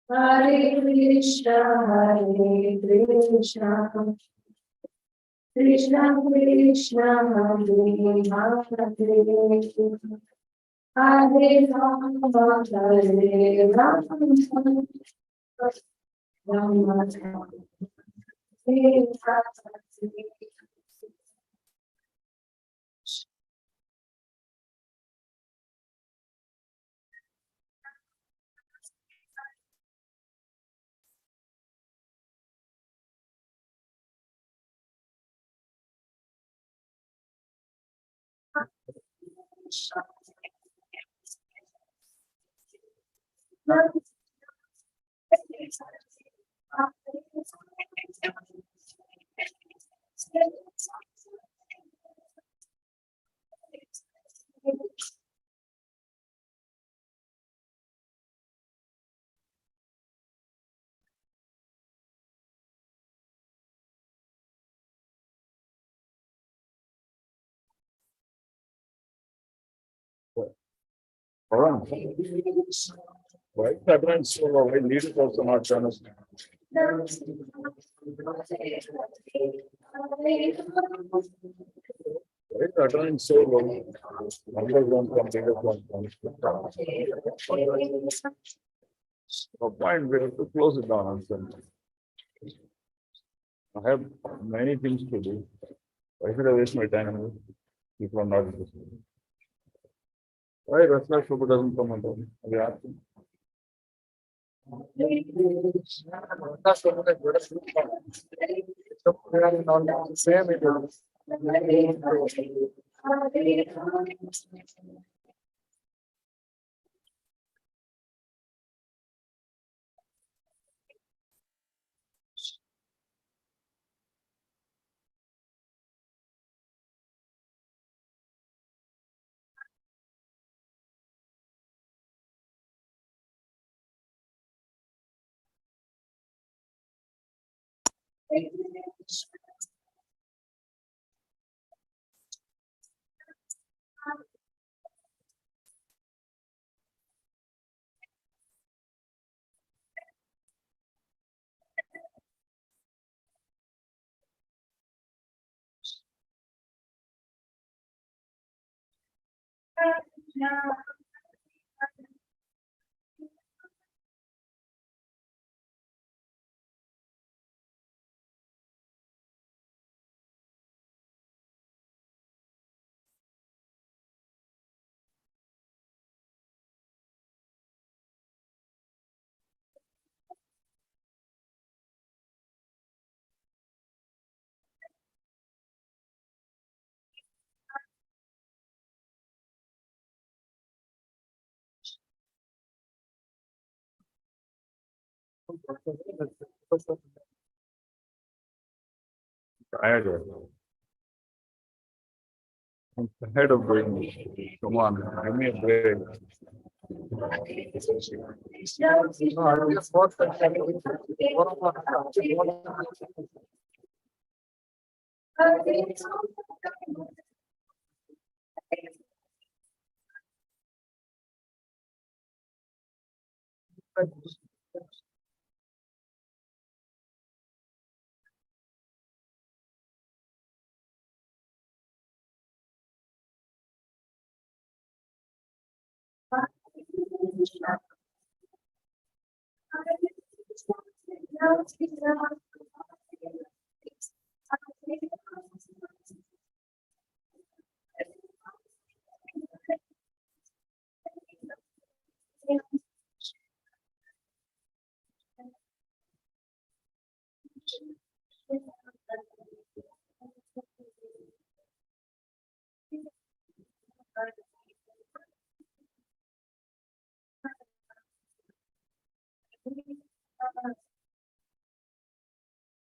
Hare Krishna, Hare Krishna, Krishna Krishna, Hare Hare, Hare Rama, Hare Rama, Rama Rama, Hare Hare. Why Advanced so low? Why leaders also not channels? Why Advanced so low? Numbers don't come, leaders don't come. No point, we have to close it down. I have many things to do. Why should I waste my time? People are not interested. Why Rasla Shubha doesn't come and we ask him. Tired right now. I'm tired of doing this. Come on, give me a break.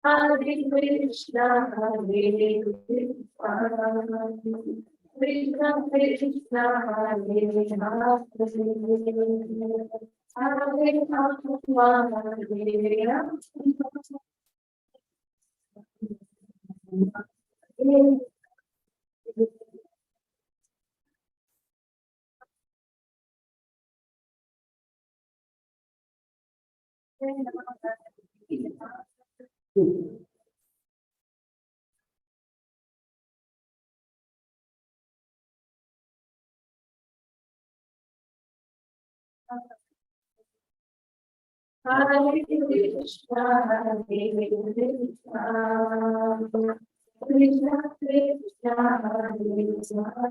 Hare Krishna, Hare Krishna, Krishna Krishna, Hare Krishna Krishna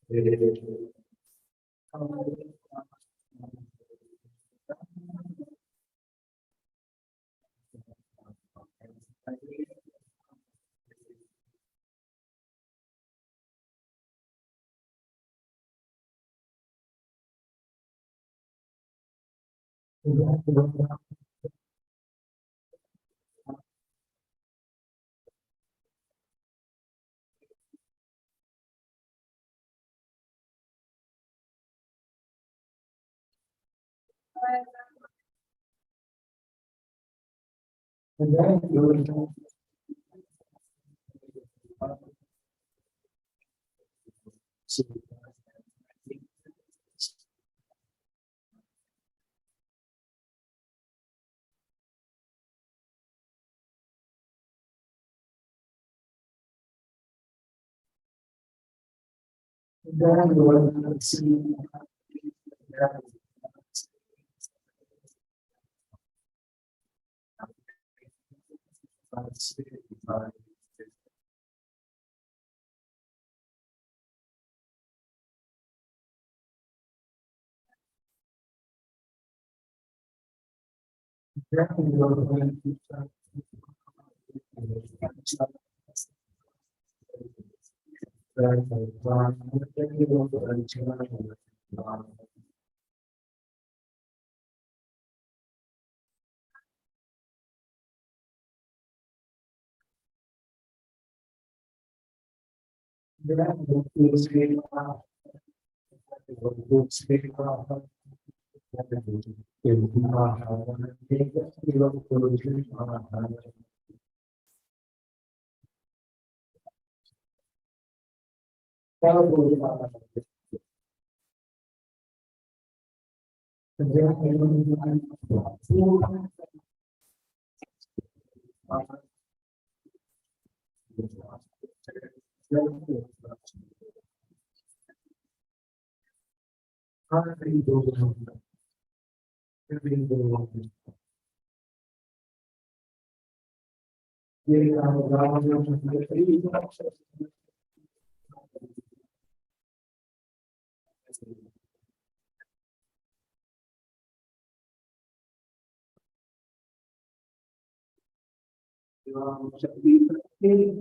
Hare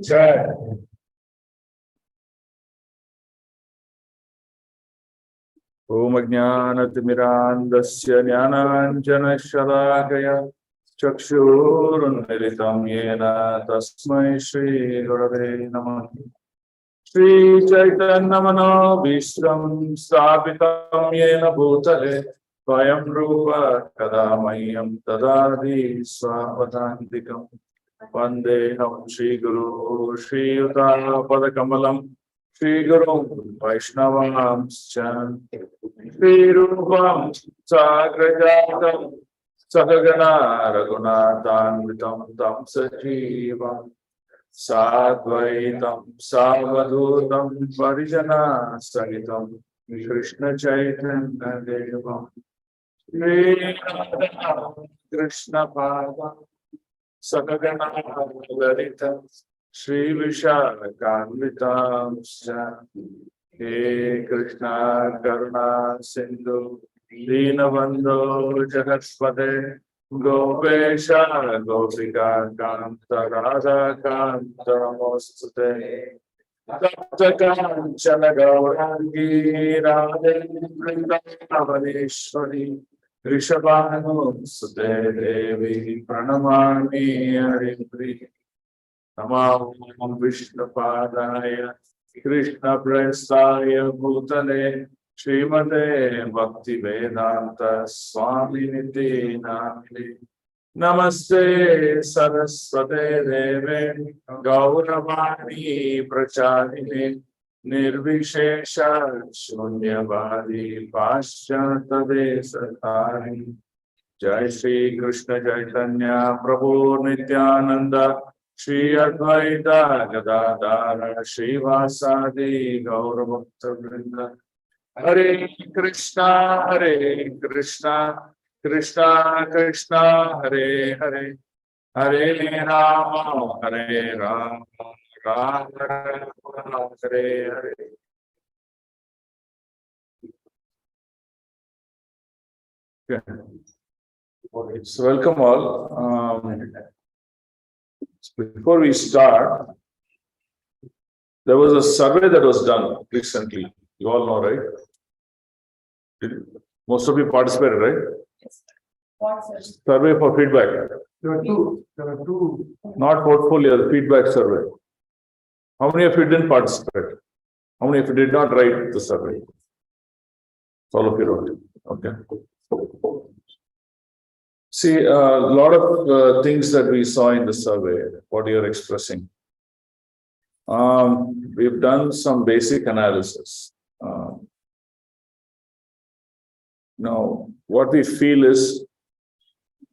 Jai. Om Ajnanatimirandasya Jnananjanashalaakaya Chakshurunmilitam Yena Tasmai Shri Gurave Namah. Shri Chaitanya Manobhishram Sthapitam Yena Bhutale Svayam Rupa Kadamayyam Tadadi Swavadantikam Vandeham Shri Guru Shri Yuta Padakamalam Shri Guru Vaishnavam Shri Rupam Sagrajatam Sagagana Raghunathanvitam Tam Sajivam Sadvaitam Savadutam Parijana Sahitam Krishna Chaitanya Devam Shri Krishna Padam Sakagana Lalita Shri Vishalakanvitam He Krishna Karuna Sindhu Dinabandhu Jagaspade Gopesha Gopika Kanta Radha Kanta Mostute Tapta Kanchana Gaurangi Radhe Vrindavaneshwari Rishabhanu Sute Devi Pranamani Haripri Namah Vishnupadaya Krishna Prestaya Bhutale Srimate Bhakti Vedanta Swami Niti Namini Namaste Saraswate Deve Gauravani Pracharine Nirvishesha Shunyavadi Paschata Desatari Jai Shri Krishna Chaitanya Prabhu Nityananda Shri Advaita Gadadara Shri Vasadi Gauravakta Vrinda Hare Krishna Krishna Krishna Hare Hare Hare Rama Hare Rama Rama Rama Hare Hare. Okay. So welcome all. Before we start, there was a survey that was done recently. You all know, right? Most of you participated, right? Yes. What, sir? Survey for feedback. There were two. Not portfolio, the feedback survey. How many of you didn't participate? How many of you did not write the survey? All of you wrote. Okay. See, a lot of things that we saw in the survey, what you're expressing. We've done some basic analysis. Now, what we feel is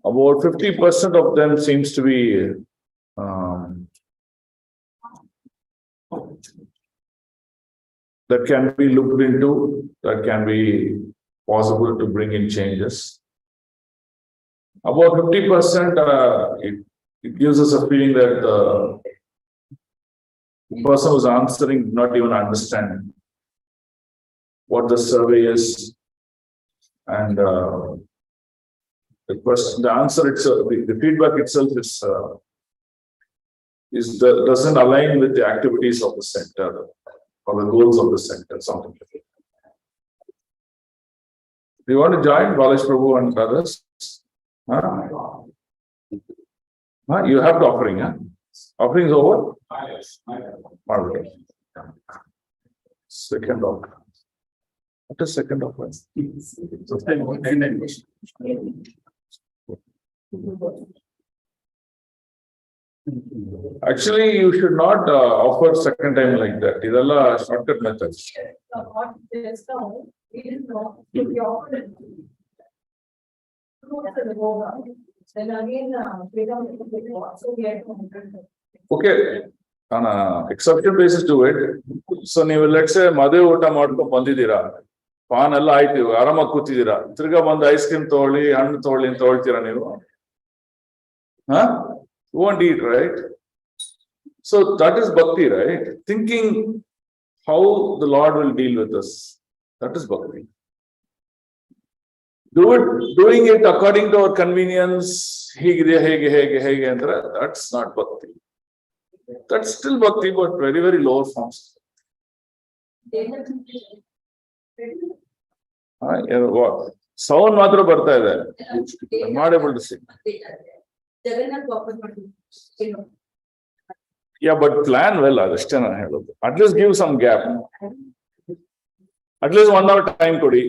about 50% of them seems to be that can be looked into, that can be possible to bring in changes. About 50%, it gives us a feeling that the person who's answering did not even understand what the survey is, and the answer itself, the feedback itself is doesn't align with the activities of the center or the goals of the center, something like that. Do you want to join Balash Prabhu and others? Huh? Huh? You have the offering, huh? Offering is over? Yes. Marvelous. Second offering. What is second offering? Actually, you should not offer second time like that. These are shortcut methods. What is now, we didn't know if we offered it. Then again, we don't, so we had to. Okay, on a exception basis do it. So let's say Madhu ಊಟ ಮಾಡ್ಕೊಂಡು ಬಂದಿದ್ದೀರಾ, PAN ಎಲ್ಲ ಆಯ್ತು, ಆರಾಮಾಗಿ ಕೂತಿದ್ದೀರಾ, ತಿರ್ಗಾ ಬಂದು ice cream ತಗೊಳ್ಳಿ, ಹಣ್ಣು ತಗೊಳ್ಳಿ ಅಂತ ಹೇಳ್ತೀರಾ ನೀವು? Huh? You won't eat, right? So that is bhakti, right? Thinking how the Lord will deal with us. That is bhakti. Doing it according to our convenience, that's not bhakti. That's still bhakti, but very, very lower forms. Sound matra barta ide. I'm not able to sing. Yeah, but plan well, at least give some gap. At least 1 hour time kodi.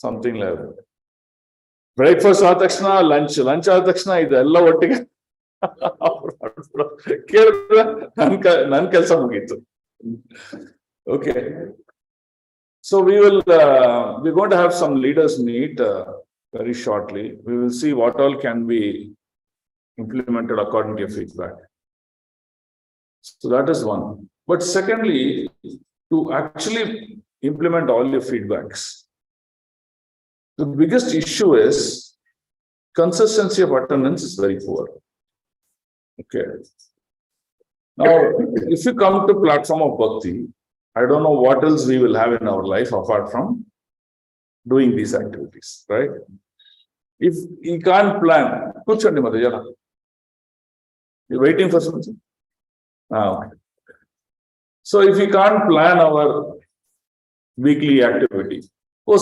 Something like that. Breakfast ಆದ ತಕ್ಷಣ lunch ಆದ ತಕ್ಷಣ ಇದೆಲ್ಲ ಒಟ್ಟಿಗೆ ಕೇಳಿದ್ರೆ ನನ್ ಕೆಲಸ ಮುಗೀತು. Okay. So we're going to have some leaders meet very shortly. We will see what all can be implemented according to your feedback. So that is one. But secondly, to actually implement all your feedbacks, the biggest issue is consistency of attendance is very poor. Okay. Now, if you come to platform of bhakti, I don't know what else we will have in our life apart from doing these activities, right? If you can't plan, you're waiting for something? Okay. So if we can't plan our weekly activity,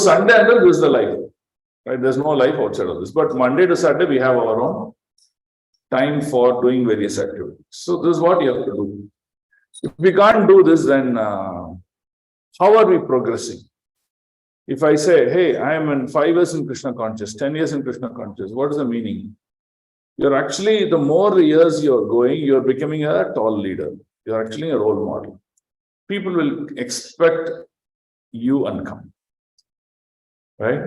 Sunday and this is the life, right? There's no life outside of this. But Monday to Saturday, we have our own time for doing various activities. So this is what you have to do. If we can't do this, then how are we progressing? If I say, hey, I am in 5 years in Krishna conscious, 10 years in Krishna conscious, what is the meaning? You're actually, the more years you're going, you're becoming a tall leader. You're actually a role model. People will expect you and come. Right?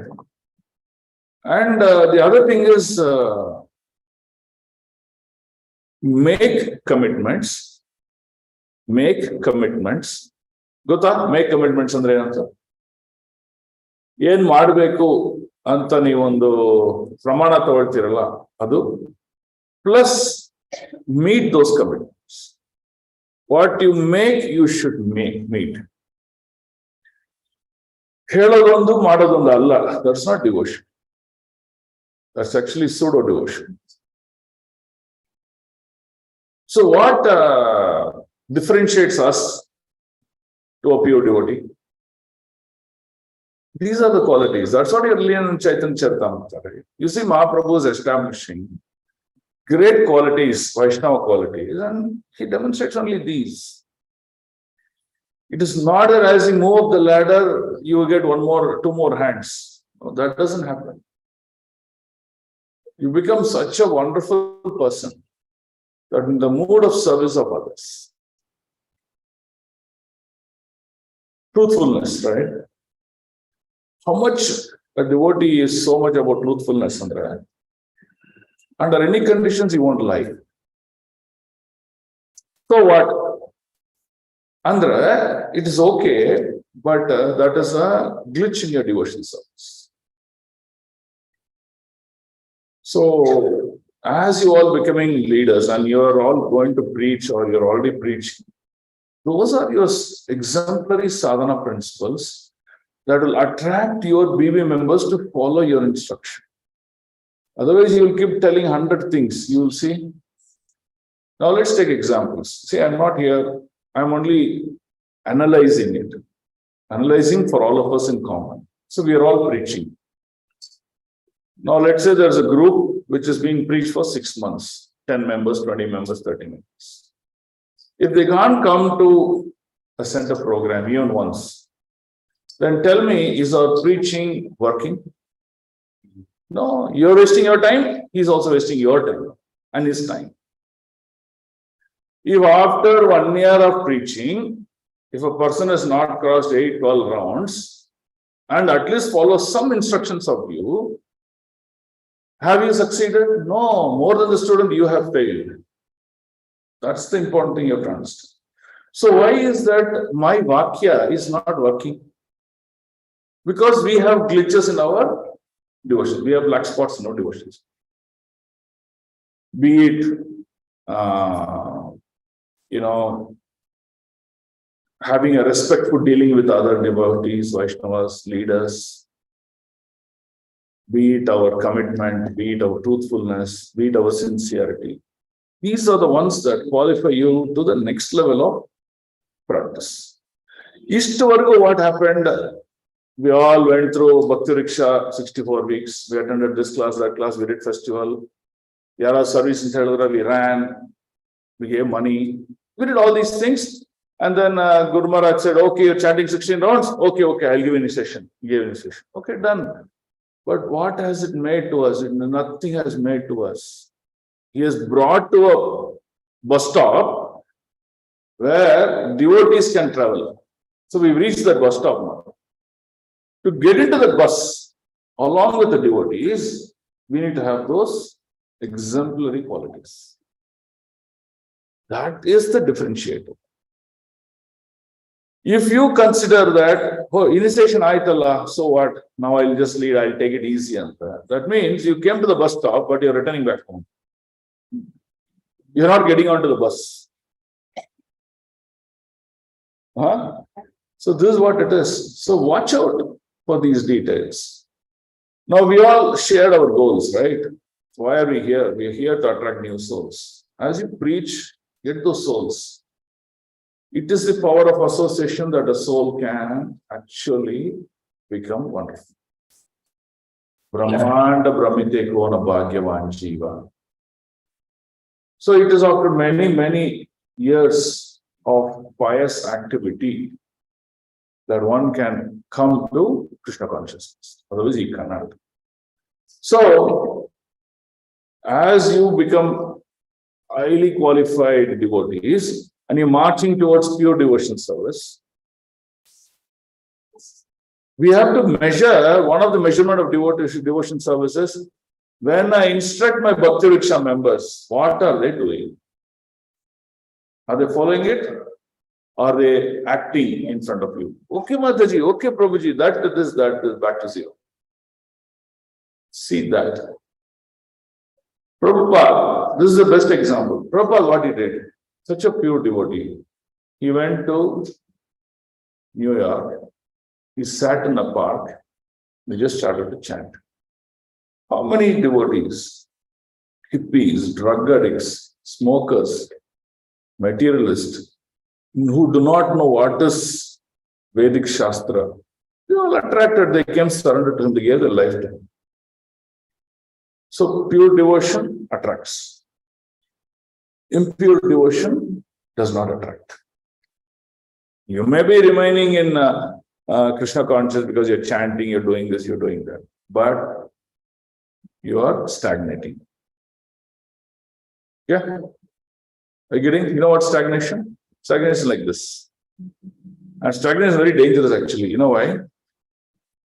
And the other thing is make commitments. Make commitments. Gota, make commitments andre anta. Yen ಮಾಡಬೇಕು ಅಂತ ನೀವು ಒಂದು ಪ್ರಮಾಣ ತಗೊಳ್ತೀರಲ್ಲ ಅದು plus meet those commitments. What you make, you should meet. ಹೇಳೋದೊಂದು ಮಾಡೋದೊಂದು ಅಲ್ಲ. That's not devotion. That's actually pseudo devotion. So what differentiates us to a pure devotee? These are the qualities. That's what you're learning in Chaitanya Charitamrita. You see, Mahaprabhu is establishing great qualities, Vaishnava qualities, and he demonstrates only these. It is not that as you move up the ladder, you will get 2 more hands. No, that doesn't happen. You become such a wonderful person that in the mood of service of others. Truthfulness, right? How much a devotee is so much about truthfulness, under any conditions he won't lie. So what? Andra, it is okay, but that is a glitch in your devotional service. So, as you all becoming leaders and you are all going to preach or you're already preaching, those are your exemplary sadhana principles that will attract your BB members to follow your instruction. Otherwise, you will keep telling 100 things. You will see Now let's take examples. See, I'm not here, I'm only analyzing it, analyzing for all of us in common. So we are all preaching. Now let's say there's a group which is being preached for 6 months, 10 members, 20 members, 30 members. If they can't come to a center program even once, then tell me, is our preaching working? No, you're wasting your time, he's also wasting your time and his time. If after 1 year of preaching, if a person has not crossed 8, 12 rounds and at least follows some instructions of you, have you succeeded? No, more than the student, you have failed. That's the important thing you have to understand. So why is that my Vakya is not working? Because we have glitches in our devotion. We have black spots in our devotions. Be it, having a respectful dealing with other devotees, Vaishnavas, leaders, be it our commitment, be it our truthfulness, be it our sincerity. These are the ones that qualify you to the next level of practice. Ishtavarga, what happened? We all went through Bhakti Riksha 64 weeks. We attended this class, that class, we did festival. Yara service in Telugu, we ran, we gave money. We did all these things. And then Guru Maharaj said, okay, you're chanting 16 rounds. Okay, I'll give initiation. He gave initiation. Okay, done. But what has it made to us? Nothing has made to us. He has brought to a bus stop where devotees can travel. So we've reached that bus stop now. To get into the bus, along with the devotees, we need to have those exemplary qualities. That is the differentiator. If you consider that, oh, initiation aitalla, so what? Now I'll just lead, I'll take it easy and that means you came to the bus stop, but you're returning back home. You're not getting onto the bus. Huh? So this is what it is. So watch out for these details. Now we all shared our goals, right? Why are we here? We are here to attract new souls. As you preach, get those souls. It is the power of association that a soul can actually become wonderful. Brahmanda Brahmite Kona Bhagyavan Jiva. So it is after many, many years of pious activity that one can come to Krishna consciousness. Otherwise, he cannot. So, as you become highly qualified devotees and you're marching towards pure devotion service, we have to measure, one of the measurement of devotion services, when I instruct my Bhakti Riksha members, what are they doing? Are they following it? Are they acting in front of you? Okay, Mataji, okay, Prabhuji, that is back to zero. See that. Prabhupada, this is the best example. Prabhupada, what he did, such a pure devotee. He went to New York, he sat in a park, he just started to chant. How many devotees, hippies, drug addicts, smokers, materialists, who do not know what is Vedic Shastra, they all attracted, they came surrendered to him, they gave their life to him. So pure devotion attracts. Impure devotion does not attract. You may be remaining in Krishna consciousness because you're chanting, you're doing this, you're doing that, but you are stagnating. Yeah? Are you getting? You know what stagnation? Stagnation is like this. And stagnation is very dangerous actually. You know why?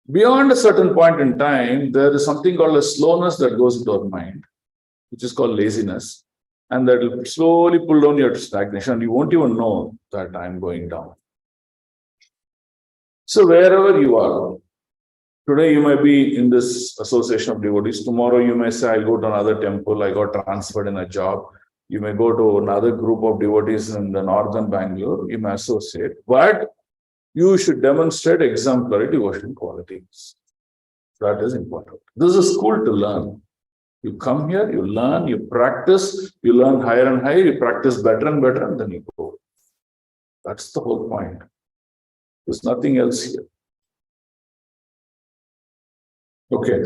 Beyond a certain point in time, there is something called a slowness that goes into our mind, which is called laziness. And that will slowly pull down your stagnation. You won't even know that I'm going down. So wherever you are, today you might be in this association of devotees. Tomorrow you may say, I'll go to another temple. I got transferred in a job. You may go to another group of devotees in the northern Bangalore. You may associate. But you should demonstrate exemplary devotion qualities. That is important. This is a school to learn. You come here, you learn, you practice, you learn higher and higher, you practice better and better, and then you go. That's the whole point. There's nothing else here. Okay.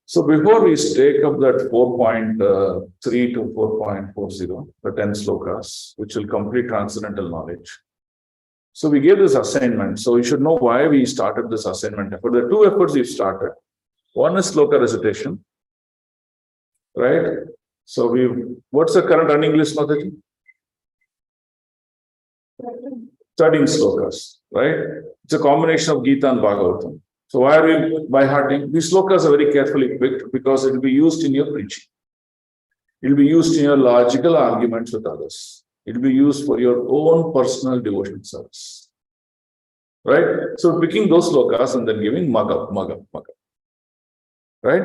So before we take up that 4.3 to 4.40, the 10 slokas, which will complete transcendental knowledge. So we gave this assignment. So you should know why we started this assignment effort. There are two efforts we've started. One is sloka recitation, right? So what's the current running list, Mataji? 13 slokas, right? It's a combination of Gita and Bhagavatam. So why are we by hearting? These slokas are very carefully picked because it will be used in your preaching. It will be used in your logical arguments with others. It will be used for your own personal devotion service. Right? So picking those slokas and then giving mug up. Right?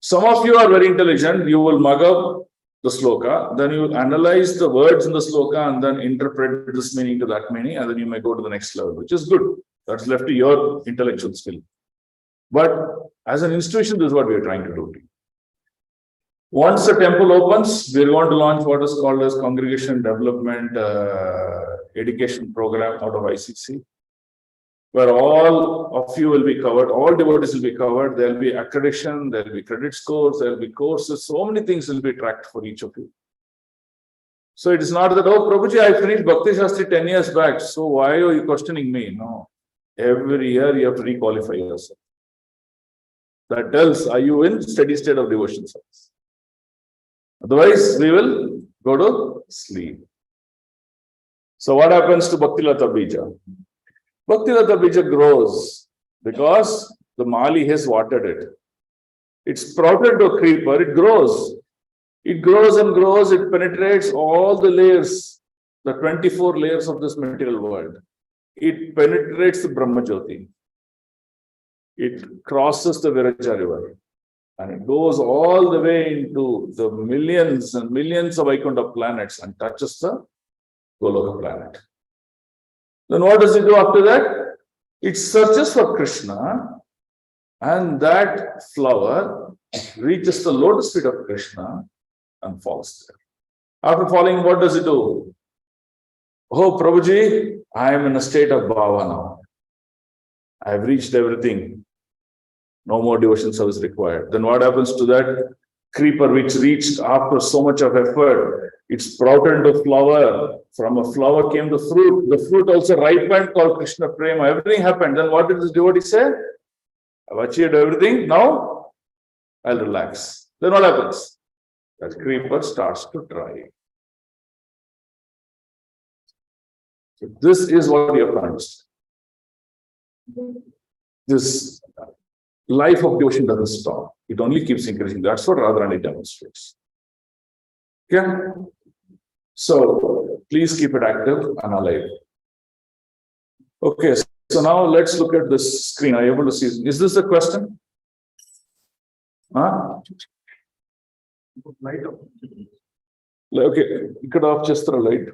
Some of you are very intelligent. You will mug up the sloka, then you will analyze the words in the sloka and then interpret this meaning to that meaning, and then you may go to the next level, which is good. That's left to your intellectual skill. But as an institution, this is what we are trying to do. Once the temple opens, we're going to launch what is called as Congregation Development Education Program out of ICC, where all of you will be covered, all devotees will be covered. There will be accreditation, there will be credit scores, there will be courses, so many things will be tracked for each of you. So it is not that, oh, Prabhuji, I finished Bhakti Shastri 10 years back, so why are you questioning me? No. Every year you have to requalify yourself. That tells, are you in steady state of devotion service? Otherwise, we will go to sleep. So what happens to Bhaktilata Bija? Bhaktilata Bija grows because the Mali has watered it. It's sprouted to a creeper, it grows. It grows and grows, it penetrates all the layers, the 24 layers of this material world. It penetrates the Brahmajyoti. It crosses the Viraja river. And it goes all the way into the millions and millions of Vaikuntha planets and touches the Goloka planet. Then what does it do after that? It searches for Krishna, and that flower reaches the lotus feet of Krishna and falls there. After falling, what does it do? Oh, Prabhuji, I am in a state of bhava now. I have reached everything. No more devotion service required. Then what happens to that creeper which reached after so much of effort? It sprouted into flower. From a flower came the fruit. The fruit also ripened, called Krishna Prema. Everything happened. Then what did this devotee say? I've achieved everything. Now I'll relax. Then what happens? That creeper starts to dry. So this is what you have to understand. This life of devotion doesn't stop. It only keeps increasing. That's what Radharani demonstrates. Okay? So please keep it active and alive. Okay, so now let's look at this screen. Are you able to see? Is this a question? Huh? Light up. Okay, you could off just the light.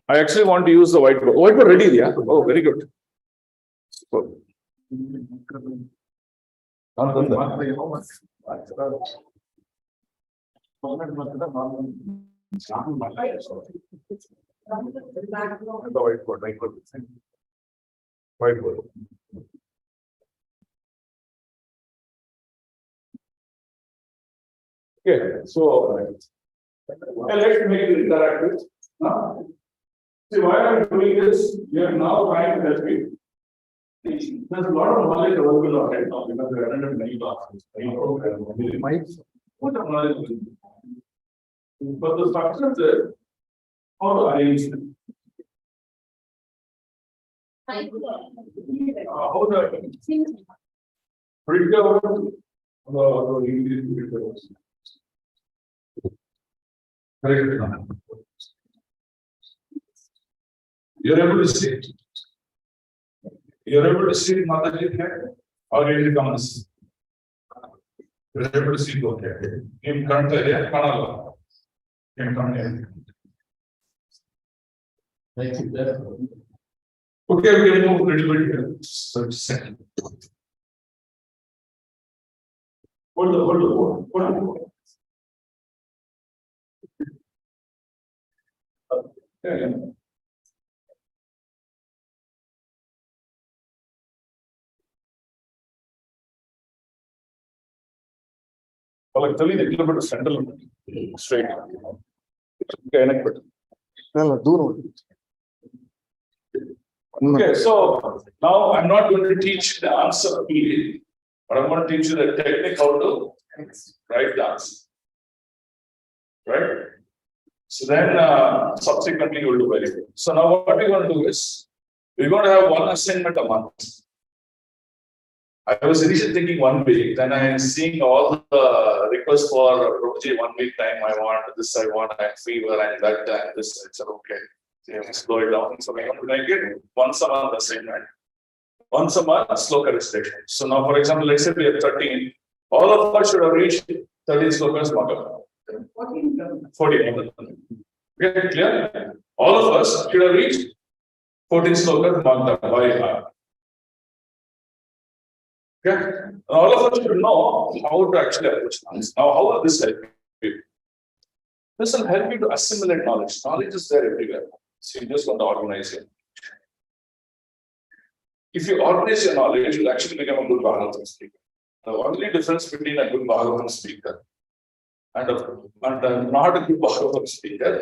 I actually want to use the whiteboard. Whiteboard ready, yeah? Oh, very good. So, whiteboard. Okay, so let's make it interactive. See, why are we doing this? We are now trying to help you. There's a lot of knowledge available right now because we are under many classes. What knowledge? But the structure is how to arrange them. How the predictor you're able to see it. You're able to see Mataji here, or you will come and see. You're able to see both here. In front of here, Kanala. In front here. Okay, we can move a little bit here. So, second. hold. Yeah. వాళ్ళకి తెలియదు ఎట్లా పెట్టు centre straight వెనక్కి పెట్టు. దూరం. Okay, so now I'm not going to teach the answer fully, but I'm going to teach you the technique how to write the answer. Right? So then subsequently you will do very good. So now what we're going to do is we're going to have one assignment a month. I was initially thinking 1 week, then I am seeing all the requests for 1 week time. I want this, I want fever, and that, and this. I said, okay, let's slow it down. So I'm going to make it once a month assignment, once a month sloka recitation. So now, for example, let's say we have 13. All of us should have reached 13 slokas. 14. Okay, clear? All of us should have reached 14 slokas by heart. Okay, all of us should know how to actually approach knowledge. Now, how will this help you? This will help you to assimilate knowledge. Knowledge is there everywhere. So you just want to organize it. If you organize your knowledge, you'll actually become a good Bhagavatam speaker. The only difference between a good Bhagavatam speaker and not a good Bhagavatam speaker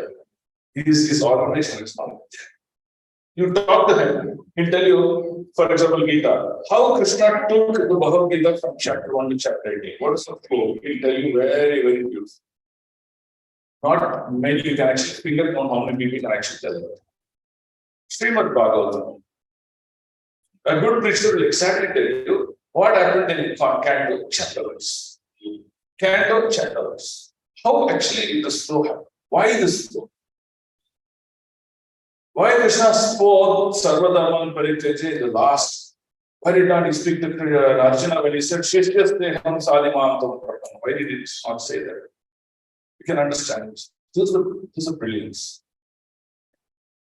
is his organization of his knowledge. You talk to him, he'll tell you, for example, Gita, how Krishna took the Bhagavad Gita from chapter 1 to chapter 18. What is the flow? He'll tell you very, very beautiful. Not many, you can actually figure out how many people can actually tell that. Srimad Bhagavatam. A good preacher will exactly tell you what happened in Canto chapter wise. Canto chapter wise. How actually this flow happened? Why this flow? Why Krishna spoke Sarvadharman Parityaje in the last? Why did not he speak to Arjuna when he said, Sheshyasteham Salimantam Pratam? Why did he not say that? You can understand this. This is a brilliance.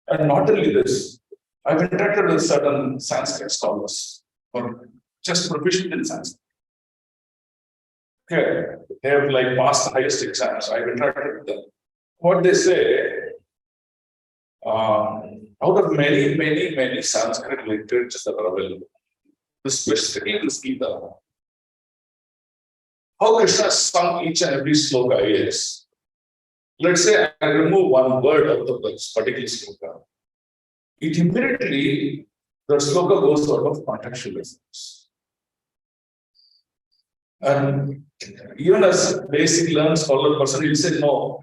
And not only this, I've interacted with certain Sanskrit scholars who are just proficient in Sanskrit. Okay, they have like passed the highest exams. I've interacted with them. What they say, out of many Sanskrit literatures that are available, especially in this Gita, how Krishna sung each and every sloka is. Let's say I remove one word out of this particular sloka, it immediately, the sloka goes out of contextual reference. And even as basic learned scholar person, he'll say, no,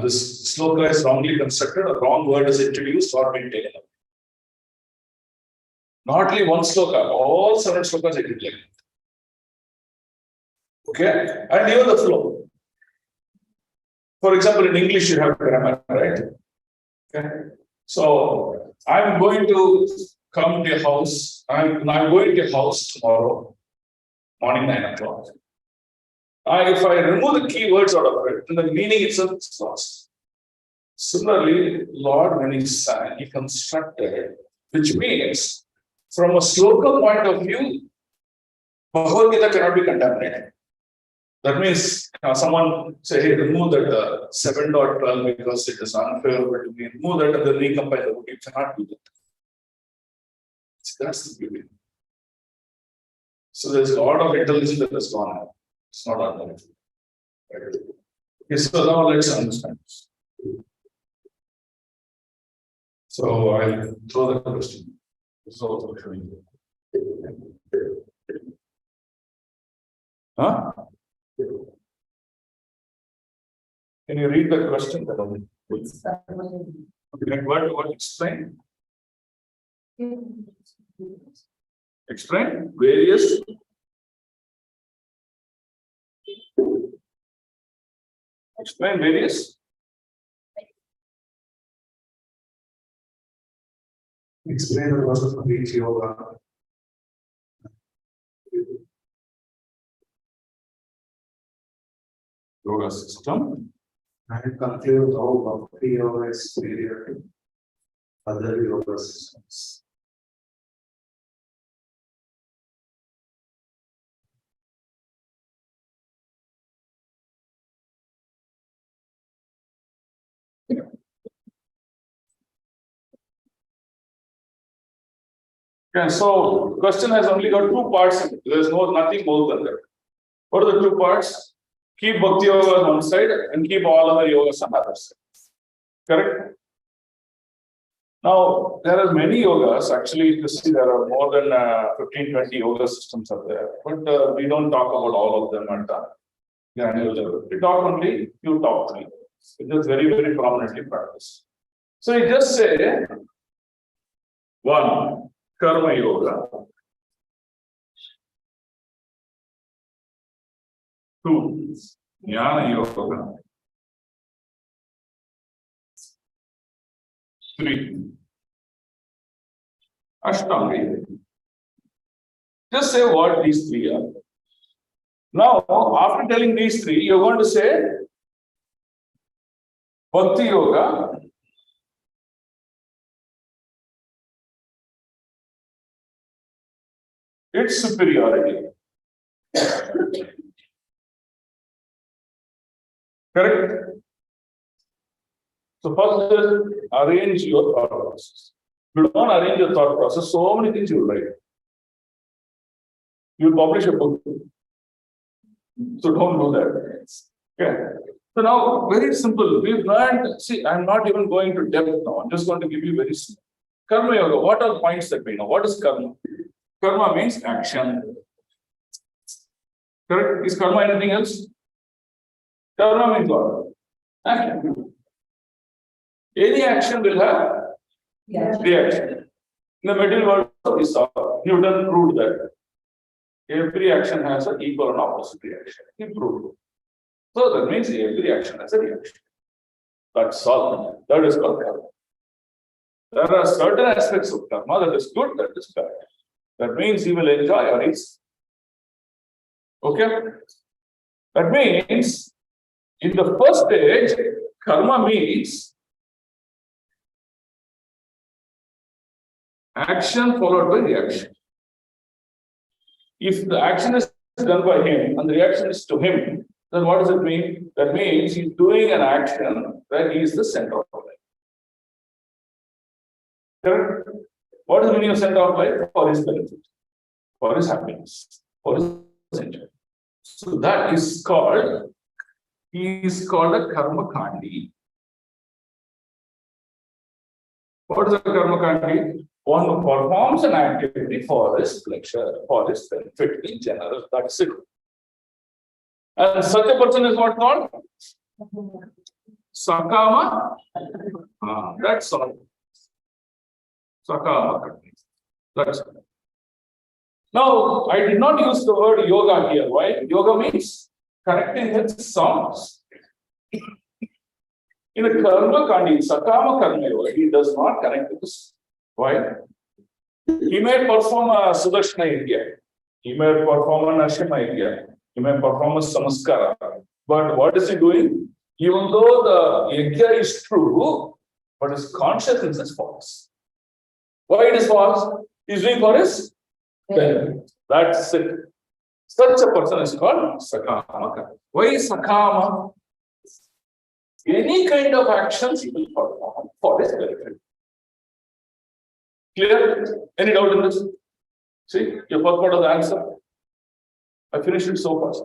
this sloka is wrongly constructed, a wrong word is introduced or been taken out. Not only one sloka, all 7 slokas I did like that. Okay, and even the flow. For example, in English you have grammar, right? Okay, so I'm going to come to your house. I'm going to your house tomorrow morning 9 o'clock. If I remove the keywords out of it, then the meaning itself is lost. Similarly, Lord, when he sang, he constructed, which means from a sloka point of view, Bhagavad Gita cannot be contaminated. That means someone say, hey, remove that 7.12 because it is unfavorable to me. Remove that and then recompile the book. You cannot do that. That's the beauty. So there's a lot of intelligence that has gone out. It's not ordinary. Right? Okay, so now let's understand this. So I'll throw the question. This is also showing you. Huh? Can you read the question? Okay, what explain? Explain various. Explain various. Explain the process of each yoga. Yoga system. And conclude how Bhakti yoga is superior to other yoga systems. Yeah, so question has only got two parts. There's nothing more than that. What are the two parts? Keep Bhakti Yoga on one side and keep all other yogas on the other side. Correct? Now, there are many yogas. Actually, you see, there are more than 15, 20 yoga systems are there. But we don't talk about all of them at the granular level. We talk only few top three. It is very, very prominently practiced. So you just say, one, Karma Yoga. Two, Jnana Yoga. Three, Ashtanga Yoga. Just say what these three are. Now, after telling these three, you're going to say Bhakti Yoga, its superiority. Correct? So first is arrange your thought process. If you don't arrange your thought process, so many things you will write. You will publish a book. So don't do that. Okay. So now, very simple. We've learned, see, I'm not even going to depth now. I'm just going to give you very simple. Karma Yoga, what are the points that we know? What is karma? Karma means action. Correct? Is karma anything else? Karma means what? Action. Any action will have reaction. In the material world, we saw, Newton proved that every action has an equal and opposite reaction. He proved it. So that means every action has a reaction. That's all. That is called karma. There are certain aspects of karma that is good, that is bad. That means you will enjoy or it's okay. That means in the first stage, karma means action followed by reaction. If the action is done by him and the reaction is to him, then what does it mean? That means he's doing an action where he is the center of life. Correct? What is the meaning of center of life? For his benefit, for his happiness, for his enjoyment. So that is called, he is called a karma kandi. What is a karma kandi? One who performs an activity for his pleasure, for his benefit in general. That's it. And such a person is what called? Sakama. That's all. Sakama. That's it. Now, I did not use the word yoga here. Why? Yoga means correcting his sounds. In a karma kandi, sakama karma yoga, he does not correct this. Why? He may perform a Sudarshana Yajna, he may perform a Nrsimha Yajna, he may perform a Samaskara. But what is he doing? Even though the Yajna is true, but his consciousness is false. Why it is false? He is doing for his benefit. That's it. Such a person is called Sakama. Why is Sakama? Any kind of actions he will perform for his benefit. Clear? Any doubt in this? See, your first part of the answer. I finished it so fast.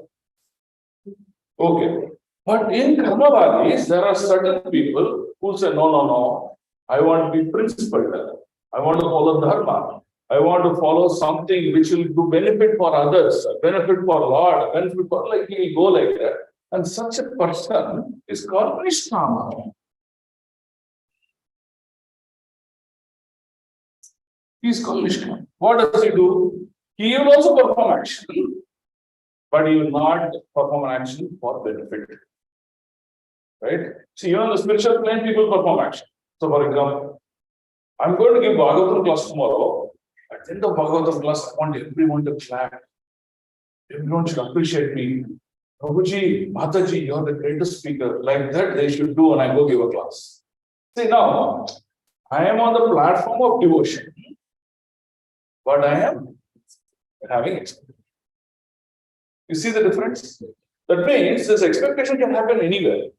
Okay. But in Karmavadis, there are certain people who say, no. I want to be principled. I want to follow Dharma. I want to follow something which will do benefit for others, benefit for Lord, benefit for, like, he will go like that. And such a person is called Nishtama. He is called Nishkama. What does he do? He will also perform action, but he will not perform an action for benefit. Right? See, even on the spiritual plane, people perform action. So, for example, I'm going to give Bhagavatam class tomorrow. At the end of Bhagavatam class, I want everyone to clap. Everyone should appreciate me. Prabhuji, Mataji, you're the greatest speaker. Like that, they should do when I go give a class. See, now, I am on the platform of devotion, but I am having expectation. You see the difference? That means this expectation can happen anywhere.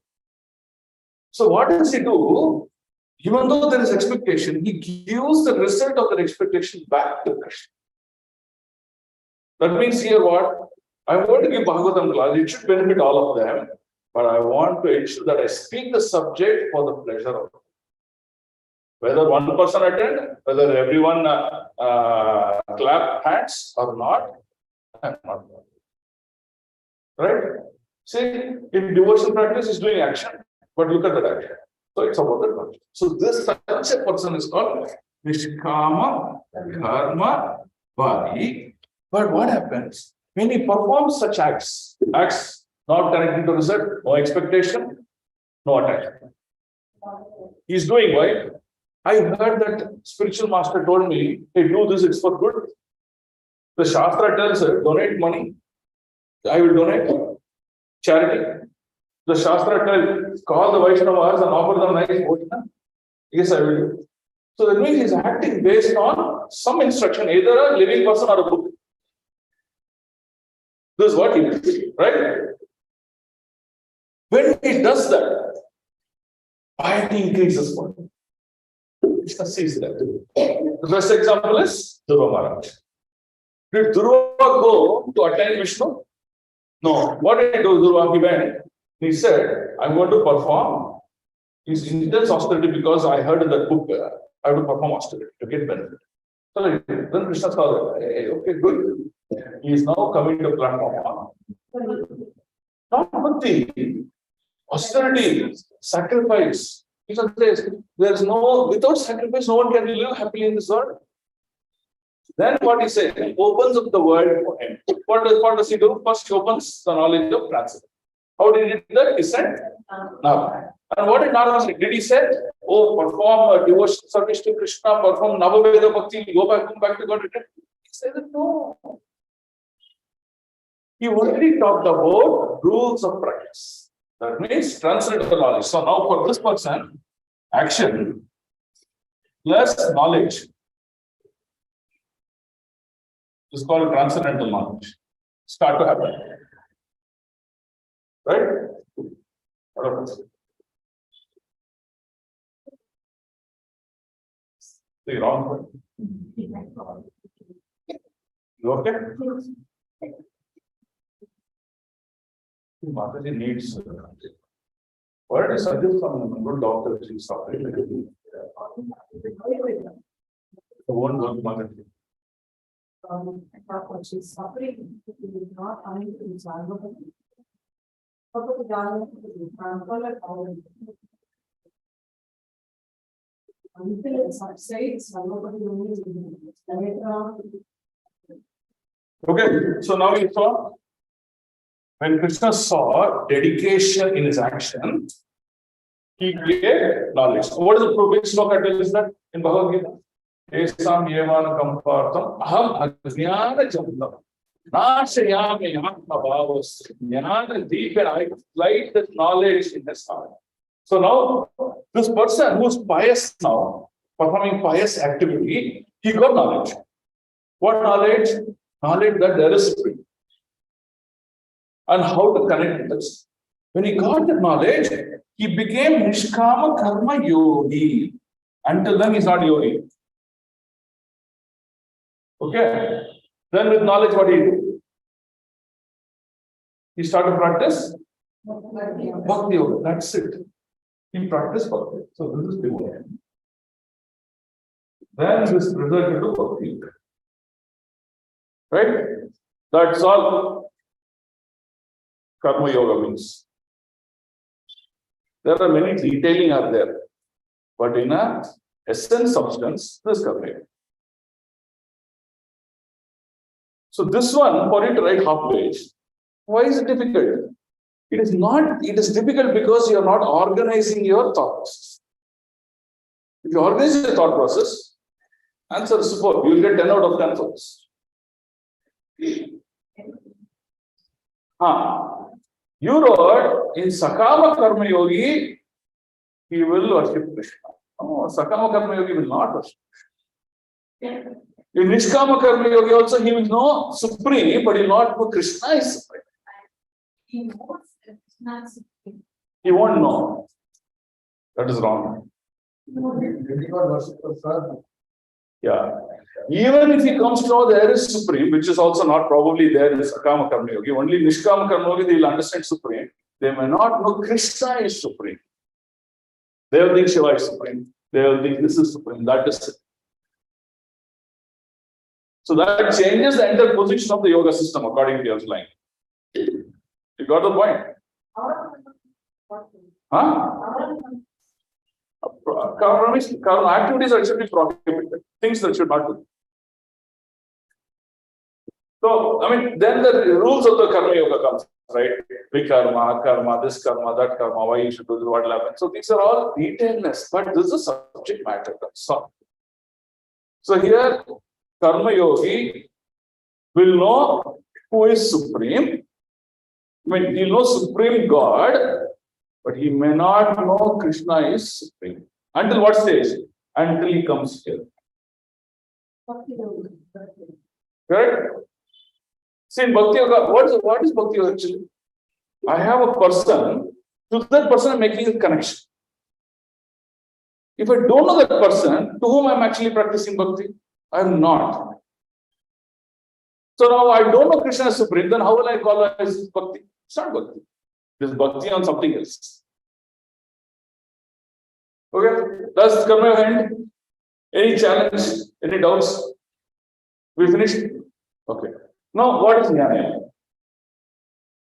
So what does he do? Even though there is expectation, he gives the result of that expectation back to Krishna. That means here what? I want to give Bhagavatam class, it should benefit all of them, but I want to ensure that I speak the subject for the pleasure of it. Whether one person attend, whether everyone clap hands or not, I'm not. Right? See, in devotional practice, is doing action, but look at that action. So it's about the function. So this such a person is called Nishkama Karma Bhagi. But what happens when he performs such acts not connected to result, no expectation, no attachment? He's doing why? I heard that spiritual master told me, hey, do this, it's for good. The Shastra tells her, donate money. I will donate charity. The Shastra tells, call the Vaishnavas and offer them nice bhojana. Yes, I will do. So that means he's acting based on some instruction, either a living person or a book. This is what he does, right? When he does that, piety increases for him. Krishna sees that. The best example is Dhruva Maharaj. Did Dhruva go to attain Vishnu? No. What did he do, Dhruva? He went. He said, I'm going to perform his intense austerity because I heard in that book, I have to perform austerity to get benefit. So then Krishna saw that, hey, okay, good. He is now coming to platform. Not bhakti, austerity, sacrifice. Because there's no, without sacrifice, no one can live happily in this world. Then what he said, he opens up the world for him. What does he do? First, he opens the knowledge of transcendence. How did he do that? He said, Narayana. And what did Narayana say? Did he say, oh, perform a devotional service to Krishna, perform Navaveda Bhakti, come back to God? He said, no. He already talked about rules of practice. That means transcendental knowledge. So now for this person, action plus knowledge is called transcendental knowledge. Start to happen. Right? What happens? The wrong one. You okay? Mataji needs. Why did I suggest some good doctor she's suffering? The one work Mataji. She's suffering. It is not coming to the child. Okay, so now you saw when Krishna saw dedication in his action, he gave knowledge. What is the which sloka tells that in Bhagavad Gita? Esam yevana kampartam aham ajnana jamdam. Nashayami atma bhavas. Jnana deep, and I light the knowledge in his heart. So now, this person who's pious now, performing pious activity, he got knowledge. What knowledge? Knowledge that there is spirit. And how to connect this. When he got the knowledge, he became Nishkama Karma Yogi. Until then, he's not yogi. Okay. Then with knowledge, what do you do? He started to practice Bhakti Yoga. That's it. He practiced Bhakti. So this is devotion. Then this resulted into Bhakti Yoga. Right? That's all Karma Yoga means. There are many detailing are there. But in a essence, substance, this Karma Yoga. So this one, for you to write half page, why is it difficult? It is not, it is difficult because you are not organizing your thought process. If you organize your thought process, answer is superb. You will get 10 out of 10 for this. You wrote in Sakama Karma Yogi, he will worship Krishna. No, Sakama Karma Yogi will not worship Krishna. In Nishkama Karma Yogi also, he will know Supreme, but he will not know Krishna is Supreme. He knows that it's not supreme. He won't know. That is wrong. Demigod worshippers are Yeah. Even if he comes to know there is Supreme, which is also not probably there in Sakama Karma Yogi, only Nishkama Karma Yogi, they will understand Supreme. They may not know Krishna is Supreme. They will think Shiva is Supreme. They will think this is Supreme. That is it. So that changes the entire position of the yoga system according to your line. You got the point? Huh? Karma activities that should be prohibited, things that should not do. So, I mean, then the rules of the Karma Yoga comes, right? Vikarma, karma, this karma, that karma, why you should do this, what will happen. So these are all detailness, but this is a subject matter. So here, Karma Yogi will know who is Supreme. I mean, he knows Supreme God, but he may not know Krishna is Supreme. Until what stage? Until he comes here. Correct? See, in Bhakti Yoga, what is Bhakti Yoga actually? I have a person, to that person I'm making a connection. If I don't know that person, to whom I'm actually practicing Bhakti? I'm not. So now I don't know Krishna is Supreme, then how will I call as Bhakti? It's not Bhakti. This is Bhakti on something else. Okay, does Karma Yoga end? Any challenge? Any doubts? We finished? Okay. Now, what is Jnana?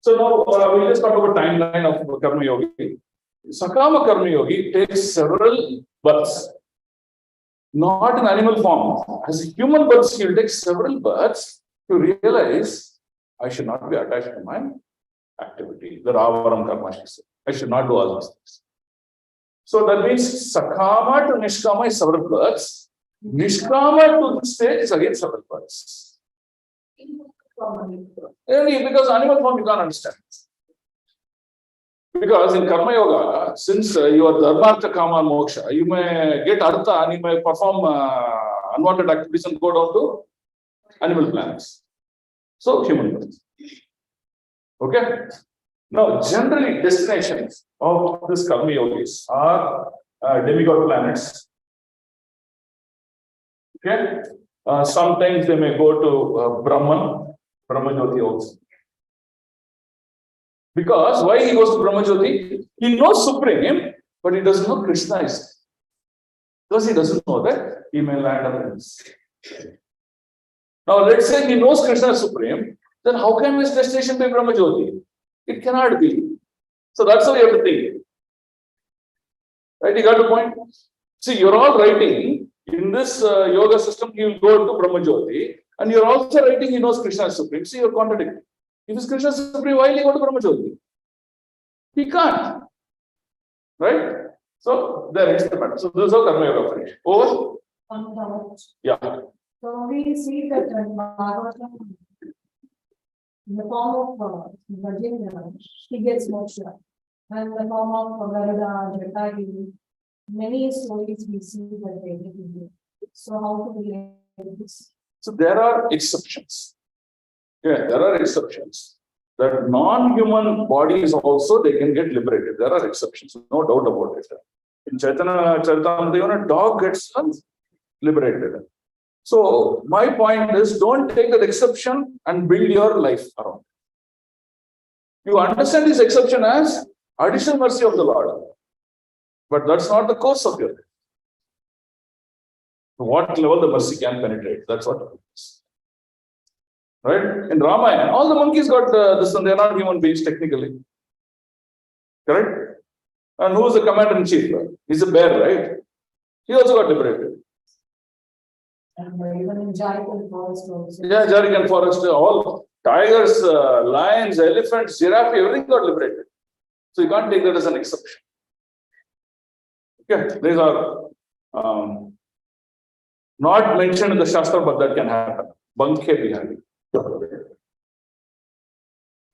So now we'll just talk about timeline of Karma Yogi. Sakama Karma Yogi takes several births, not in animal form. As a human birth, he will take several births to realize I should not be attached to my activity. The Ravaram Karma, she said. I should not do all those things. So that means Sakama to Nishkama is several births. Nishkama to this stage is again several births. Because animal form you can't understand. Because in Karma Yoga, since you are Dharmartha Kama Moksha, you may get Artha and you may perform unwanted activities and go down to animal planets. So, human birth. Okay? Now, generally, destinations of this Karma Yogis are demigod planets. Okay? Sometimes they may go to Brahmajyoti also. Because why he goes to Brahmajyoti? He knows Supreme, but he doesn't know Krishna is. Because he doesn't know that, he may land up in this. Now, let's say he knows Krishna is Supreme, then how can his destination be Brahmajyoti? It cannot be. So that's how you have to think. Right? You got the point? See, you're all writing in this yoga system, he will go to Brahmajyoti, and you're also writing he knows Krishna is Supreme. See, you're contradicting. If it's Krishna is Supreme, why will he go to Brahmajyoti? He can't. Right? So, there is the matter. So, this is how Karma Yoga finished. Over? Yeah. So we see that Bhagavatam, in the form of Virginia, she gets moksha. And the form of Garuda, Jatayu, many stories we see that they get. So how do we get this? So there are exceptions. Yeah, there are exceptions. That non-human bodies also they can get liberated. There are exceptions, no doubt about it. In Chaitanya Charitamrita, even a dog gets liberated. So my point is, don't take that exception and build your life around. You understand this exception as additional mercy of the Lord, but that's not the course of your life. To what level the mercy can penetrate, that's what it is. Right? In Ramayana, all the monkeys got this, and they're not human beings technically. Correct? And who is the commander-in-chief? He's a bear, right? He also got liberated. And even in Jharkhand forest also. Yeah, Jharkhand forest, all tigers, lions, elephants, giraffe, everything got liberated. So you can't take that as an exception. Okay, these are not mentioned in the Shastra, but that can happen. Bankhe Bihari.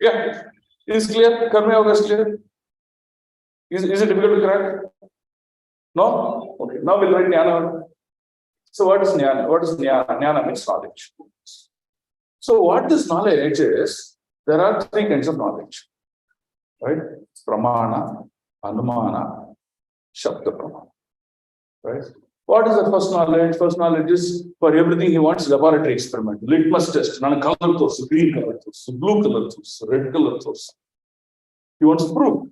Yeah, is clear? Karma Yoga is clear? Is it difficult to crack? No? Okay, now we'll write Jnana. So what is Jnana? What is Jnana? Jnana means knowledge. So what this knowledge is, there are three kinds of knowledge. Right? Pramana, Anumana, Shabda Pramana. Right? What is the first knowledge? First knowledge is for everything he wants laboratory experiment, litmus test, color source, green color source, blue color source, red color source. He wants proof.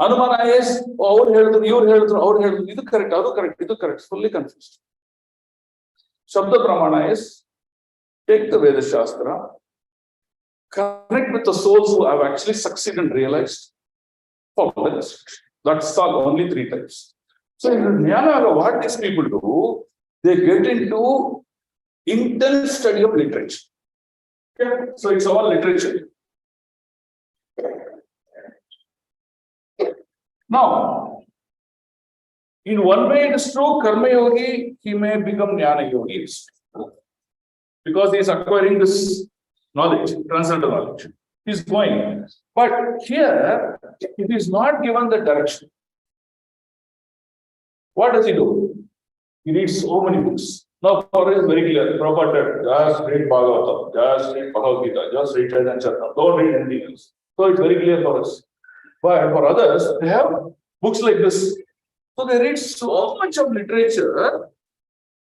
Anumana is ಇದು correct, fully confused. Shabda Pramana is take the Veda Shastra, connect with the souls who have actually succeeded and realized, follow the instruction. That's all, only 3 types. So in Jnana, what these people do, they get into intense study of literature. Okay? So it's all literature. Now, in one way it is true, Karma Yogi, he may become Jnana Yogi. Because he is acquiring this knowledge, transcendental knowledge. He is going. But here, if he is not given the direction, what does he do? He reads so many books. Now, for us, very clear. Prabhupada, just read Bhagavatam, just read Bhagavad Gita, just read Chaitanya Charitamrita, don't read anything else. So it's very clear for us. But for others, they have books like this. So they read so much of literature.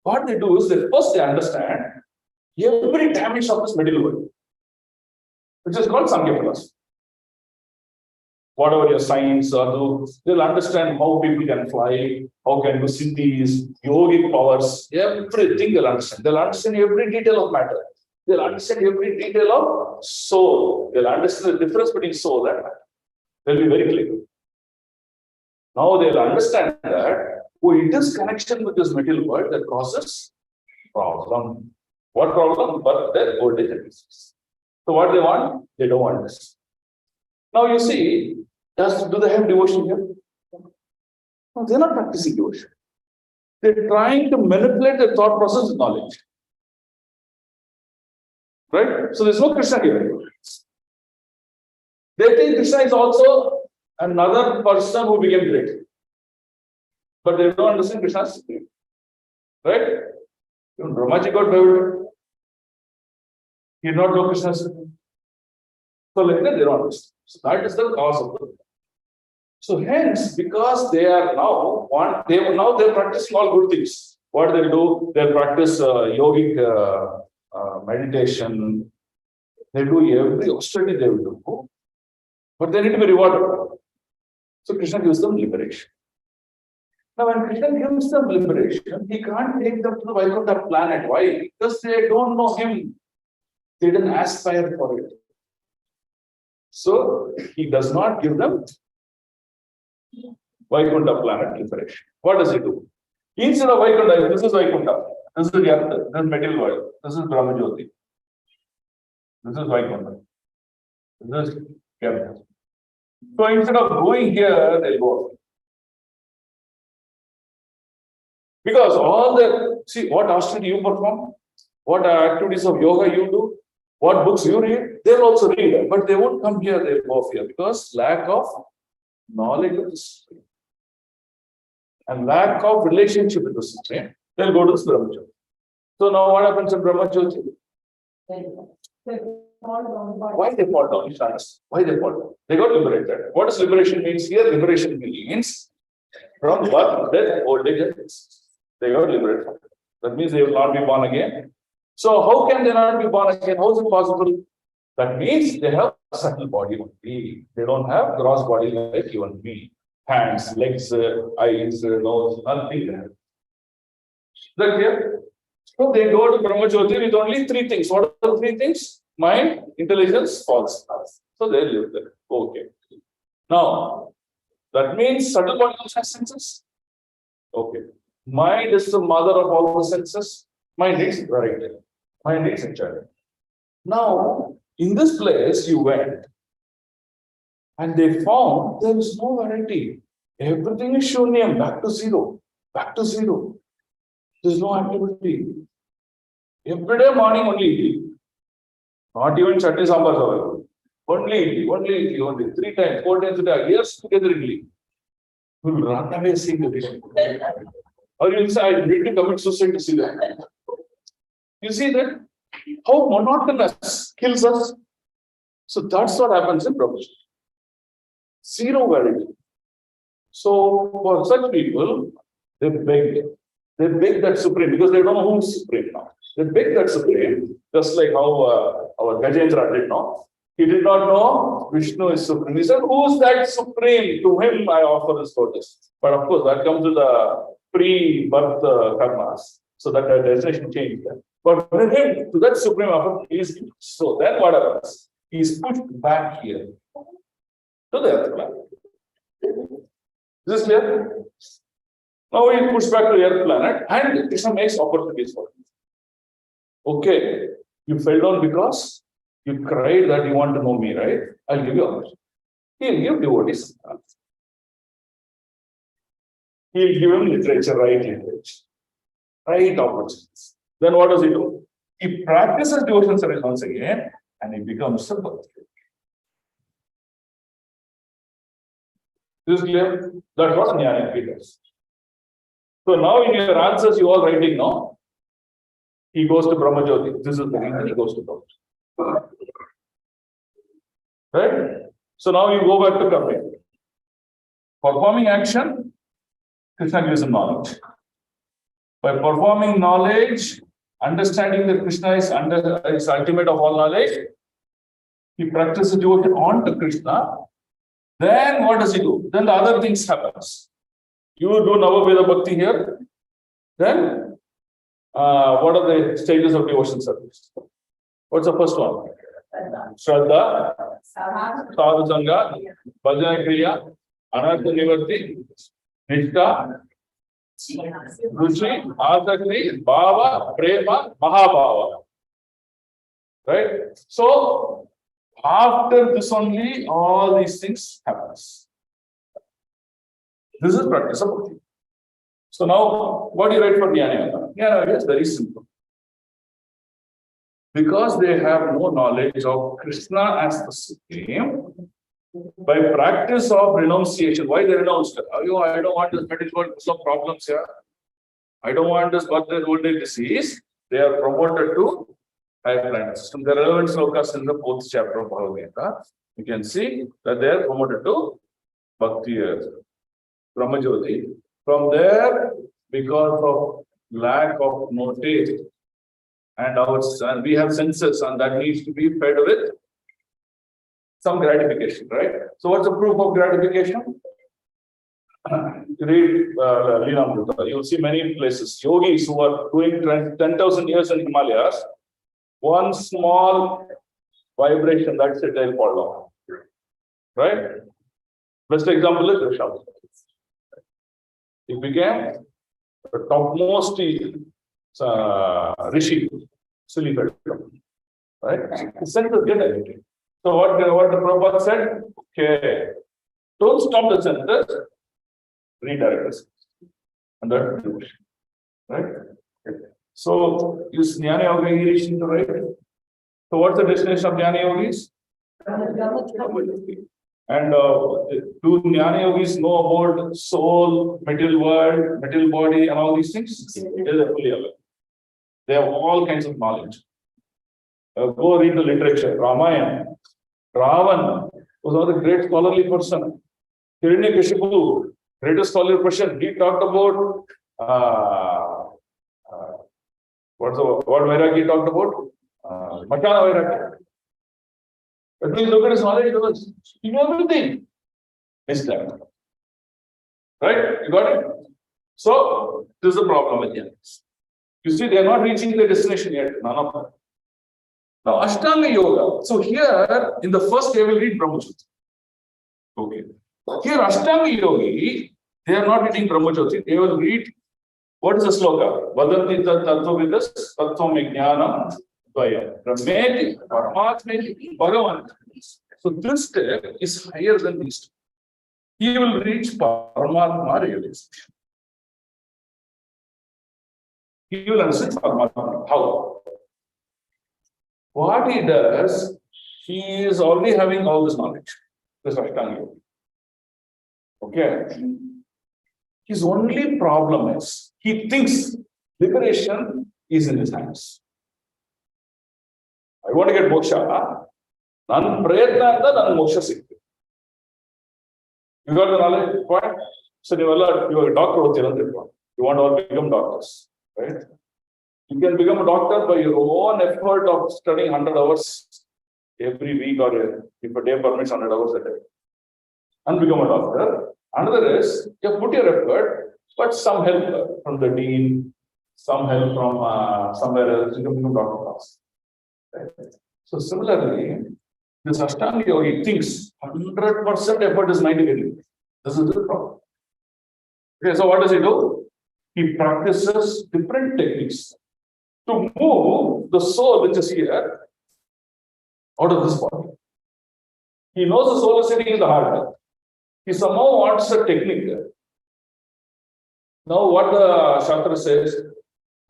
What they do is they understand every dimension of this material world, which is called Sankhya philosophy. Whatever your science or do, they'll understand how people can fly, how can do siddhis, yogic powers, everything they'll understand. They'll understand every detail of matter. They'll understand every detail of soul. They'll understand the difference between soul and matter. They'll be very clear. Now they'll understand that it is connection with this material world that causes problem. What problem? But their old age and disease. So what they want? They don't want this. Now you see, do they have devotion here? No, they're not practicing devotion. They're trying to manipulate the thought process with knowledge. Right? So there's no Krishna here. They think Krishna is also another person who became great. But they don't understand Krishna's supreme. Right? Even Brahmaji got bewildered. He did not know Krishna's supreme. So like that, they don't understand. So that is the cause of the. So hence, because they are now they're practicing all good things. What they do, they practice yogic meditation. They do every austerity they will do, but they need to be rewarded. So Krishna gives them liberation. Now, when Krishna gives them liberation, he can't take them to the Vaikuntha planet. Why? Because they don't know him. They didn't aspire for it. So he does not give them Vaikuntha planet liberation. What does he do? Instead of Vaikuntha, this is Vaikuntha. This is Yatra. This is material world. This is Brahmajyoti. This is Vaikuntha. This is Yatra. So instead of going here, they'll go. Because see what austerity you perform, what activities of yoga you do, what books you read, they'll also read, but they won't come here, they'll go off here because lack of knowledge of the Supreme and lack of relationship with the Supreme, they'll go to this Brahmajyoti. So now what happens in Brahmajyoti? Why they fall down? You should understand. Why they fall down? They got liberated. What does liberation means here? Liberation means from birth, death, old age, and disease. They got liberated. That means they will not be born again. So how can they not be born again? How is it possible? That means they have a subtle body only. They don't have gross body like you and me. Hands, legs, eyes, nose, nothing there. Is that clear? So they go to Brahmajyoti with only 3 things. What are the 3 things? Mind, intelligence, false. So they live there. Okay. Now, that means subtle body also has senses. Okay. Mind is the mother of all the senses. Mind needs variety. Mind needs enjoyment. Now, in this place you went and they found there is no variety. Everything is shunyam, back to zero. Back to zero. There is no activity. Every day morning only idli. Not even chutney sambar available. Only idli, only 3 times, 4 times a day. Years together idli. You will run away seeing the vision. Or you will say, I need to commit suicide to see that. You see that? How monotonous kills us. So that's what happens in Brahmacharya. Zero variety. So for such people, They beg. They beg that Supreme because they don't know who is Supreme now. They beg that Supreme, just like how our Gajendra did now. He did not know Vishnu is Supreme. He said, who's that Supreme? To him I offer this lotus. But of course, that comes to the pre-birth karmas. So that destination changed. But with him, to that Supreme offer, he is so then what happens? He is pushed back here to the earth planet. Is this clear? Now he pushed back to the earth planet and Krishna makes opportunities for him. Okay, you fell down because you cried that you want to know me, right? I'll give you opportunity. He'll give devotees. He'll give him literature, right opportunities. Then what does he do? He practices devotion service once again and he becomes a bhakti. This is clear? That's what Jnana does. So now in your answers you are writing now. He goes to Brahmajyoti. This is the reason he goes to Brahmajyoti. Right? So now you go back to Kapil. Performing action, Krishna gives him knowledge. By performing knowledge, understanding that Krishna is ultimate of all knowledge, he practices devotion on to Krishna. Then what does he do? Then the other things happens. You do Navaveda Bhakti here. Then what are the stages of devotion service? What's the first one? Shraddha, Sadhu Sangha, Bhajana Kriya, Anartha Nivarti, Nishtha, Ruchi, Asakti, Bhava, Prema, Mahabhava. Right? So, after this only, all these things happens. This is practice of bhakti. So now, what do you write for Jnana Yoga? Jnana Yoga is very simple. Because they have no knowledge of Krishna as the Supreme, by practice of renunciation, why they renounced? I don't want this medical world, some problems here. I don't want this birth and old age disease. They are promoted to higher planet system. The relevant slokas in the 4th chapter of Bhagavad Gita, you can see that they are promoted to Bhakti Brahmajyoti. From there, because of lack of knowledge, and we have senses, and that needs to be fed with some gratification, right? So, what's the proof of gratification? Read Leela, you'll see many places. Yogis who are doing 10,000 years in Himalayas, one small vibration, that's it, they'll fall down. Right? Best example is Rishabh. He became the topmost Rishi, silly fell down. Right? His senses get agitated. So what the Prabhupada said, okay, don't stop the senses, redirect the senses. And that's devotion. Right? So is Jnana Yoga reaching to right? So what's the destination of Jnana Yogis? And do Jnana Yogis know about soul, material world, material body, and all these things? They are fully aware. They have all kinds of knowledge. Go read the literature. Ramayana. Ravan was one of the great scholarly person. Hiranyakashipu, greatest scholarly person. He talked about what Vairagi talked about? Machana Vairagi. But when you look at his knowledge, he knew everything. Missed that. Right? You got it? So, this is the problem with Jnanis. You see, they are not reaching their destination yet. None of them. Now, Ashtanga Yoga. So, here, in the first, they will read Brahmajyoti. Okay. Here, Ashtanga Yogi, they are not reading Brahmajyoti. They will read, what is the sloka? Vadanti tattvavidas tattvam jnanam dvayam. Brahmeti, Paramatmeti, Bhagavan. So, this step is higher than these two. He will reach Paramatma realization. He will understand Paramatma. How? What he does, he is already having all this knowledge. This Ashtanga Yoga. Okay. His only problem is, he thinks liberation is in his hands. I want to get moksha. Nan prayatna anta nan moksha sikti. You got the knowledge? What? So you are a doctor. You want to all become doctors, right? You can become a doctor by your own effort of studying 100 hours every week, or if a day permits 100 hours a day, and become a doctor. Another is you put your effort, but some help from the dean, some help from somewhere else, you can become doctor. Right? So similarly, this Ashtanga yogi thinks 100% effort is 90%. This is the problem. Okay, so what does he do? He practices different techniques to move the soul which is here out of this body. He knows the soul is sitting in the heart. He somehow wants a technique. Now, what the Shastra says,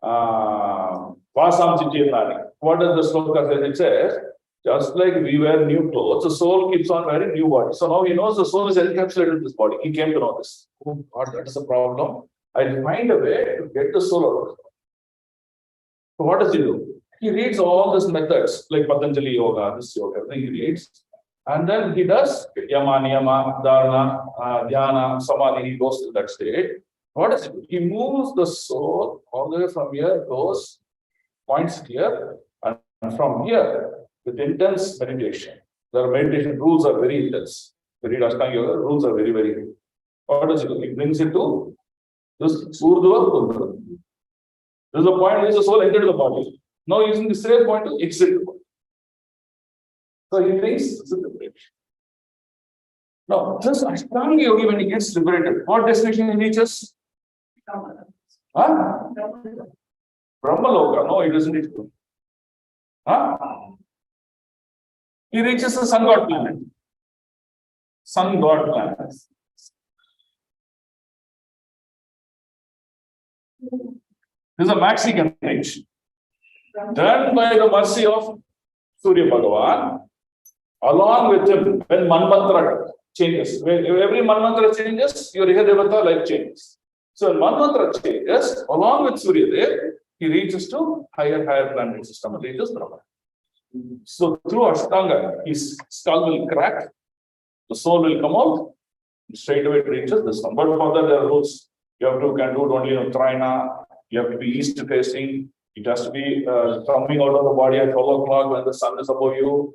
Vasam Chichirnani. What does the sloka say? It says, just like we wear new clothes, the soul keeps on wearing new body. So now he knows the soul is encapsulated in this body. He came to know this. Oh God, that is a problem. I'll find a way to get the soul out of it. So what does he do? He reads all these methods like Patanjali Yoga, this yoga, everything he reads. And then he does Yama, Niyama, Dharana, Dhyana, Samadhi, he goes to that state. What does he do? He moves the soul all the way from here, goes, points here, and from here, with intense meditation. The meditation rules are very intense. If you read Ashtanga Yoga, rules are very, very. What does he do? He brings it to this Urdhva Kundala. This is the point where the soul entered the body. Now using the same point to exit the body. So he thinks this is liberation. Now, this Ashtanga Yogi, when he gets liberated, what destination he reaches? Huh? Brahmaloka. No, he doesn't reach. Huh? He reaches the sun god planet. Sun god planet. This is a max he can reach. Then by the mercy of Surya Bhagavan, along with him, when Manvantara changes, when every Manvantara changes, your Ihadevata life changes. So when Manvantara changes, along with Surya Dev, he reaches to higher planet system, reaches Brahma. So through Ashtanga, his skull will crack, the soul will come out, straight away it reaches this one. But for that, there are rules. You have to can do it only in Uttaraina, you have to be east facing, it has to be coming out of the body at 12 o'clock when the sun is above you.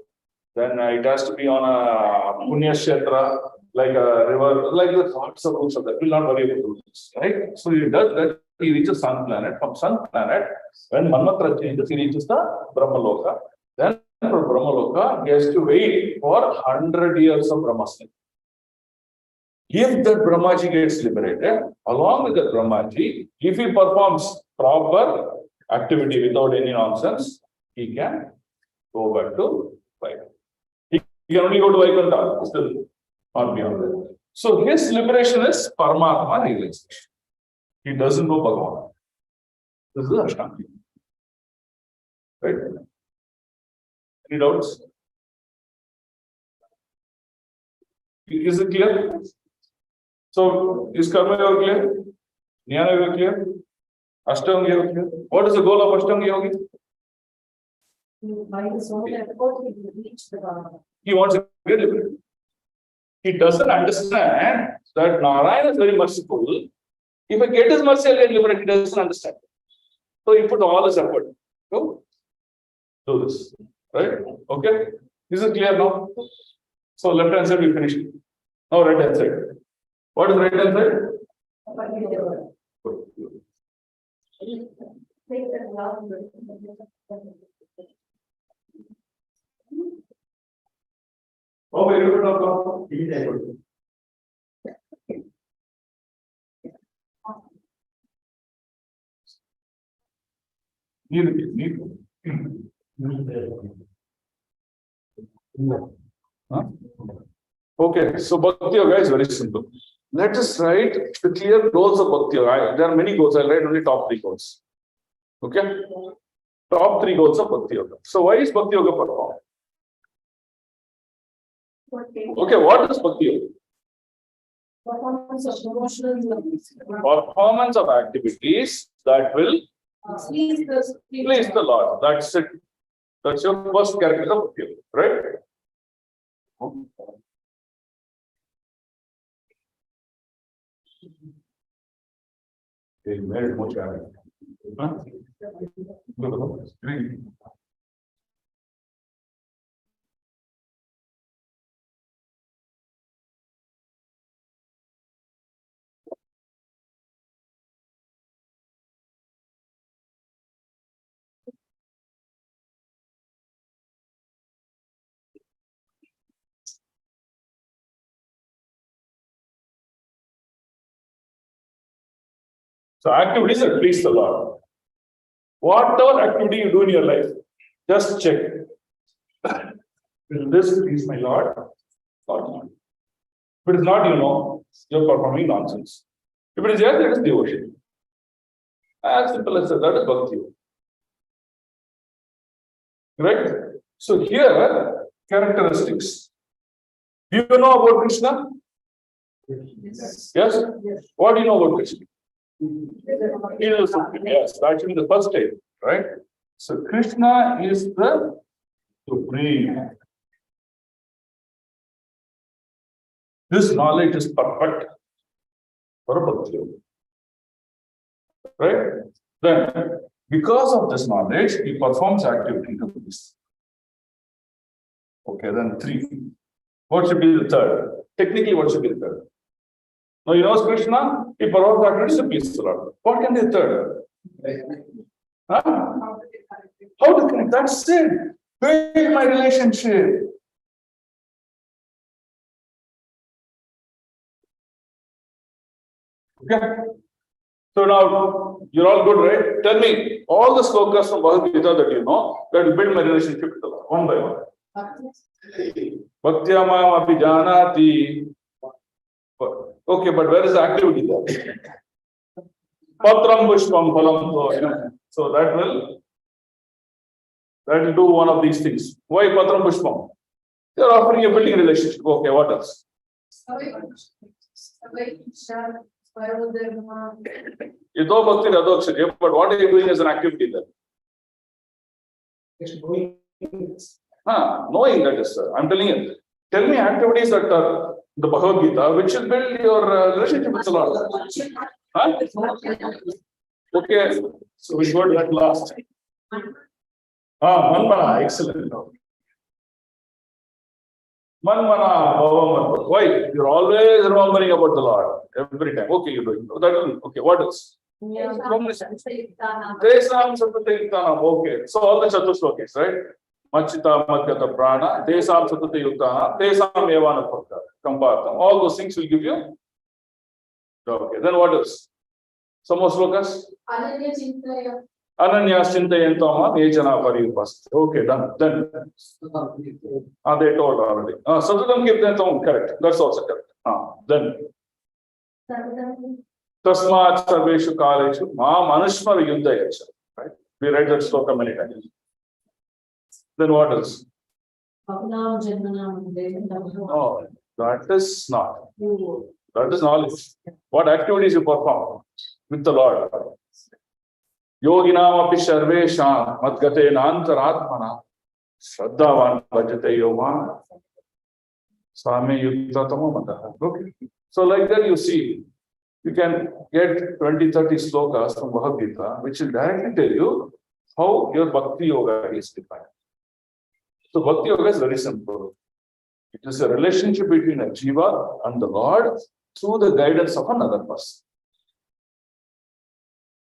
Then it has to be on a Punya Kshetra, like a river, like the lots of rules of that. We'll not worry about this, right? So he does that, he reaches sun planet. From sun planet, when Manvantara changes, he reaches the Brahmaloka. Then for Brahmaloka, he has to wait for 100 years of Brahmasthana. If that Brahmaji gets liberated, along with that Brahmaji, if he performs proper activity without any nonsense, he can go back to Vaikuntha. He can only go to Vaikuntha, still not beyond that. So his liberation is Paramatma realization. He doesn't know Bhagavan. This is Ashtanga. Right? Any doubts? Is it clear? So, is Karma Yoga clear? Jnana Yoga clear? Ashtanga Yoga clear? What is the goal of Ashtanga Yoga? By his own effort, he will reach the Bhagavan. He wants to get liberated. He doesn't understand that Narayana is very merciful. If I get his mercy, I'll get liberated. He doesn't understand. So he put all his effort. So, do this. Right? Okay? Is it clear now? So left hand side we finished. Now right hand side. What is right hand side? Oh, very good. Need. Huh? Okay, so Bhakti Yoga is very simple. Let us write the clear goals of Bhakti Yoga. There are many goals. I'll write only top 3 goals. Okay? Top 3 goals of Bhakti Yoga. So why is Bhakti Yoga performed? Okay, what is Bhakti Yoga? Performance of activities that will please the Lord. That's it. That's your first character of Bhakti Yoga, right? He made it more challenging. Huh? So activities that please the Lord. Whatever activity you do in your life, just check. Will this please my Lord or not? If it is not, you're performing nonsense. If it is yes, it is devotion. As simple as that, that is bhakti. Right? So here, characteristics. Do you know about Krishna? Yes. Yes? Yes. What do you know about Krishna? He is supreme. Yes, actually the first stage, right? So Krishna is the supreme. This knowledge is perfect for a bhakti. Right? Then, because of this knowledge, he performs activity to this. Okay, then 3. What should be the third? Technically, what should be the third? Now, he knows Krishna, he performs activities to please the Lord. What can be the third? Huh? How to connect? That's it. Build my relationship. Okay. So now you're all good, right? Tell me all the slokas from Bhagavad Gita that you know that will build my relationship with the Lord, one by one. Bhaktya mam abhijanati. Okay, but where is the activity there? Patram pushpam phalam toyam. So that will do one of these things. Why Patram pushpam? You're offering a building relationship. Okay, what else? Ito bhakti radokshya, but what are you doing as an activity there? Knowing that is, sir. I'm telling you. Tell me activities that are the Bhagavad Gita which will build your relationship with the Lord. Huh? Okay, so we go to that last. Manmana, excellent. Manmana, bhavamat. Why? You're always remembering about the Lord every time. Okay, you're doing that. Okay, what else? Tesam satata. Okay, so all the chatushlokis, right? Machita madhyata prana, tesam satata yuktana, tesam evana pakka, kampartam. All those things will give you. Okay, then what else? Some more slokas? Ananya chintayantama nechana pariyupast. Okay, done. Then they told already. Satatam kirtantam, correct. That's also correct. Then Tasmat sarveshu kaleshu mam anushmar yuddhayacha. Right? We read that sloka many times. Then what else? Oh, that is not. That is knowledge. What activities you perform with the Lord? Yoginam api sarvesham madgate nantaratmana shraddhavan bhajate yoma same yuktatamo mataha. Okay. So like that you see, you can get 20-30 slokas from Bhagavad Gita, which will directly tell you how your bhakti yoga is defined. So bhakti yoga is very simple. It is a relationship between a jiva and the Lord through the guidance of another person.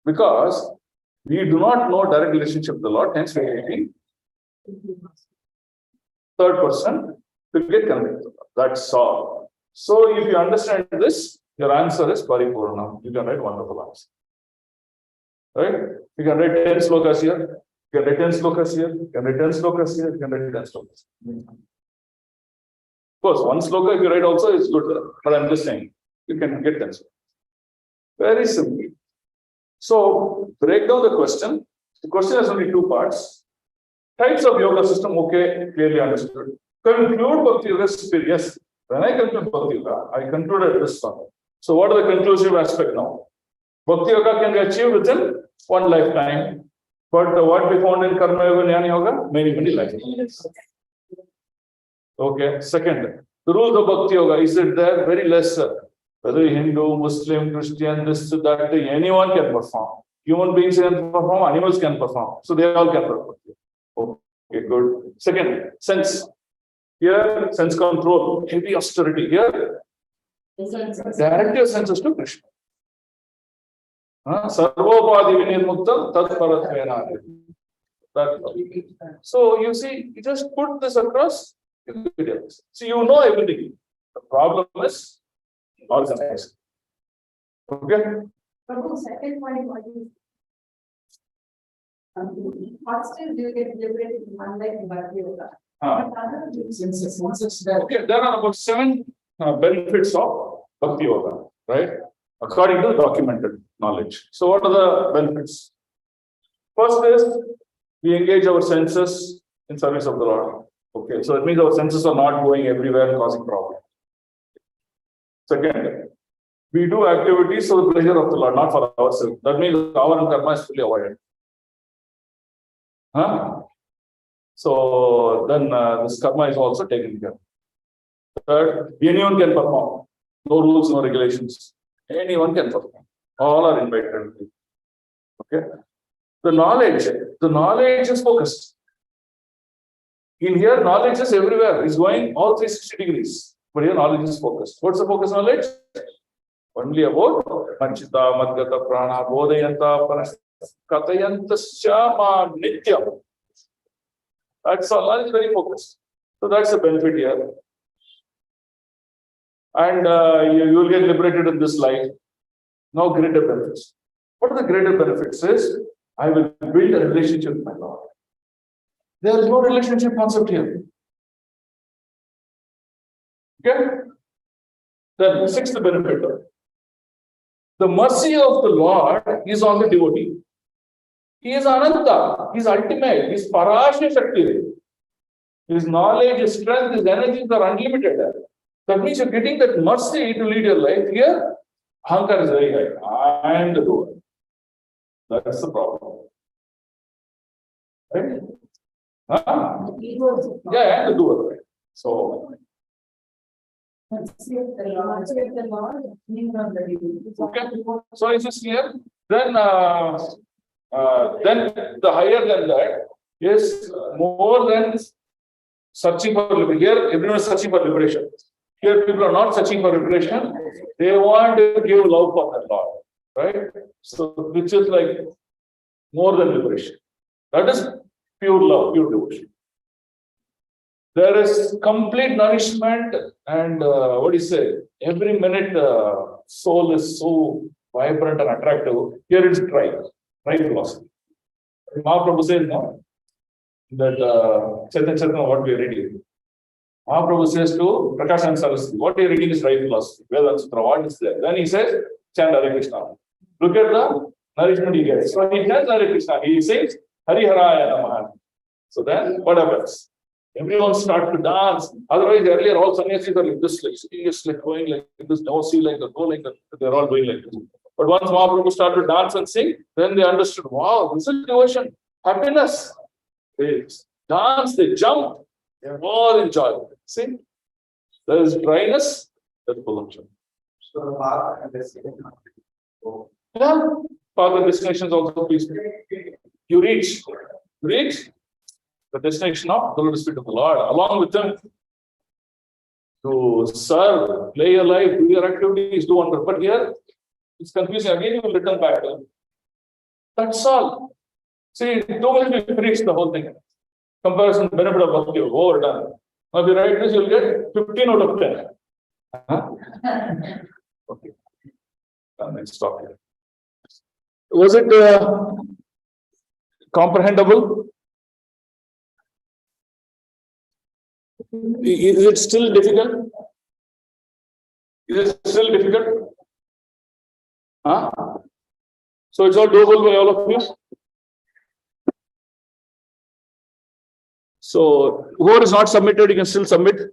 Because we do not know direct relationship with the Lord, hence we are taking third person to get connected. That's all. So if you understand this, your answer is Paripurna. You can write wonderful answer. Right? You can write 10 slokas here, you can write 10 slokas here, you can write 10 slokas here, you can write 10 slokas. Of course, one sloka if you write also is good, but I'm just saying, you can get 10 slokas. Very simple. So, break down the question. The question has only 2 parts. Types of yoga system, okay, clearly understood. Conclude Bhakti Yoga spirit. Yes, when I conclude Bhakti Yoga, I concluded this one. So, what are the conclusive aspect now? Bhakti Yoga can be achieved within one lifetime. But what we found in Karma Yoga, Jnana Yoga, many lifetimes. Okay, second, the rules of Bhakti Yoga, is it there? Very less, sir. Whether Hindu, Muslim, Christian, this, that, anyone can perform. Human beings can perform, animals can perform. So they all can perform. Okay, good. Second, sense. Here, sense control, heavy austerity. Here, direct your senses to Krishna. Sarvopadi vinirmuktam tad paratvena. So you see, you just put this across. So you know everything. The problem is organized. Okay. Prabhu, second point, what is still you get liberated in one life in Bhakti Yoga. But other Okay, there are about 7 benefits of Bhakti Yoga, right? According to documented knowledge. So what are the benefits? First is we engage our senses in service of the Lord. Okay, so it means our senses are not going everywhere causing problems. Second, we do activities for the pleasure of the Lord, not for ourselves. That means our karma is fully avoided. So then this karma is also taken care of. Third, anyone can perform. No rules, no regulations. Anyone can perform. All are invited. Okay. The knowledge is focused. In here, knowledge is everywhere. It's going all 360 degrees. But here, knowledge is focused. What's the focus knowledge? Only about Manchita, Madgata, Prana, Bodhayanta, Katayantasya Nityam. That's all. Knowledge is very focused. So that's the benefit here. And you will get liberated in this life. Now, greater benefits. What are the greater benefits? Is I will build a relationship with my Lord. There is no relationship concept here. Okay? Then, sixth benefit. The mercy of the Lord is on the devotee. He is Ananta. He is ultimate. He is Parashya Shakti. His knowledge, his strength, his energies are unlimited. That means you're getting that mercy to lead your life. Here, Ahankar is very high. I am the doer. That's the problem. Right? Yeah, I am the doer. Right? So, okay. So is this clear? Then the higher than that is more than searching for liberation. Here, everyone is searching for liberation. Here, people are not searching for liberation. They want to give love for the Lord. Right? So, which is like more than liberation. That is pure love, pure devotion. There is complete nourishment, and what do you say? Every minute, soul is so vibrant and attractive. Here it's dry philosophy. Mahaprabhu says, no, that Chaitanya, what we are reading. Mahaprabhu says to Prakash and Saraswati, what we are reading is dry philosophy. Vedanta Sutra, what is there? Then he says, chant Hare Krishna. Look at the nourishment he gets. So he chants Hare Krishna. He says, Hari Haraya Namaha. So then, what happens? Everyone starts to dance. Otherwise, earlier all sannyasis are like this, like serious, like going like this, no see like that, go like that. They're all doing like this. But once Mahaprabhu started to dance and sing, then they understood, wow, this is devotion, happiness. They dance, they jump, they're all enjoying. See, there is dryness, there's full of joy. So the path and destination. Yeah, path and destinations also peaceful. You reach the destination of the Spirit of the Lord, along with them to serve, play your life, do your activities, do wonder. But here, it's confusing. Again, you will return back. That's all. See, 2 minutes we finish the whole thing. Comparison benefit of Bhakti, overdone. Now, if you write this, you'll get 15 out of 10. Okay. Let's stop here. Was it comprehensible? Is it still difficult? Is it still difficult? So it's all doable by all of you? So whoever is not submitted, you can still submit.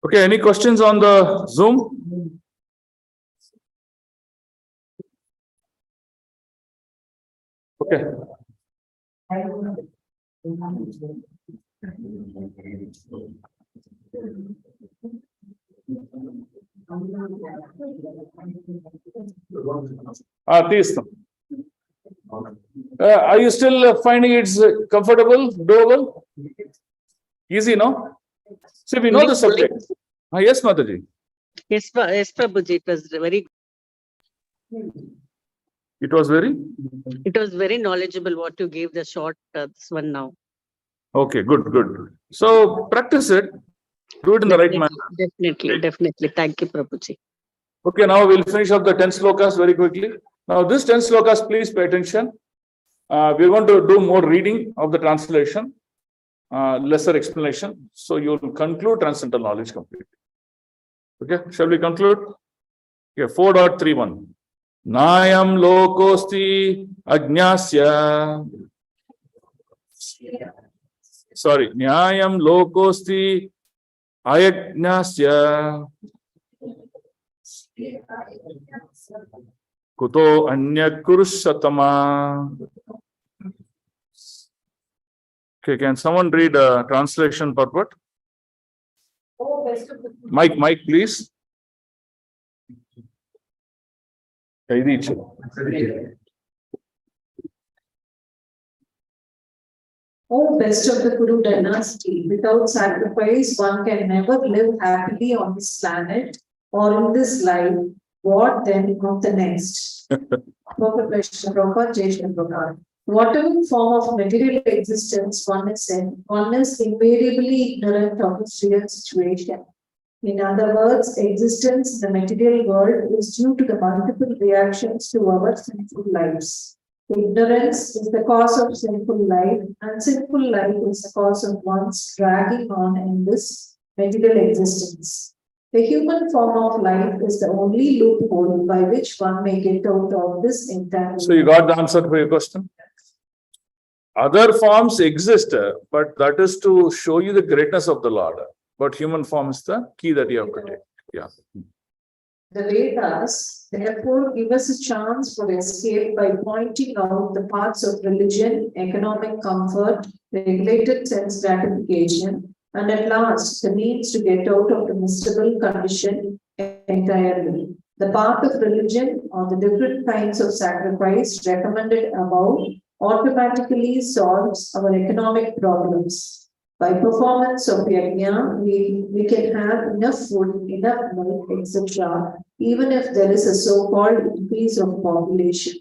Okay, any questions on the Zoom? Okay. This. Are you still finding it's comfortable, doable? Easy, no? See, we know the subject. Yes, Mataji. Yes, yes, Prabhuji, it was very, It was very knowledgeable what you gave the short, this one now. okay. Good. So practice it. Do it in the right manner. Definitely. Thank you, Prabhuji. Okay, now we'll finish up the 10 slokas very quickly. Now, this 10 slokas, please pay attention. We're going to do more reading of the translation, lesser explanation. So you'll conclude transcendental knowledge completely. Okay, shall we conclude? Okay, 4.31. Nayam lokosti ajnasya. Sorry, Nyayam lokosti ayajnasya. Kuto anya kurushatama. Okay, can someone read a translation purport? Oh, best of the Mike, please. Oh, best of the Kuru dynasty, without sacrifice, one can never live happily on this planet or in this life. What then of the next? Whatever form of material existence one is in, one is invariably ignorant of its real situation. In other words, existence in the material world is due to the multiple reactions to our sinful lives. Ignorance is the cause of sinful life, and sinful life is the cause of one's dragging on in this material existence. The human form of life is the only loophole by which one may get out of this entire. So you got the answer for your question? Other forms exist, but that is to show you the greatness of the Lord. But human form is the key that you have to take. Yeah. The Vedas, therefore, give us a chance for escape by pointing out the paths of religion, economic comfort, regulated sense gratification, and at last, the means to get out of the miserable condition entirely. The path of religion or the different kinds of sacrifice recommended above automatically solves our economic problems. By performance of yajna, we can have enough food, enough milk, etc., even if there is a so-called increase of population.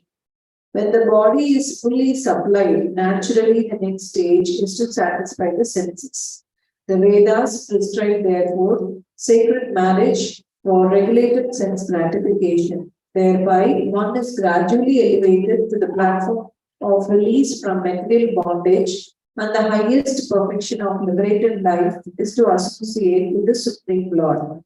When the body is fully supplied, naturally the next stage is to satisfy the senses. The Vedas prescribe, therefore, sacred marriage for regulated sense gratification. Thereby, one is gradually elevated to the platform of release from material bondage, and the highest perfection of liberated life is to associate with the Supreme Lord.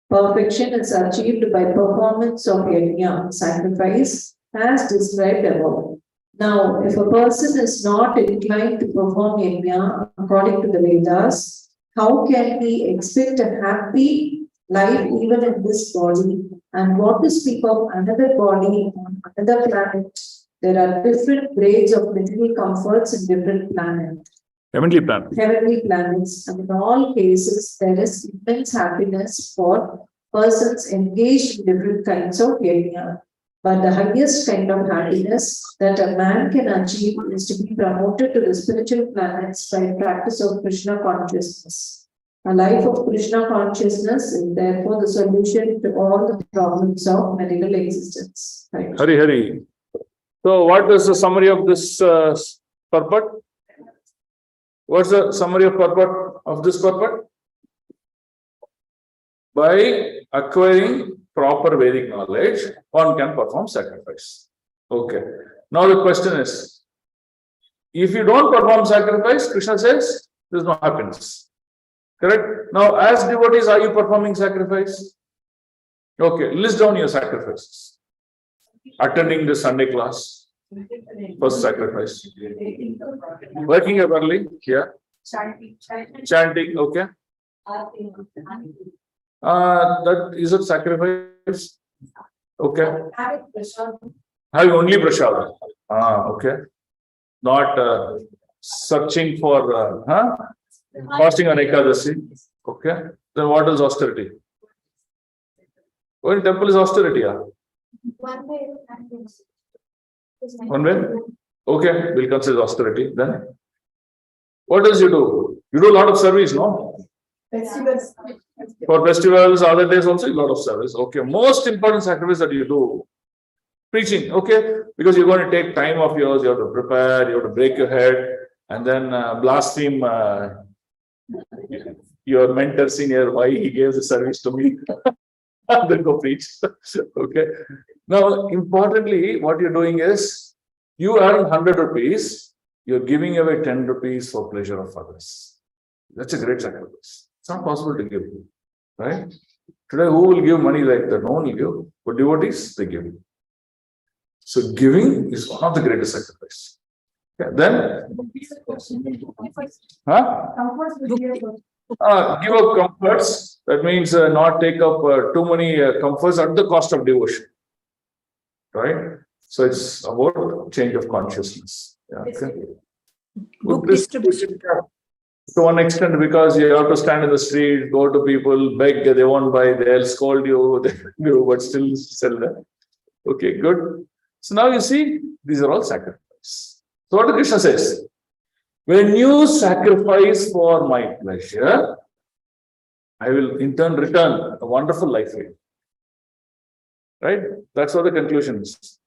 Perfection is achieved by performance of yajna, sacrifice, as described above. Now, if a person is not inclined to perform yajna according to the Vedas, how can he expect a happy life even in this body? And what to speak of another body on another planet? There are different grades of material comforts in different planets. Heavenly planets, and in all cases, there is immense happiness for persons engaged in different kinds of yajna. But the highest kind of happiness that a man can achieve is to be promoted to the spiritual planets by practice of Krishna consciousness. A life of Krishna consciousness is therefore the solution to all the problems of material existence. Right. Hari. So what is the summary of this purport? What's the summary of purport of this purport? By acquiring proper Vedic knowledge, one can perform sacrifice. Okay. Now the question is, if you don't perform sacrifice, Krishna says, there is no happiness. Correct? Now, as devotees, are you performing sacrifice? Okay, list down your sacrifices. Attending the Sunday class, first sacrifice. Waking up early, yeah. Chanting, okay. That is it sacrifice? Okay. Having only prasad. Okay. Not searching for fasting on Ekadasi. Okay. Then what is austerity? Well, temple is austerity. One way. One way? Okay, we'll consider austerity. Then what else you do? You do a lot of service, no? Festivals. For festivals, other days also a lot of service. Okay, most important sacrifice that you do, preaching. Okay, because you're going to take time of yours, you have to prepare, you have to break your head, and then blaspheme your mentor senior why he gave the service to me. Then go preach. Okay. Now, importantly, what you're doing is you earn 100 rupees, you're giving away 10 rupees for pleasure of others. That's a great sacrifice. It's not possible to give, right? Today, who will give money like that? No one will give. But devotees, they give. So giving is one of the greatest sacrifice. Okay. Then, give up comforts. That means not take up too many comforts at the cost of devotion. Right? So it's about change of consciousness. Yeah, okay. Book distribution. To one extent, because you have to stand in the street, go to people, beg, they won't buy, they'll scold you, but still sell them. Okay, good. So now you see, these are all sacrifices. So what Krishna says? When you sacrifice for my pleasure, I will in turn return a wonderful life for you. Right? That's what the conclusion is.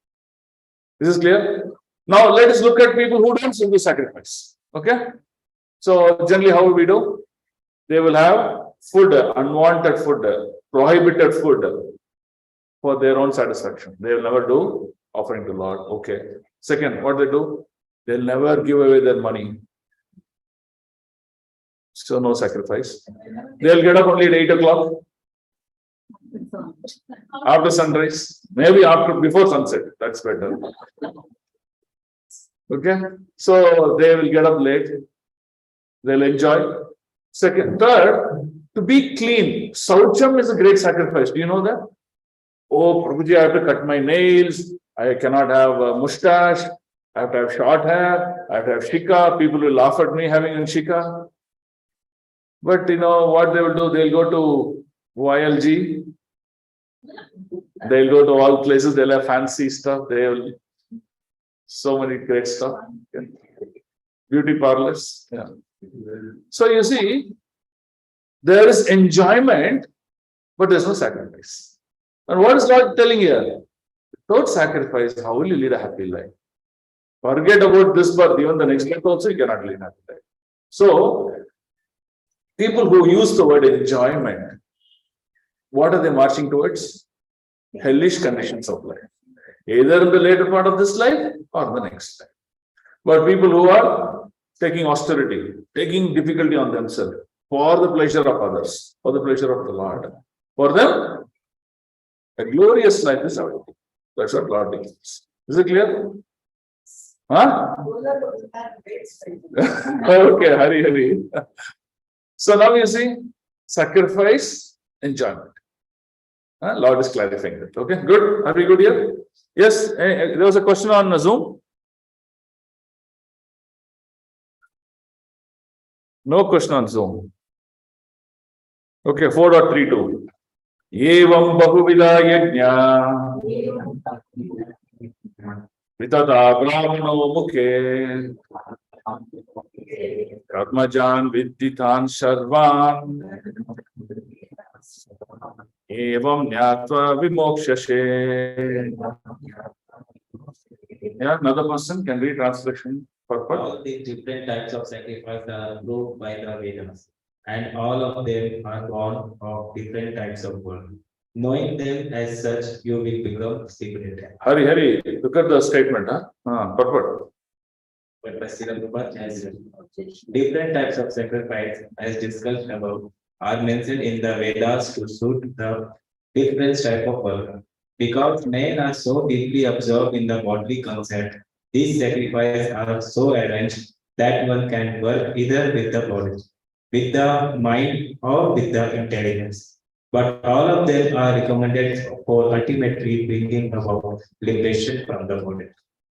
This is clear? Now let us look at people who don't do sacrifice. Okay? So generally how we do? They will have food, unwanted food, prohibited food for their own satisfaction. They will never do offering to Lord. Okay. Second, what they do? They'll never give away their money. So no sacrifice. They'll get up only at 8 o'clock. After sunrise. Maybe before sunset. That's better. Okay. So they will get up late. They'll enjoy. Second, third, to be clean. Saucham is a great sacrifice. Do you know that? Oh, Prabhuji, I have to cut my nails. I cannot have a mustache. I have to have short hair. I have to have shika. People will laugh at me having a shika. But you know what they will do? They'll go to YLG. They'll go to all places. They'll have fancy stuff. They'll so many great stuff. Beauty parlors. Yeah. So you see, there is enjoyment, but there's no sacrifice. And what is God telling here? Without sacrifice, how will you lead a happy life? Forget about this birth, even the next birth also you cannot lead a happy life. So, people who use the word enjoyment, what are they marching towards? Hellish conditions of life. Either in the later part of this life or the next life. But people who are taking austerity, taking difficulty on themselves for the pleasure of others, for the pleasure of the Lord. For them, a glorious life is available. That's what Lord teaches. Is it clear? Huh? Okay, Hari. So now you see, sacrifice, enjoyment. Lord is clarifying that. Okay, good. Are we good here? Yes, there was a question on Zoom. No question on Zoom. Okay, 4.32. Evam bahuvida yajna vitata brahmano mukhe karmajan vidditan sarvan evam nyatva vimokshashe. Yeah, another person can read translation. All the different types of sacrifice are proved by the Vedas, and all of them are born of different types of work. Knowing them as such, you will become secret. Hari, look at the statement. Purport. But as different types of sacrifice, as discussed above, are mentioned in the Vedas to suit the different type of work. Because men are so deeply absorbed in the bodily concept, these sacrifices are so arranged that one can work either with the body with the mind or with the intelligence. But all of them are recommended for ultimately bringing about liberation from the body.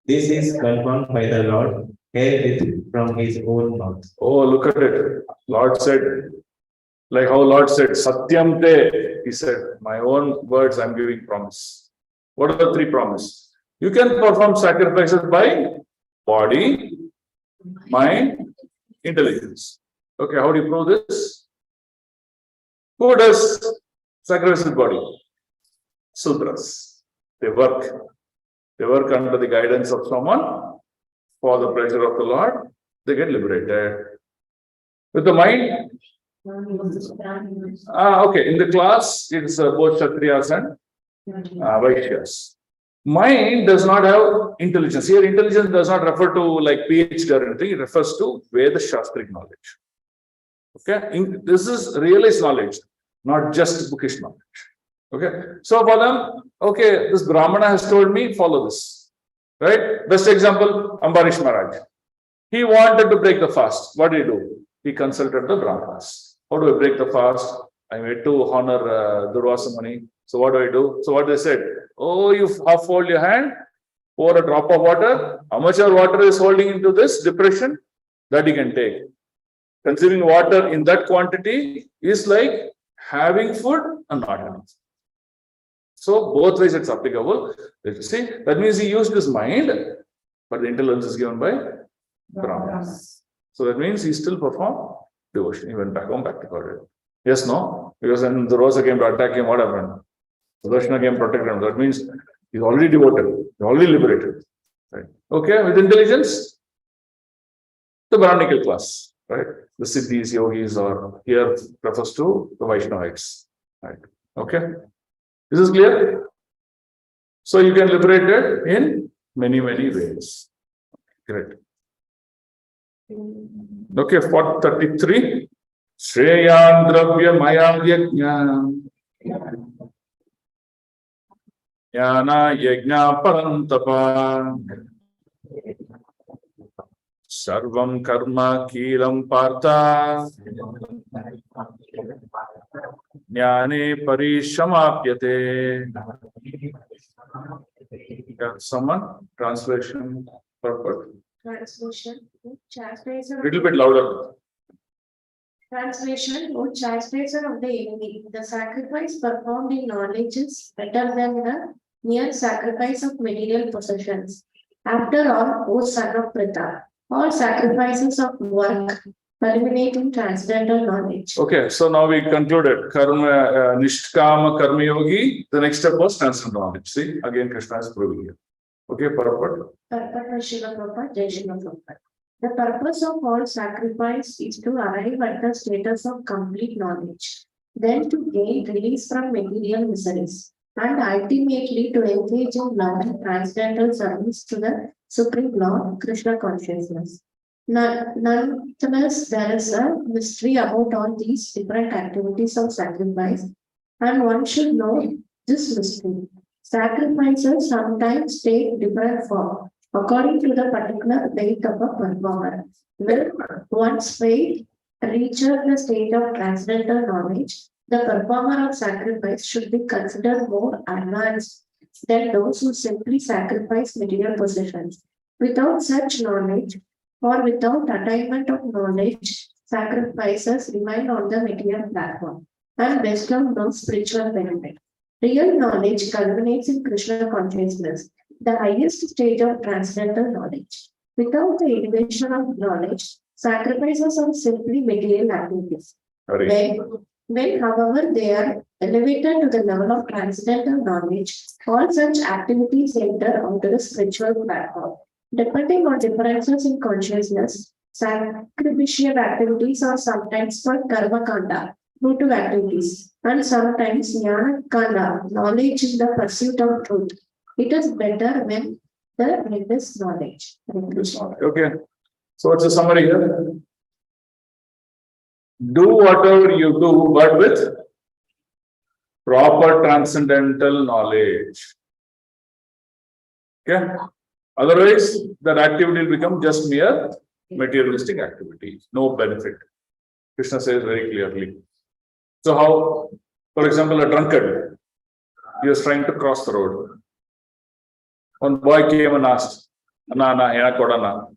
This is confirmed by the Lord herewith from his own mouth. Oh, look at it. Lord said, like how Lord said, Satyam te, he said, my own words I'm giving promise. What are the three promises? You can perform sacrifices by body, mind, intelligence. Okay, how do you prove this? Who does sacrifice with body? Sudras. They work. They work under the guidance of someone for the pleasure of the Lord. They get liberated. With the mind, okay, in the class, it's both Kshatriyas and Vaishyas. Mind does not have intelligence. Here, intelligence does not refer to like PhD or anything. It refers to Veda Shastric knowledge. Okay, this is realized knowledge, not just bookish knowledge. Okay, so for them, okay, this Brahmana has told me, follow this. Right? Best example, Ambarish Maharaj. He wanted to break the fast. What did he do? He consulted the Brahmanas. How do I break the fast? I made to honor Durvasa Muni. So what do I do? So what they said? Oh, you half fold your hand, pour a drop of water. How much of water is holding into this depression? That you can take. Consuming water in that quantity is like having food and not having food. So both ways it's applicable. See, that means he used his mind, but the intelligence is given by Brahmanas. So that means he still performed devotion. He went back home, back to God. Yes, no? Because when the Rosa came to attack him, what happened? Sudarshana came to protect him. That means he's already devoted, he's already liberated. Right? Okay, with intelligence, the Brahmanical class, right? The Siddhis, Yogis, or here refers to the Vaishnavites. Right? Okay. This is clear? So you can liberate it in many, many ways. Great. Okay, 433. Shreyan Dravya Mayam Yajna. Jnana Yajna Parantapa. Sarvam Karma Kilam Partha. Jnane Parishamapyate. Someone? Translation purpose. Translation, chastiser. Little bit louder. Translation, O chastiser of the enemy, the sacrifice performed in knowledge is better than the mere sacrifice of material possessions. After all, O son of Pritha, all sacrifices of work culminate in transcendental knowledge. Okay, so now we concluded karma, Nishkama Karma Yogi. The next step was transcendental knowledge. See, again, Krishna is proving here. Okay, purport. The purpose of all sacrifice is to arrive at the status of complete knowledge, then to gain release from material miseries, and ultimately to engage in loving transcendental service to the Supreme Lord, Krishna consciousness. Nonetheless, there is a mystery about all these different activities of sacrifice, and one should know this mystery. Sacrifices sometimes take different form according to the particular faith of a performer. When one's faith reaches the state of transcendental knowledge, the performer of sacrifice should be considered more advanced than those who simply sacrifice material possessions. Without such knowledge, or without attainment of knowledge, sacrifices remain on the material platform and bestow no spiritual benefit. Real knowledge culminates in Krishna consciousness, the highest stage of transcendental knowledge. Without the elevation of knowledge, sacrifices are simply material activities. When, however, they are elevated to the level of transcendental knowledge, all such activities enter onto the spiritual platform. Depending on differences in consciousness, sacrificial activities are sometimes called karma kanda, fruitive activities, and sometimes jnana kanda, knowledge in the pursuit of truth. It is better when there is knowledge. Okay. So what's the summary here? Do whatever you do, but with proper transcendental knowledge. Okay. Otherwise, that activity will become just mere materialistic activity, no benefit. Krishna says very clearly. So how, for example, a drunkard, he was trying to cross the road. One boy came and asked, "Anna, Kodana."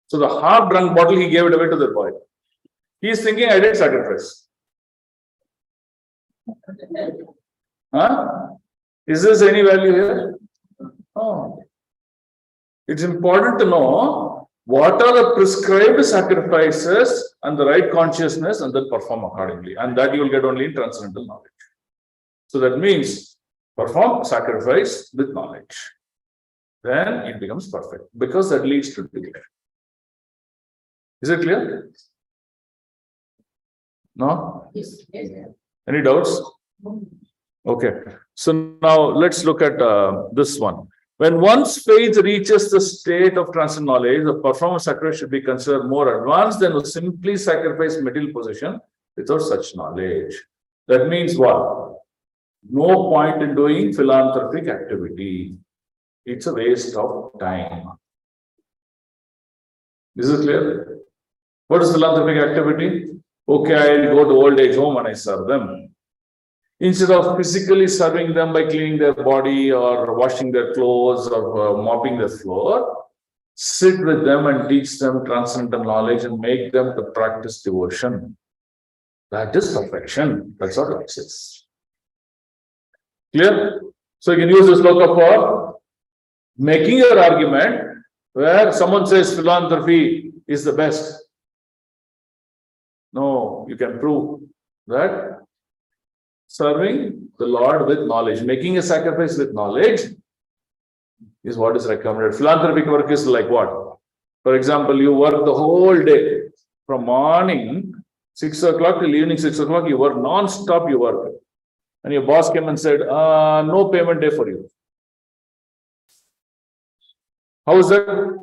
So the half drunk bottle, he gave it away to the boy. He is thinking, I did sacrifice. Huh? Is there any value here? Oh. It's important to know what are the prescribed sacrifices and the right consciousness, and then perform accordingly. And that you will get only in transcendental knowledge. So that means perform sacrifice with knowledge. Then it becomes perfect, because that leads to decay. Is it clear? No? Yes. Any doubts? Okay. So now let's look at this one. When one's faith reaches the state of transcendental knowledge, the performance sacrifice should be considered more advanced than to simply sacrifice material possession without such knowledge. That means what? No point in doing philanthropic activity. It's a waste of time. Is it clear? What is philanthropic activity? Okay, I'll go to old age home and I serve them. Instead of physically serving them by cleaning their body or washing their clothes or mopping the floor, sit with them and teach them transcendental knowledge and make them to practice devotion. That is perfection. That's what it says. Clear? So you can use this sloka for making your argument where someone says philanthropy is the best. No, you can prove that serving the Lord with knowledge, making a sacrifice with knowledge is what is recommended. Philanthropic work is like what? For example, you work the whole day from morning 6 o'clock till evening 6 o'clock, you work non-stop, you work. And your boss came and said, no payment day for you. How is that?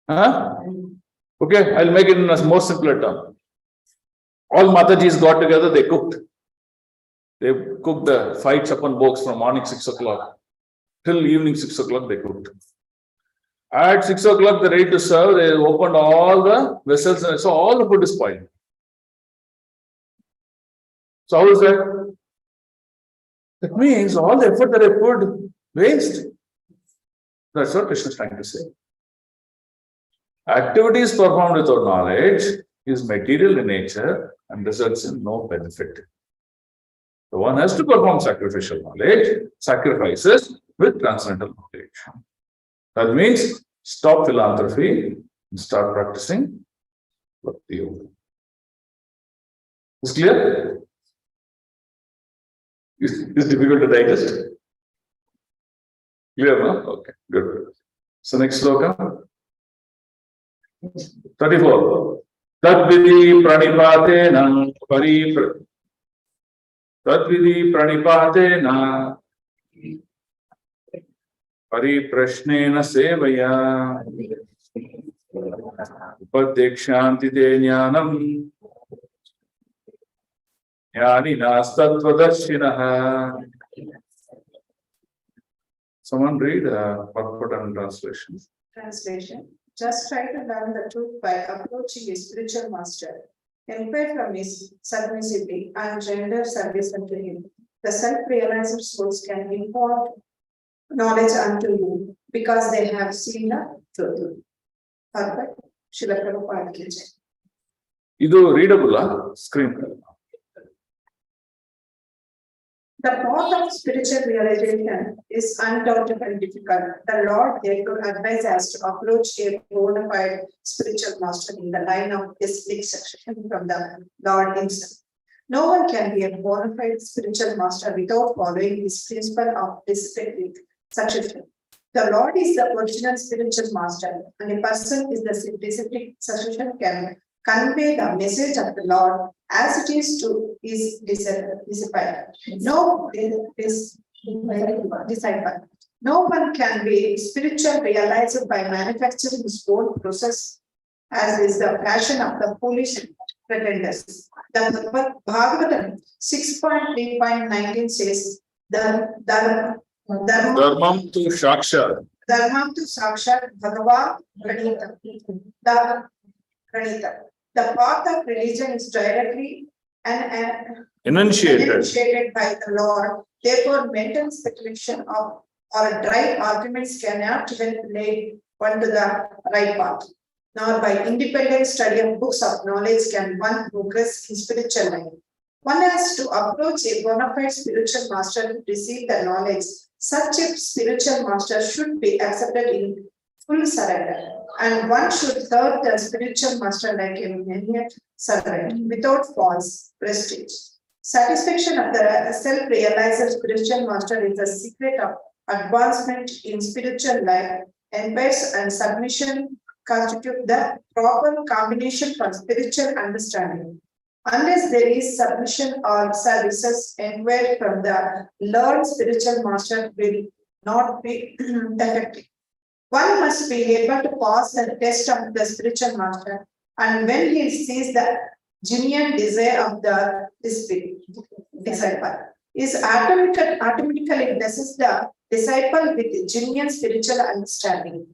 Huh? Okay, I'll make it in a more simpler term. All Matajis got together, they cooked. They cooked the 5 chapan box from morning 6 o'clock till evening 6 o'clock they cooked. At 6 o'clock, they're ready to serve. They opened all the vessels and so all the food is spoiled. So how is that? That means all the effort that I put, waste. That's what Krishna is trying to say. Activities performed without knowledge is material in nature and results in no benefit. So one has to perform sacrificial knowledge, sacrifices with transcendental knowledge. That means stop philanthropy and start practicing bhakti yoga. Is clear? Is difficult to digest? Clear, no? Okay, good. So next sloka. 34. Tadvidi pranipatena pariprashnena sevaya upadekshanti te jnanam jnaninas tattvadashinaha. Someone read Bhagavad translation. Translation. Just try to learn the truth by approaching a spiritual master. Inquire from his submissively and render service unto him. The self-realized souls can impart knowledge unto you because they have seen the truth. Perfect. Srila Prabhupada ki jai. Idu readable screen. The path of spiritual realization is undoubtedly difficult. The Lord therefore advises us to approach a bona fide spiritual master in the line of distinct succession from the Lord himself. No one can be a bona fide spiritual master without following his principle of distinct succession. The Lord is the original spiritual master, and a person is the distinct succession can convey the message of the Lord as it is to his disciple. No one can be spiritual realized by manufacturing his own process, as is the passion of the foolish pretenders. The Bhagavatam 6.3.19 says, Dharmam tu Shakshat. Dharmam tu Sakshat Bhagavad Gita. The path of religion is directly and Enunciated. by the Lord. Therefore, mental speculation of or dry arguments cannot even lead one to the right path. Nor by independent study of books of knowledge can one progress in spiritual life. One has to approach a bona fide spiritual master to receive the knowledge. Such a spiritual master should be accepted in full surrender. And one should serve the spiritual master like a maniac servant without false prestige. Satisfaction of the self-realized spiritual master is the secret of advancement in spiritual life. Empires and submission constitute the proper combination for spiritual understanding. Unless there is submission or services anywhere from the learned spiritual master will not be effective. One must be able to pass the test of the spiritual master, and when he sees the genuine desire of the disciple, is automatically blesses the disciple with genuine spiritual understanding.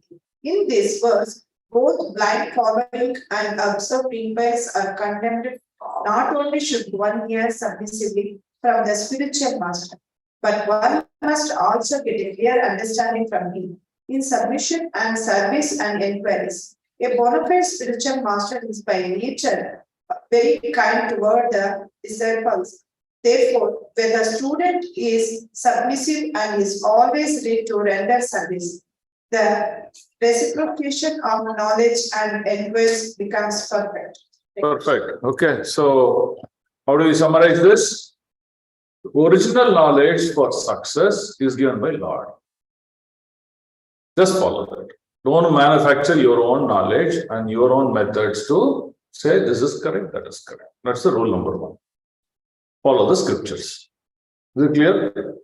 In this verse, both blind following and observed impairs are condemned. Not only should one hear submissively from the spiritual master, but one must also get a clear understanding from him in submission and service and inquiries. A bona fide spiritual master is by nature very kind toward the disciples. Therefore, when the student is submissive and is always ready to render service, the reciprocation of knowledge and inquiries becomes perfect. Perfect. Okay. So how do we summarize this? Original knowledge for success is given by Lord. Just follow that. Don't manufacture your own knowledge and your own methods to say this is correct, that is correct. That's the rule number one. Follow the scriptures. Is it clear?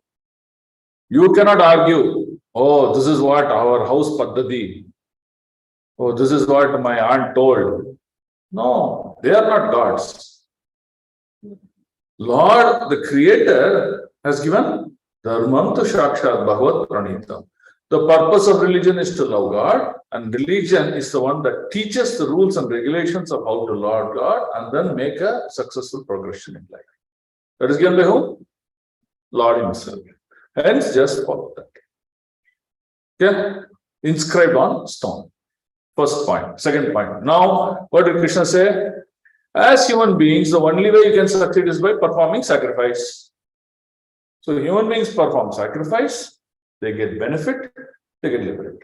You cannot argue, oh, this is what our house paddhati. Oh, this is what my aunt told. No, they are not gods. Lord, the Creator, has given Dharmam to Shakshat Bhagavad Pranita. The purpose of religion is to love God, and religion is the one that teaches the rules and regulations of how to love God and then make a successful progression in life. That is given by whom? Lord Himself. Hence, just follow that. Okay? Inscribed on stone. First point. Second point. Now, what did Krishna say? As human beings, the only way you can succeed is by performing sacrifice. So, human beings perform sacrifice, they get benefit, they get liberated.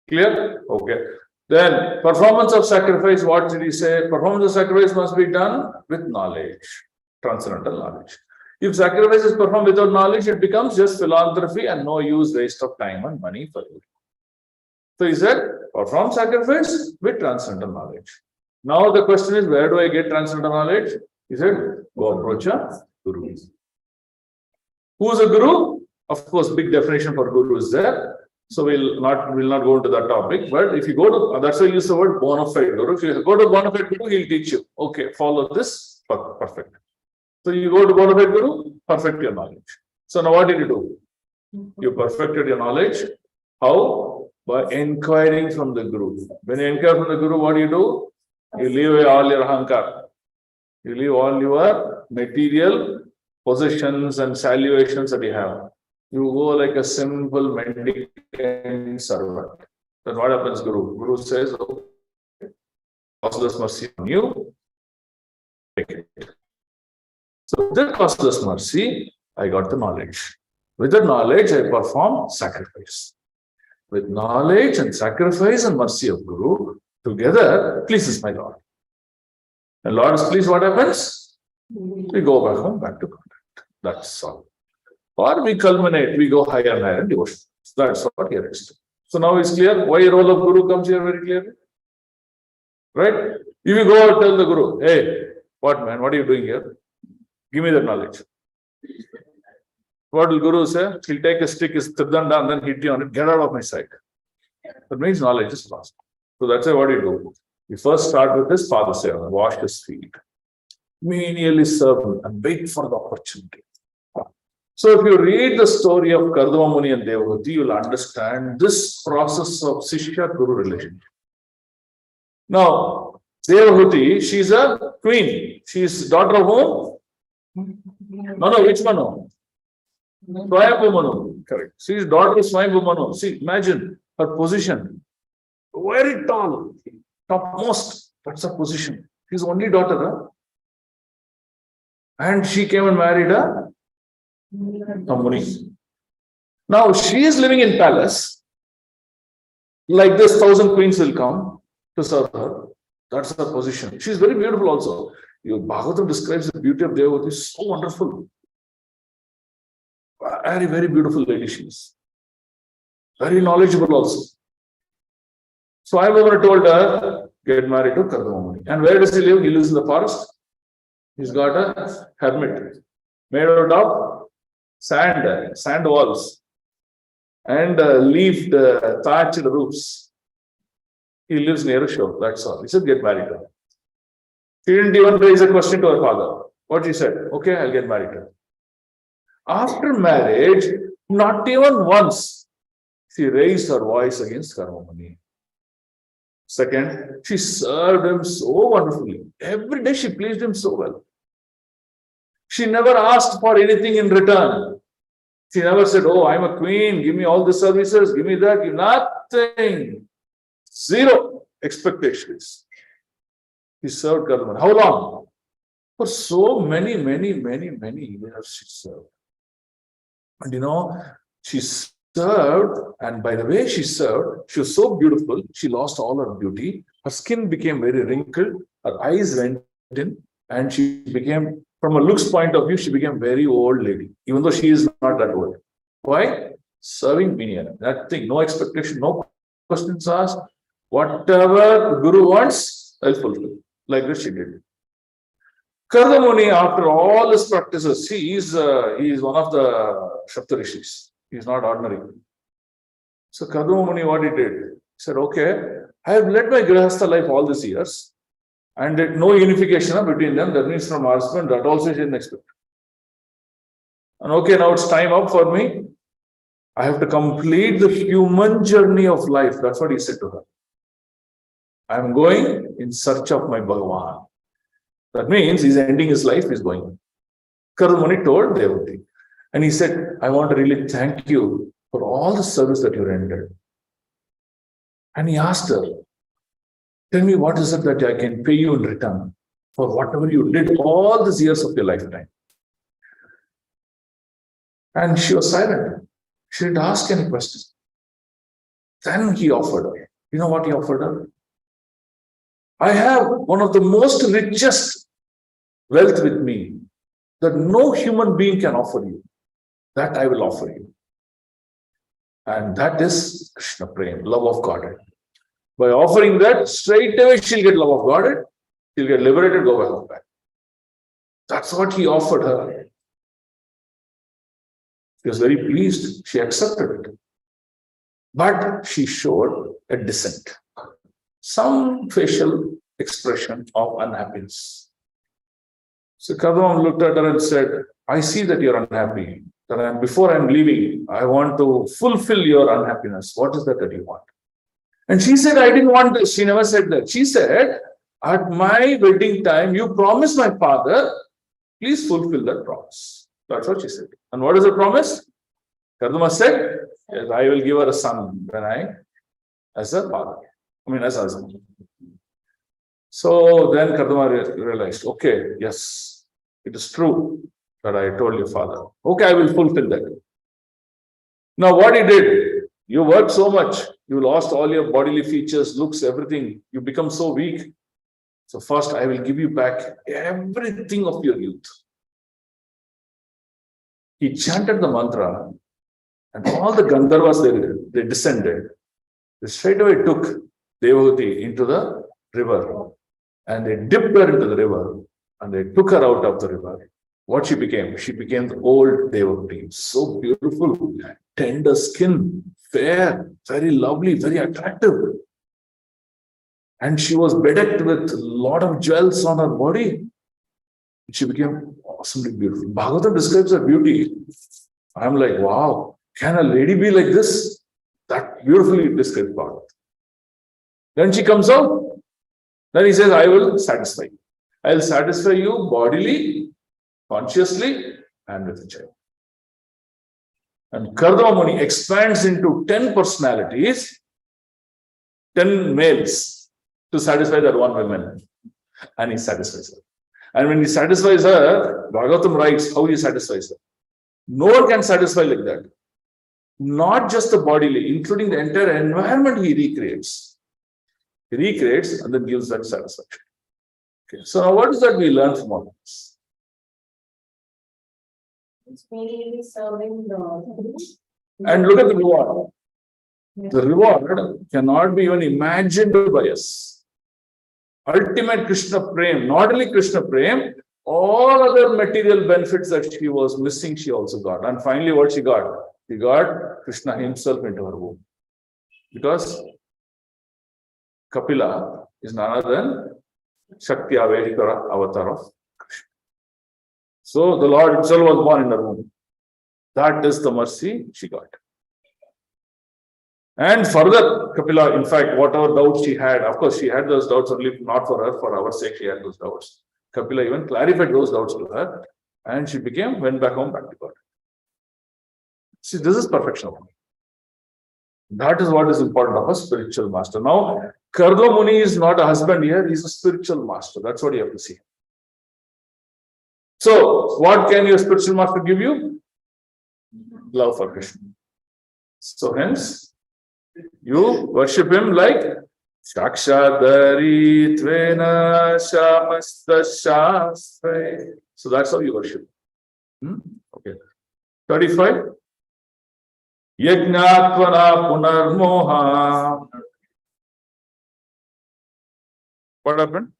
Clear? Okay. Then, performance of sacrifice, what did he say? Performance of sacrifice must be done with knowledge, transcendental knowledge. If sacrifice is performed without knowledge, it becomes just philanthropy and no use, waste of time and money for you. So he said, perform sacrifice with transcendental knowledge. Now the question is, where do I get transcendental knowledge? He said, go approach a guru. Who is a guru? Of course, big definition for guru is there. So we'll not go into that topic. But if you go to, that's why I use the word bona fide guru. If you go to bona fide guru, he'll teach you. Okay, follow this, perfect. So you go to bona fide guru, perfect your knowledge. So now what did you do? You perfected your knowledge. How? By inquiring from the guru. When you inquire from the guru, what do? You leave away all your ahankar. You leave all your material possessions and salutations that you have. You go like a simple mendicant servant. Then what happens, Guru? Guru says, oh, costless mercy on you. Take it. So with that costless mercy, I got the knowledge. With the knowledge, I perform sacrifice. With knowledge and sacrifice and mercy of Guru, together pleases my Lord. And Lord is pleased, what happens? We go back home, back to contact. That's all. Or we culminate, we go higher and higher in devotion. That's what here is. So now it's clear why the role of Guru comes here very clearly. Right? If you go and tell the Guru, hey, what man, what are you doing here? Give me the knowledge. What will Guru say? He'll take a stick, his tridanda, and then hit you on it. Get out of my sight. That means knowledge is lost. So that's why what you do. You first start with his father seva, wash his feet. Menially serve him and wait for the opportunity. So if you read the story of Kardama Muni and Devagati, you will understand this process of Sishya-Guru relationship. Now, Devahuti, she's a queen. She's daughter of whom? No, which Manu? Swayambhu Manu. Correct. She is daughter of Swayambhu Manu. See, imagine her position. Very tall, topmost. That's her position. She's only daughter. Huh? And she came and married a Muni. Now she is living in palace. Like this, 1,000 queens will come to serve her. That's her position. She is very beautiful also. Bhagavatam describes the beauty of Devavati so wonderful. Very, very beautiful lady she is. Very knowledgeable also. So I told her, get married to Kardama Muni. And where does he live? He lives in the forest. He's got a hermit made out of sand walls and leafed thatched roofs. He lives near a shore. That's all. He said, get married to her. She didn't even raise a question to her father. What she said? Okay, I'll get married to her. After marriage, not even once, she raised her voice against Kardama Muni. Second, she served him so wonderfully. Every day she pleased him so well. She never asked for anything in return. She never said, oh, I'm a queen, give me all the services, give me that, give nothing. Zero expectations. He served Kardama Muni. How long? For so many years she served. And she served, and by the way she served, she was so beautiful, she lost all her beauty. Her skin became very wrinkled, her eyes went in, and she became, from a looks point of view, she became very old lady, even though she is not that old. Why? Serving Vinaya. Nothing, no expectation, no questions asked. Whatever Guru wants, I'll fulfill. Like this she did. Kardama Muni, after all his practices, he is one of the Saptarishis. He is not ordinary. So Kardama Muni, what he did? He said, okay, I have led my Grihastha life all these years, and no unification between them. That means from our husband, that also she didn't expect. And okay, now it's time up for me. I have to complete the human journey of life. That's what he said to her. I am going in search of my Bhagavan. That means he's ending his life, he's going. Kardama Muni told Devati. And he said, I want to really thank you for all the service that you rendered. And he asked her, tell me what is it that I can pay you in return for whatever you did all these years of your lifetime. And she was silent. She didn't ask any questions. Then he offered her. You know what he offered her? I have one of the most richest wealth with me that no human being can offer you. That I will offer you. And that is Krishna Prem, love of Godhead. By offering that, straight away she'll get love of Godhead, she'll get liberated, go back. That's what he offered her. She was very pleased, she accepted it. But she showed a dissent. Some facial expression of unhappiness. So Kardama looked at her and said, I see that you're unhappy. Before I'm leaving, I want to fulfill your unhappiness. What is that you want? And she said, I didn't want this. She never said that. She said, at my wedding time, you promised my father, please fulfill that promise. That's what she said. And what is the promise? Kardama said, yes, I will give her a son as a father. As a husband. So then Kardama realized, okay, yes, it is true that I told your father. Okay, I will fulfill that. Now what he did, you worked so much, you lost all your bodily features, looks, everything. You become so weak. So first I will give you back everything of your youth. He chanted the mantra and all the Gandharvas, they descended. They straight away took Devavati into the river and they dipped her into the river and they took her out of the river. What she became? She became the old Devavati. So beautiful, tender skin, fair, very lovely, very attractive. And she was bedecked with a lot of jewels on her body. She became awesomely beautiful. Bhagavatam describes her beauty. I'm like, wow, can a lady be like this? That beautifully described Bhagavatam. Then she comes out. Then he says, I will satisfy you. I will satisfy you bodily, consciously, and with a child. And Kardama Muni expands into 10 personalities, 10 males to satisfy that one woman. And he satisfies her. And when he satisfies her, Bhagavatam writes how he satisfies her. No one can satisfy like that. Not just the bodily, including the entire environment he recreates. He recreates and then gives that satisfaction. Okay. So now what is that we learn from all this? It's mainly serving the. And look at the reward. The reward cannot be even imagined by us. Ultimate Krishna Prem, not only Krishna Prem, all other material benefits that she was missing, she also got. And finally, what she got? She got Krishna himself into her womb. Because Kapila is none other than Shakti Avedikara avatar of Krishna. So the Lord himself was born in her womb. That is the mercy she got. And further, Kapila, in fact, whatever doubts she had, of course, she had those doubts only not for her, for our sake, she had those doubts. Kapila even clarified those doubts to her, and she went back home, back to God. See, this is perfection. That is what is important of a spiritual master. Now, Kardama Muni is not a husband here, he's a spiritual master. That's what you have to see. So, what can your spiritual master give you? Love for Krishna. So, hence, you worship him like Shakshadari Tvena Shamasta Shastra. So that's how you worship. Okay. 35. Yajnatvana Punarmoha. What happened?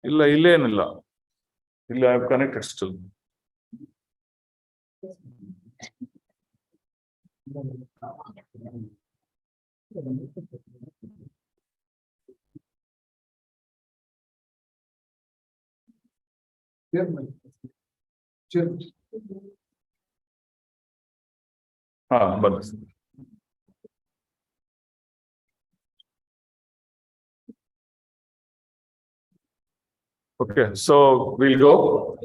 Illa, I have connected still. But okay, so we'll go.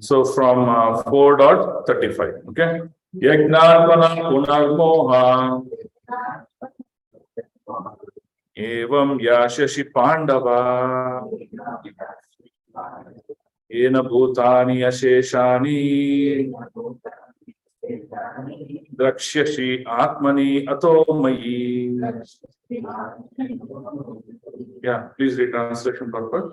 So from 4.35, okay? Yajnatmana punarmoha evam yashashi pandava ena bhutani asheshani drakshashi atmani ato mayi. Yeah, please read translation purpose.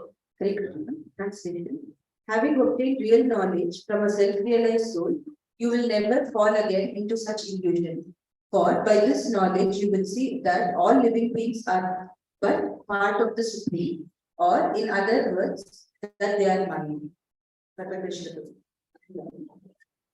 Translation. Having obtained real knowledge from a self-realized soul, you will never fall again into such illusion. For by this knowledge, you will see that all living beings are but part of the Supreme, or in other words, that they are mind.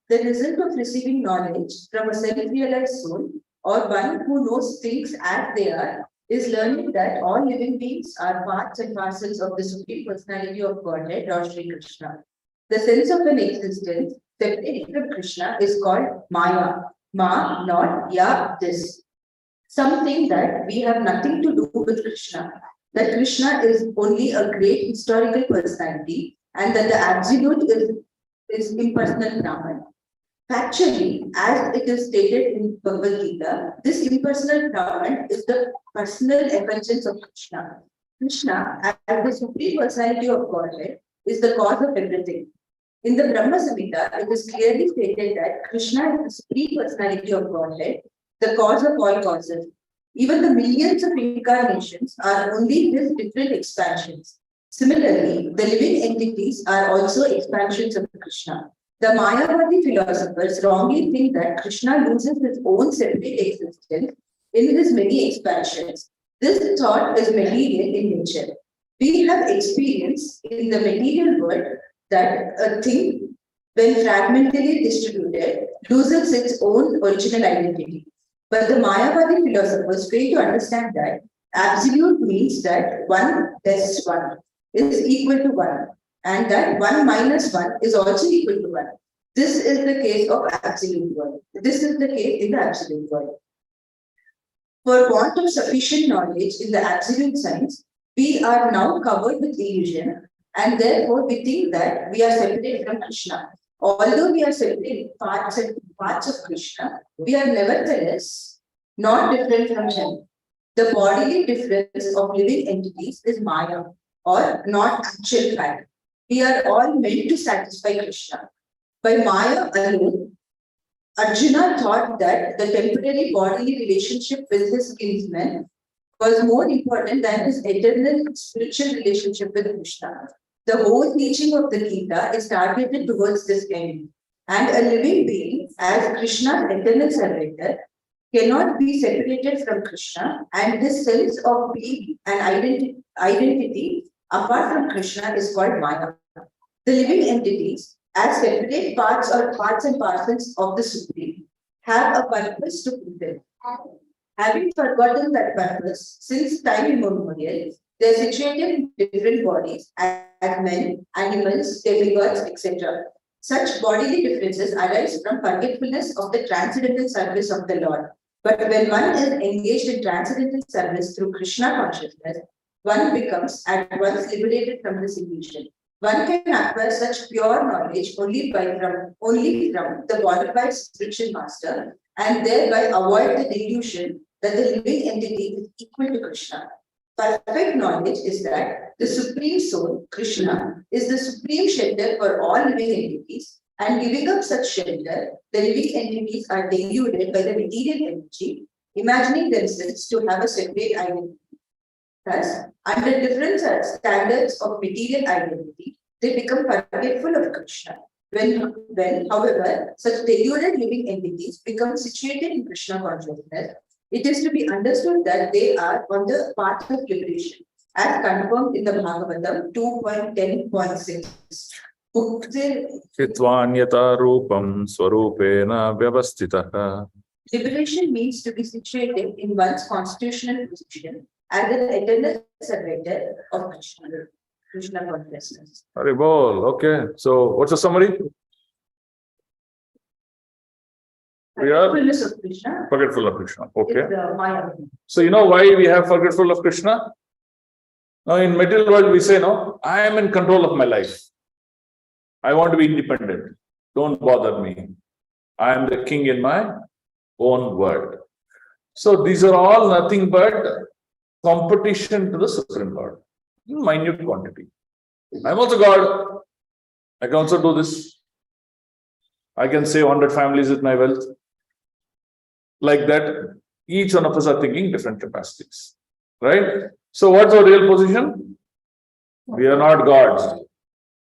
The result of receiving knowledge from a self-realized soul, or one who knows things as they are, is learning that all living beings are parts and parcels of the Supreme Personality of Godhead, Lord Shri Krishna. The sense of an existence separated from Krishna is called Maya. Ma, not Ya, this. Something that we have nothing to do with Krishna. That Krishna is only a great historical personality and that the absolute is impersonal Brahman. Factually, as it is stated in Bhagavad Gita, this impersonal Brahman is the personal effulgence of Krishna. Krishna, as the Supreme Personality of Godhead, is the cause of everything. In the Brahma Samhita, it is clearly stated that Krishna is the Supreme Personality of Godhead, the cause of all causes. Even the millions of incarnations are only his different expansions. Similarly, the living entities are also expansions of Krishna. The Mayavadi philosophers wrongly think that Krishna loses his own separate existence in his many expansions. This thought is material in nature. We have experience in the material world that a thing, when fragmentarily distributed, loses its own original identity. But the Mayavadi philosophers fail to understand that absolute means that 1 less 1 is equal to 1, and that 1 minus 1 is also equal to 1. This is the case of absolute world. This is the case in the absolute world. For want of sufficient knowledge in the absolute sense, we are now covered with illusion, and therefore we think that we are separate from Krishna. Although we are separate parts of Krishna, we are nevertheless not different from him. The bodily difference of living entities is Maya, or not actual fact. We are all meant to satisfy Krishna. By Maya alone, Arjuna thought that the temporary bodily relationship with his kinsmen was more important than his eternal spiritual relationship with Krishna. The whole teaching of the Gita is targeted towards this end. And a living being, as Krishna's eternal servitor, cannot be separated from Krishna, and this sense of being an identity apart from Krishna is called Maya. The living entities, as separate parts or parts and parcels of the Supreme, have a purpose to fulfill. Having forgotten that purpose, since time immemorial, they are situated in different bodies as men, animals, demigods, etc. Such bodily differences arise from forgetfulness of the transcendental service of the Lord. But when one is engaged in transcendental service through Krishna consciousness, one becomes at once liberated from this illusion. One can acquire such pure knowledge only from the qualified spiritual master, and thereby avoid the delusion that the living entity is equal to Krishna. Perfect knowledge is that the Supreme Soul, Krishna, is the supreme shelter for all living entities, and giving up such shelter, the living entities are deluded by the material energy, imagining themselves to have a separate identity. Thus, under different standards of material identity, they become forgetful of Krishna. When, however, such deluded living entities become situated in Krishna consciousness, it is to be understood that they are on the path of liberation, as confirmed in the Bhagavatam 2.10.6. Chitvanyata rupam swarupena vyavastitaha. Liberation means to be situated in one's constitutional position as an eternal servitor of Krishna consciousness. Haribol, okay. So what's the summary? We are Fullness of Krishna forgetful of Krishna. Okay. is the Maya. So you know why we have forgetful of Krishna? Now in material world we say, no, I am in control of my life. I want to be independent. Don't bother me. I am the king in my own world. So these are all nothing but competition to the Supreme Lord in minute quantity. I'm also God. I can also do this. I can save 100 families with my wealth. Like that, each one of us are thinking different capacities. Right? So what's our real position? We are not gods.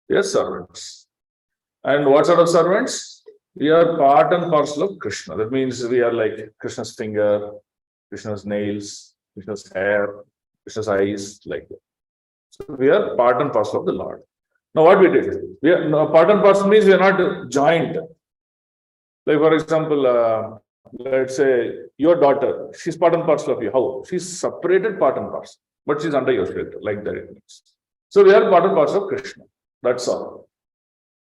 We are servants. And what sort of servants? We are part and parcel of Krishna. That means we are like Krishna's finger, Krishna's nails, Krishna's hair, Krishna's eyes, like that. So we are part and parcel of the Lord. Now what we did? We are part and parcel means we are not joined. Like for example, let's say your daughter, she's part and parcel of you. How? She's separated part and parcel, but she's under your shelter, like that it means. So we are part and parcel of Krishna. That's all.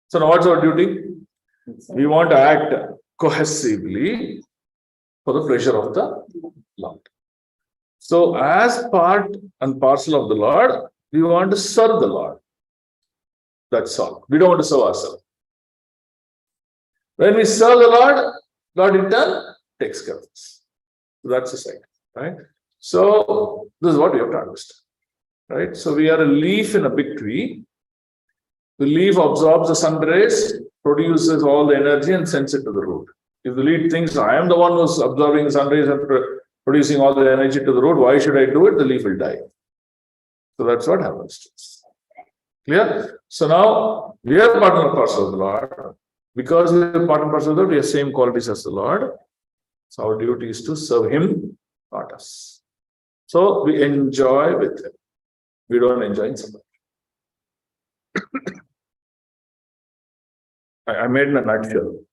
So now what's our duty? We want to act cohesively for the pleasure of the Lord. So as part and parcel of the Lord, we want to serve the Lord. That's all. We don't want to serve ourselves. When we serve the Lord, God in turn takes care of us. So that's the cycle, right? So this is what we have to understand, right? So we are a leaf in a big tree. The leaf absorbs the sun rays, produces all the energy and sends it to the root. If the leaf thinks, I am the one who's absorbing the sun rays and producing all the energy to the root, why should I do it? The leaf will die. So that's what happens to us. Clear? So now we are part and parcel of the Lord. Because we are part and parcel of the Lord, we have same qualities as the Lord. So our duty is to serve Him, not us. So we enjoy with Him. We don't enjoy in somebody. I made in a nutshell.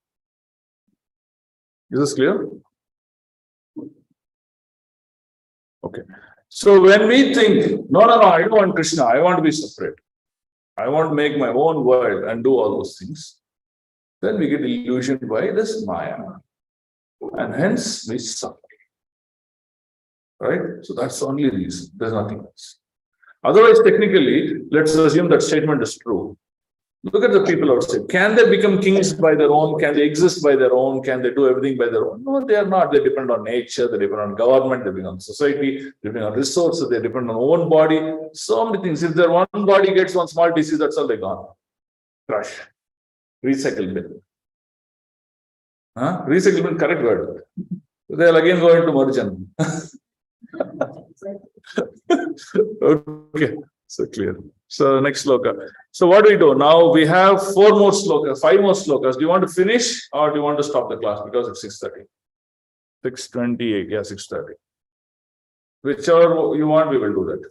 Is this clear? Okay. So when we think, no, I don't want Krishna, I want to be separate. I want to make my own world and do all those things. Then we get illusioned by this Maya. And hence we suffer. Right? So that's the only reason. There's nothing else. Otherwise, technically, let's assume that statement is true. Look at the people outside. Can they become kings by their own? Can they exist by their own? Can they do everything by their own? No, they are not. They depend on nature, they depend on government, they depend on society, they depend on resources, they depend on own body. So many things. If their one body gets one small disease, that's all they gone. Crush. Recycle bin. Huh? Recycle bin, correct word. They'll again go into margin. Okay, so clear. So next sloka. So what do we do? Now we have 4 more slokas, 5 more slokas. Do you want to finish or do you want to stop the class because it's 6:30? 6:28, yeah, 6:30. Whichever you want, we will do that.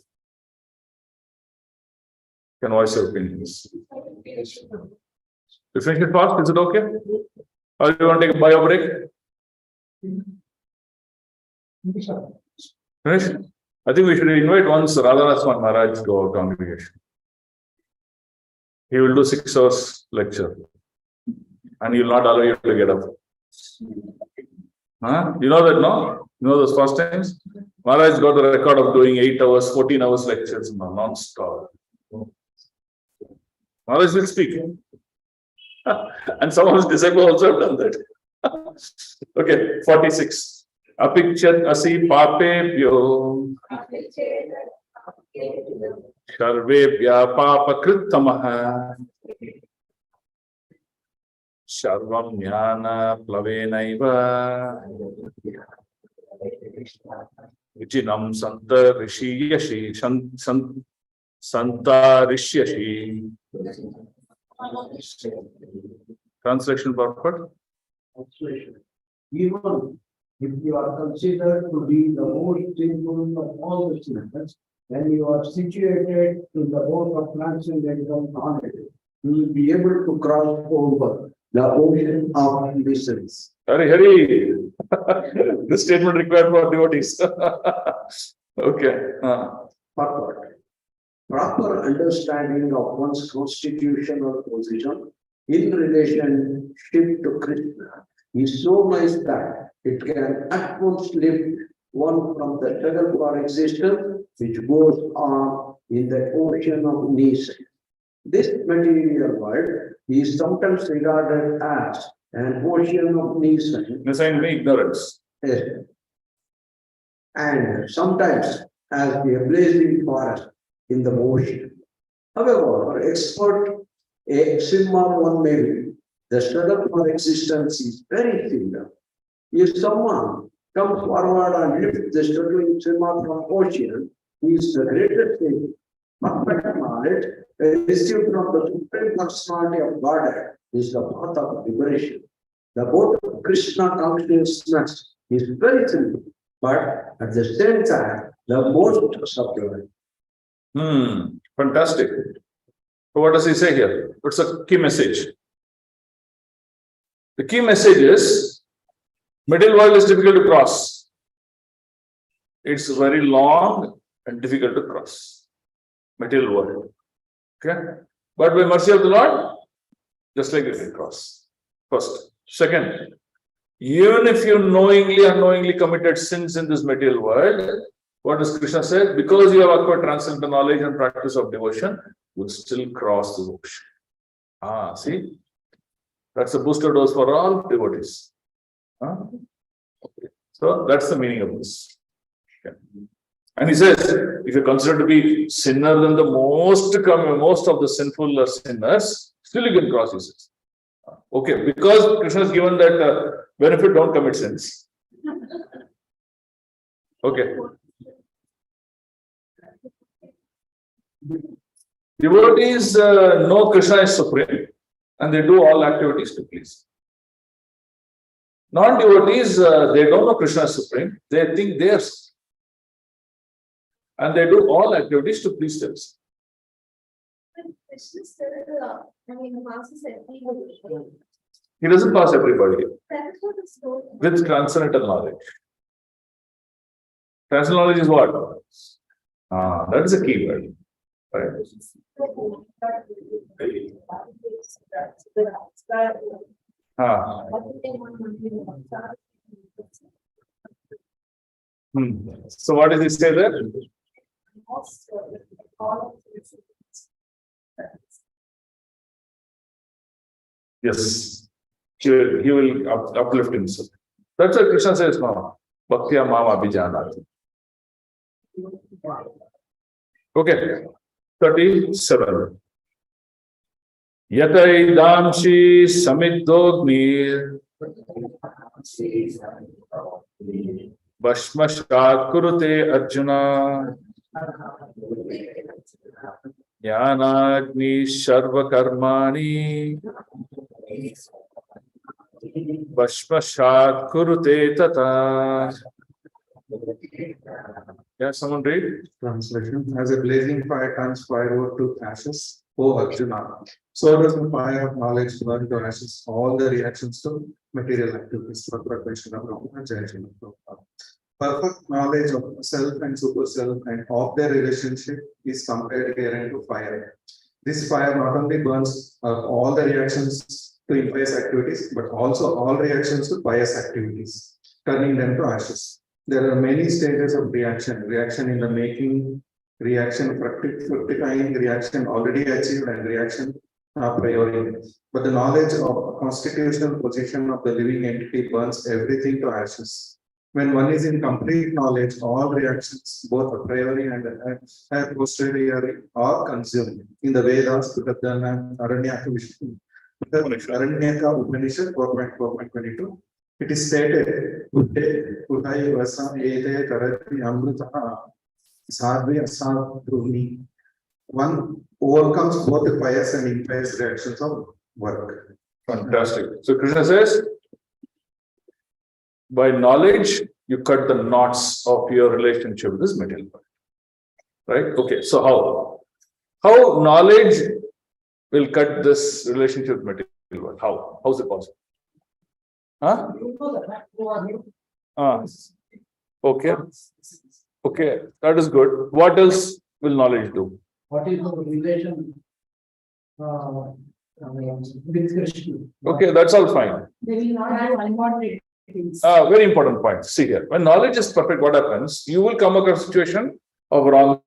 Can voice your opinions. You finish it fast, is it okay? Or do you want to take a bio break? Finish? I think we should invite once Radharasman Maharaj to our congregation. He will do 6 hours lecture. And he will not allow you to get up. Huh? You know that, no? You know those first times? Maharaj got the record of doing 8 hours, 14 hours lectures non-stop. Maharaj will speak. And some of his disciples also have done that. Okay, 46. Apichat asi papebhyo Sarvebhya papakrittamaha Sarvam jnana plavenaiva Vichinam santa rishiyashi santa rishyashi. Translation purport. Even if you are considered to be the most sinful of all the sinners, when you are situated to the boat of transcendental knowledge, you will be able to cross over the ocean of miseries. Hari. This statement required for devotees. Okay. Purport. Proper understanding of one's constitutional position in relationship to Krishna is so nice that it can at once lift one from the struggle for existence which goes on in the ocean of needs. This material world is sometimes regarded as an ocean of needs. Design me ignorance. And sometimes as the blazing forest in the ocean. However, for expert, a swimmer one may be, the struggle for existence is very similar. If someone comes forward and lifts the struggling swimmer from ocean, he is the greatest thing. Perfect knowledge received from the Supreme Personality of Godhead is the path of liberation. The boat of Krishna consciousness is very simple, but at the same time, the most sublime. Fantastic. So what does he say here? What's the key message? The key message is middle world is difficult to cross. It's very long and difficult to cross. Middle world. Okay? But by mercy of the Lord, just like this, we cross. First. Second, even if you knowingly or unknowingly committed sins in this material world, what does Krishna say? Because you have acquired transcendental knowledge and practice of devotion, you will still cross the ocean. See? That's a booster dose for all devotees. Okay. So that's the meaning of this. Okay. And he says, if you're considered to be sinner than the most of the sinful sinners, still you can cross, he says. Okay, because Krishna has given that benefit, don't commit sins. Okay. Devotees know Krishna is supreme and they do all activities to please. Non-devotees, they don't know Krishna is supreme, they think they are supreme. And they do all activities to please themselves. He doesn't pass everybody with transcendental knowledge. Transcendental knowledge is what? That is a key word. Right? So what does he say there? Yes, he will uplift himself. That's what Krishna says now. Bhaktya Mama Abhijanati. Okay, 37. Yataidamshi Samidogni Bhashmashat Kurute Arjuna Jnanagni Sarva Karmani Bhashmashat Kurute Tata. Yeah, someone read? Translation: as a blazing fire turns firewood to ashes, O Arjuna, so does the fire of knowledge burn to ashes all the reactions to material activities. Perfect knowledge of self and super self and of their relationship is compared here to fire. This fire not only burns all the reactions to impious activities, but also all reactions to pious activities, turning them to ashes. There are many stages of reaction: reaction in the making, reaction fructifying, reaction already achieved, and reaction a priori. But the knowledge of constitutional position of the living entity burns everything to ashes. When one is in complete knowledge, all reactions, both a priori and a posteriori, are consumed. In the Vedas, Aranyaka Upanishad 4.4.22, it is stated, Udai Vasa Ede Tarati Amritaha Sadhvi Asadhuni. One overcomes both the pious and impious reactions of work. Fantastic. So Krishna says, by knowledge, you cut the knots of your relationship with this material world. Right? Okay, so how? How knowledge will cut this relationship with material world? How? How is it possible? Huh? Okay. Okay, that is good. What else will knowledge do? What is the relation with Krishna? Okay, that's all fine. They will not have unwanted things. Very important point. See here, when knowledge is perfect, what happens? You will come across a situation of wrong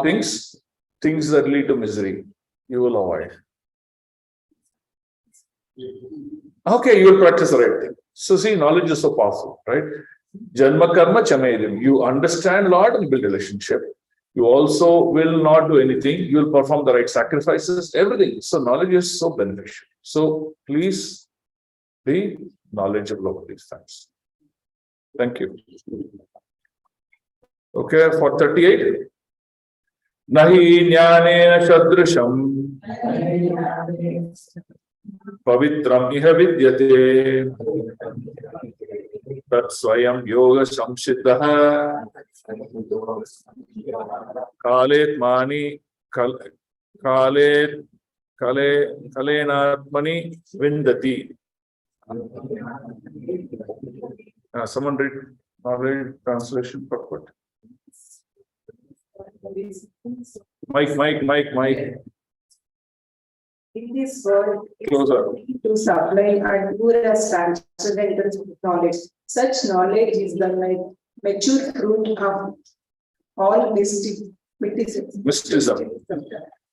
things, things that lead to misery. You will avoid. Okay, you will practice the right thing. So see, knowledge is so powerful, right? Janma karma chamedim. You understand Lord and build relationship. You also will not do anything. You will perform the right sacrifices, everything. So knowledge is so beneficial. So please be knowledgeable of these things. Thank you. Okay, for 38. Nahi jnanena shadrisham pavitram iha vidyate tat swayam yoga samsiddha kalet mani kalenatmani vindati. Someone read knowledge translation purport. Mike. In this world, Closer. to supply and pure as transcendental knowledge. Such knowledge is the mature fruit of all mysticism.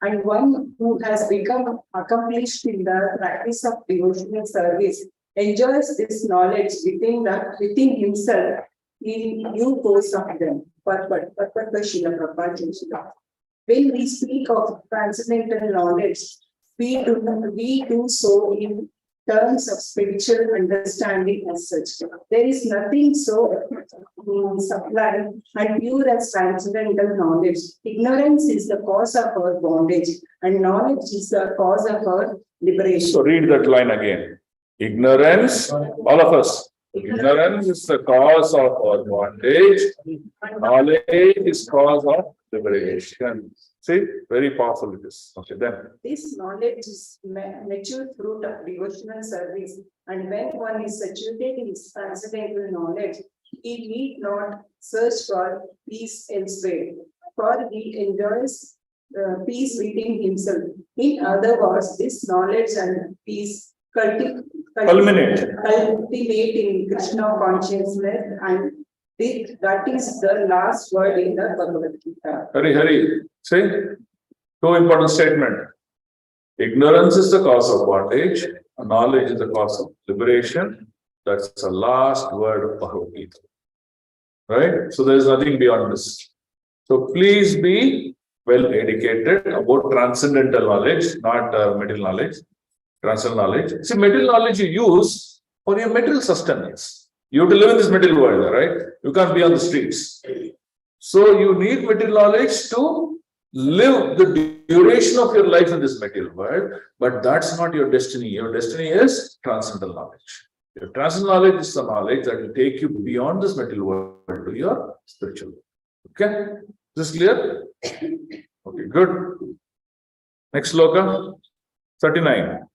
And one who has become accomplished in the practice of devotional service enjoys this knowledge within himself in new course of them. When we speak of transcendental knowledge, we do so in terms of spiritual understanding as such. There is nothing so sublime and pure as transcendental knowledge. Ignorance is the cause of our bondage, and knowledge is the cause of our liberation. So read that line again. Ignorance, all of us. Ignorance is the cause of our bondage. Knowledge is cause of liberation. See, very powerful it is. Okay, then. This knowledge is mature fruit of devotional service, and when one is saturated in his transcendental knowledge, he need not search for peace elsewhere, for he enjoys peace within himself. In other words, this knowledge and peace cultivate in Krishna consciousness and That is the last word in the Bhagavad Gita. Hari, say, two important statement. Ignorance is the cause of bondage, knowledge is the cause of liberation. That's the last word of Bhagavad Gita. Right? So there is nothing beyond this. So please be well educated about transcendental knowledge, not material knowledge. Transcendental knowledge. See, material knowledge you use for your material sustenance. You have to live in this material world, right? You can't be on the streets. So you need material knowledge to live the duration of your life in this material world, but that's not your destiny. Your destiny is transcendental knowledge. Your transcendental knowledge is the knowledge that will take you beyond this material world to your spiritual world. Okay? Is this clear? Okay, good. Next sloka, 39.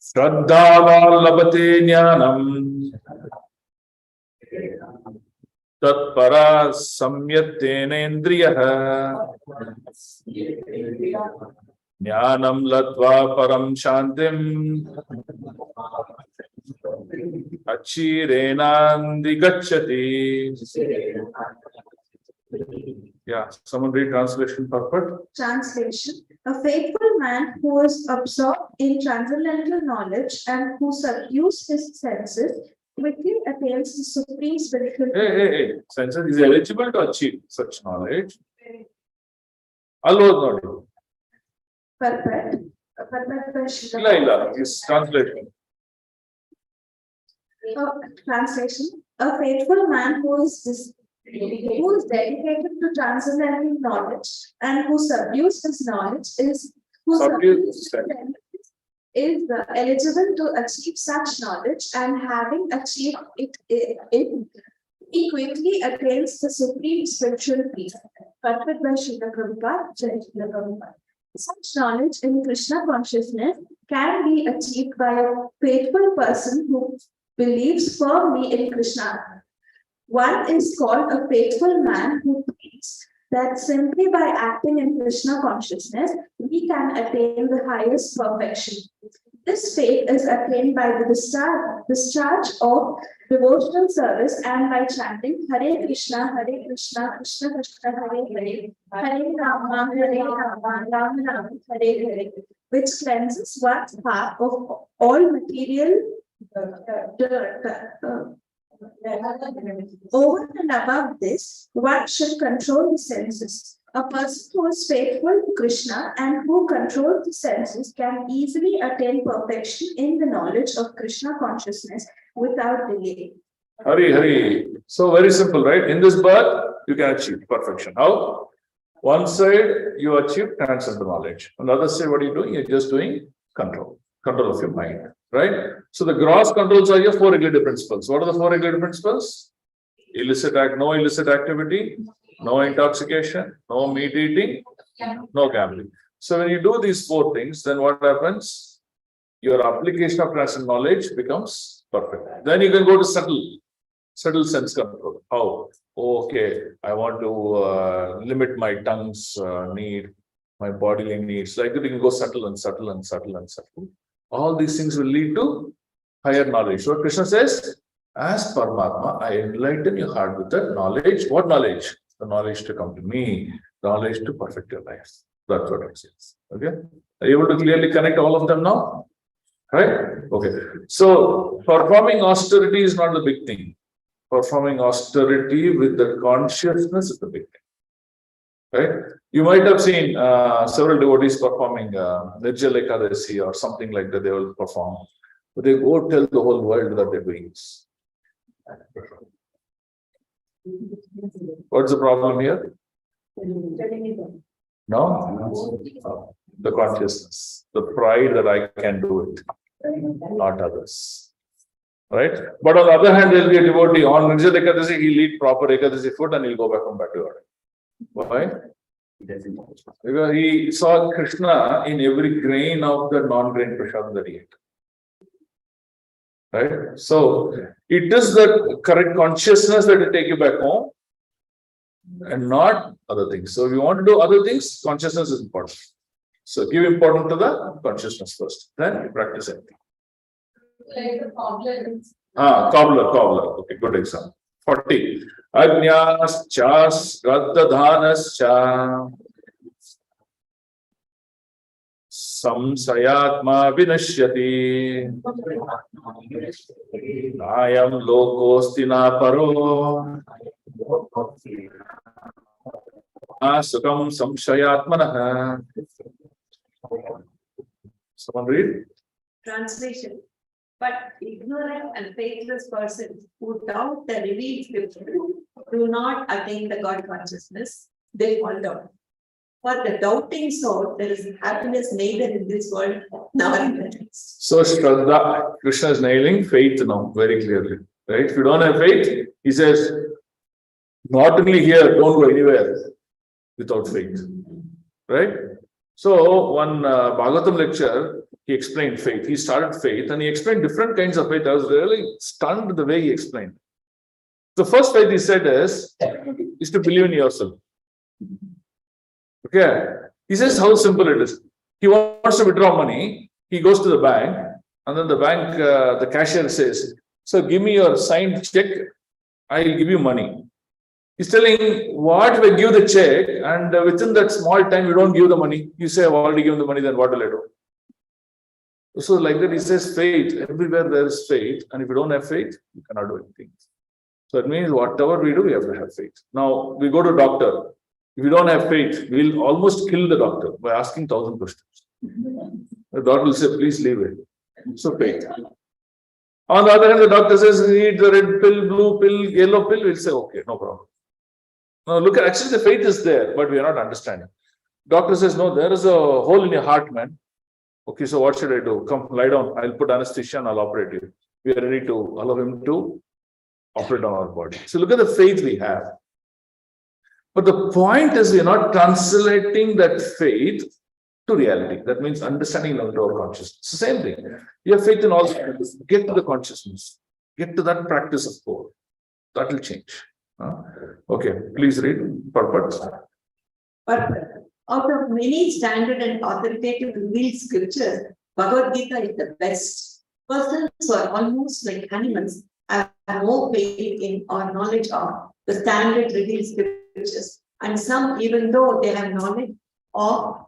Shraddhaval labhate jnanam tatpara samyattena indriyah jnanam latva param shantim achirenandi gacchati. Yeah, someone read translation purport. Translation: a faithful man who is absorbed in transcendental knowledge and who subdues his senses quickly attains the supreme spiritual. Hey. Senses is eligible to achieve such knowledge. Allah is not. Perfect. Laila is translation. Translation: a faithful man who is dedicated to transcendental knowledge and who subdues his knowledge is eligible to achieve such knowledge, and having achieved it he quickly attains the supreme spiritual peace. Perfect by Srila Prabhupada, Jai Srila Prabhupada. Such knowledge in Krishna consciousness can be achieved by a faithful person who believes firmly in Krishna. One is called a faithful man who thinks that simply by acting in Krishna consciousness, we can attain the highest perfection. This state is attained by the discharge of devotional service and by chanting Hare Krishna, Krishna Krishna, Hare Hare, Hare Rama, Rama Rama, Hare Hare, which cleanses one's heart of all material dirt. Over and above this, one should control the senses. A person who is faithful to Krishna and who controls the senses can easily attain perfection in the knowledge of Krishna consciousness without delay. Hari. So very simple, right? In this birth, you can achieve perfection. How? One side, you achieve transcendental knowledge. On the other side, what are you doing? You're just doing control of your mind, right? So the gross controls are your four regulative principles. What are the four regulative principles? No illicit activity, no intoxication, no meat eating, no gambling. So when you do these four things, then what happens? Your application of transcendental knowledge becomes perfect. Then you can go to subtle sense control. How? Okay, I want to limit my tongue's need, my bodily needs. Like that, you can go subtle and subtle and subtle and subtle. All these things will lead to higher knowledge. So Krishna says, as Paramatma, I enlighten your heart with the knowledge. What knowledge? The knowledge to come to me, knowledge to perfect your life. That's what it says. Okay? Are you able to clearly connect all of them now? Right? Okay. So performing austerity is not the big thing. Performing austerity with the consciousness is the big thing. Right? You might have seen several devotees performing Nirjala Ekadasi or something like that. They will perform, but they go tell the whole world that they're doing this. What's the problem here? No, the consciousness, the pride that I can do it, not others. Right? But on the other hand, there will be a devotee on Nirjala Ekadasi. He'll eat proper Ekadasi food and he'll go back home back to God. Why? Because he saw Krishna in every grain of the non-grain prasad that he ate. Right? So it is the correct consciousness that will take you back home and not other things. So if you want to do other things, consciousness is important. So give importance to the consciousness first, then you practice everything. Like the cobbler. Cobbler. Okay, good example. 40. Ajnaschas Raddadhanascha Samsayatma Vinashyati Nayam Lokostina Paro Asukam Samshayatmanaha. Someone read? Translation. But ignorant and faithless persons who doubt the revealed scripture do not attain the God consciousness, they fall down. For the doubting soul, there is happiness neither in this world nor in the next. So Shraddha, Krishna is nailing faith now very clearly. Right? If you don't have faith, he says, not only here, don't go anywhere without faith. Right? So one Bhagavatam lecture, he explained faith. He started faith and he explained different kinds of faith. I was really stunned the way he explained. The first faith he said is to believe in yourself. Okay. He says how simple it is. He wants to withdraw money. He goes to the bank and then the bank, the cashier says, so give me your signed check. I'll give you money. He's telling, what if I give the check and within that small time you don't give the money? You say, I've already given the money, then what will I do? So like that, he says faith. Everywhere there is faith. And if you don't have faith, you cannot do anything. So it means whatever we do, we have to have faith. Now, we go to a doctor. If you don't have faith, we'll almost kill the doctor by asking 1,000 questions. The doctor will say, please leave it. So faith. On the other hand, the doctor says, eat the red pill, blue pill, yellow pill. We'll say, okay, no problem. Now look, actually the faith is there, but we are not understanding. Doctor says, no, there is a hole in your heart, man. Okay, so what should I do? Come, lie down. I'll put anesthesia and I'll operate you. We are ready to allow him to operate on our body. So look at the faith we have. But the point is, we are not translating that faith to reality. That means understanding into our consciousness. It's the same thing. You have faith in all things. Get to the consciousness. Get to that practice of core. That will change. Okay, please read purport. But out of many standard and authoritative revealed scriptures, Bhagavad Gita is the best. Persons who are almost like animals have no faith in or knowledge of the standard revealed scriptures. And some, even though they have knowledge of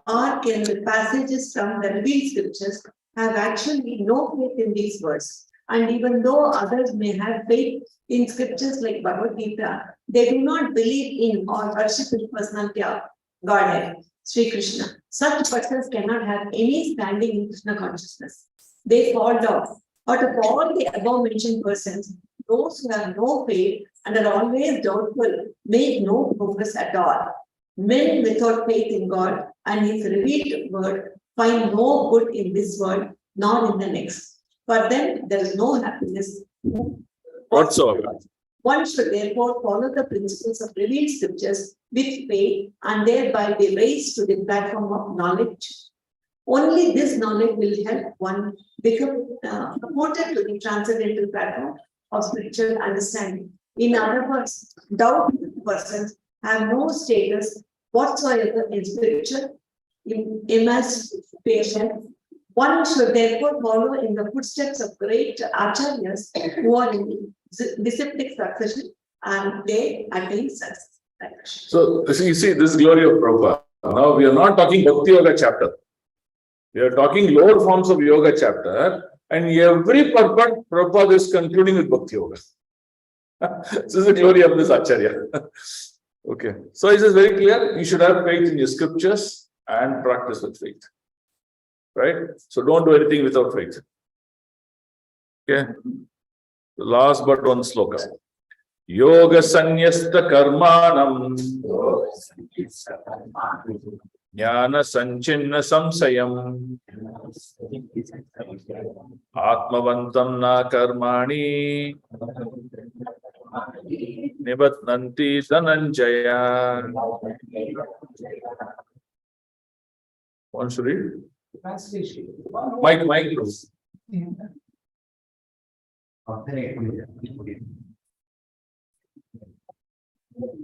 or in the passages from the revealed scriptures, have actually no faith in these words. And even though others may have faith in scriptures like Bhagavad Gita, they do not believe in or worship the personality of Godhead, Sri Krishna. Such persons cannot have any standing in Krishna consciousness. They fall down. Out of all the above mentioned persons, those who have no faith and are always doubtful make no progress at all. Men without faith in God and His revealed word find no good in this world nor in the next. For them, there is no happiness whatsoever. One should therefore follow the principles of revealed scriptures with faith and thereby be raised to the platform of knowledge. Only this knowledge will help one become promoted to the transcendental platform of spiritual understanding. In other words, doubtful persons have no status whatsoever in spiritual emancipation. One should therefore follow in the footsteps of great acharyas who are in disciplic succession and they attain success. So you see this glory of Prabhupada. Now we are not talking Bhakti Yoga chapter. We are talking lower forms of yoga chapter, and every purport Prabhupada is concluding with Bhakti Yoga. This is the glory of this Acharya. Okay. So it is very clear, you should have faith in your scriptures and practice with faith. Right? So don't do anything without faith. Okay. The last but one sloka. Yoga sanyasta karmanam jnana sanchinna samsayam atmavantam na karmani nibatnanti dhananjaya. One should read. Translation. Mike, please.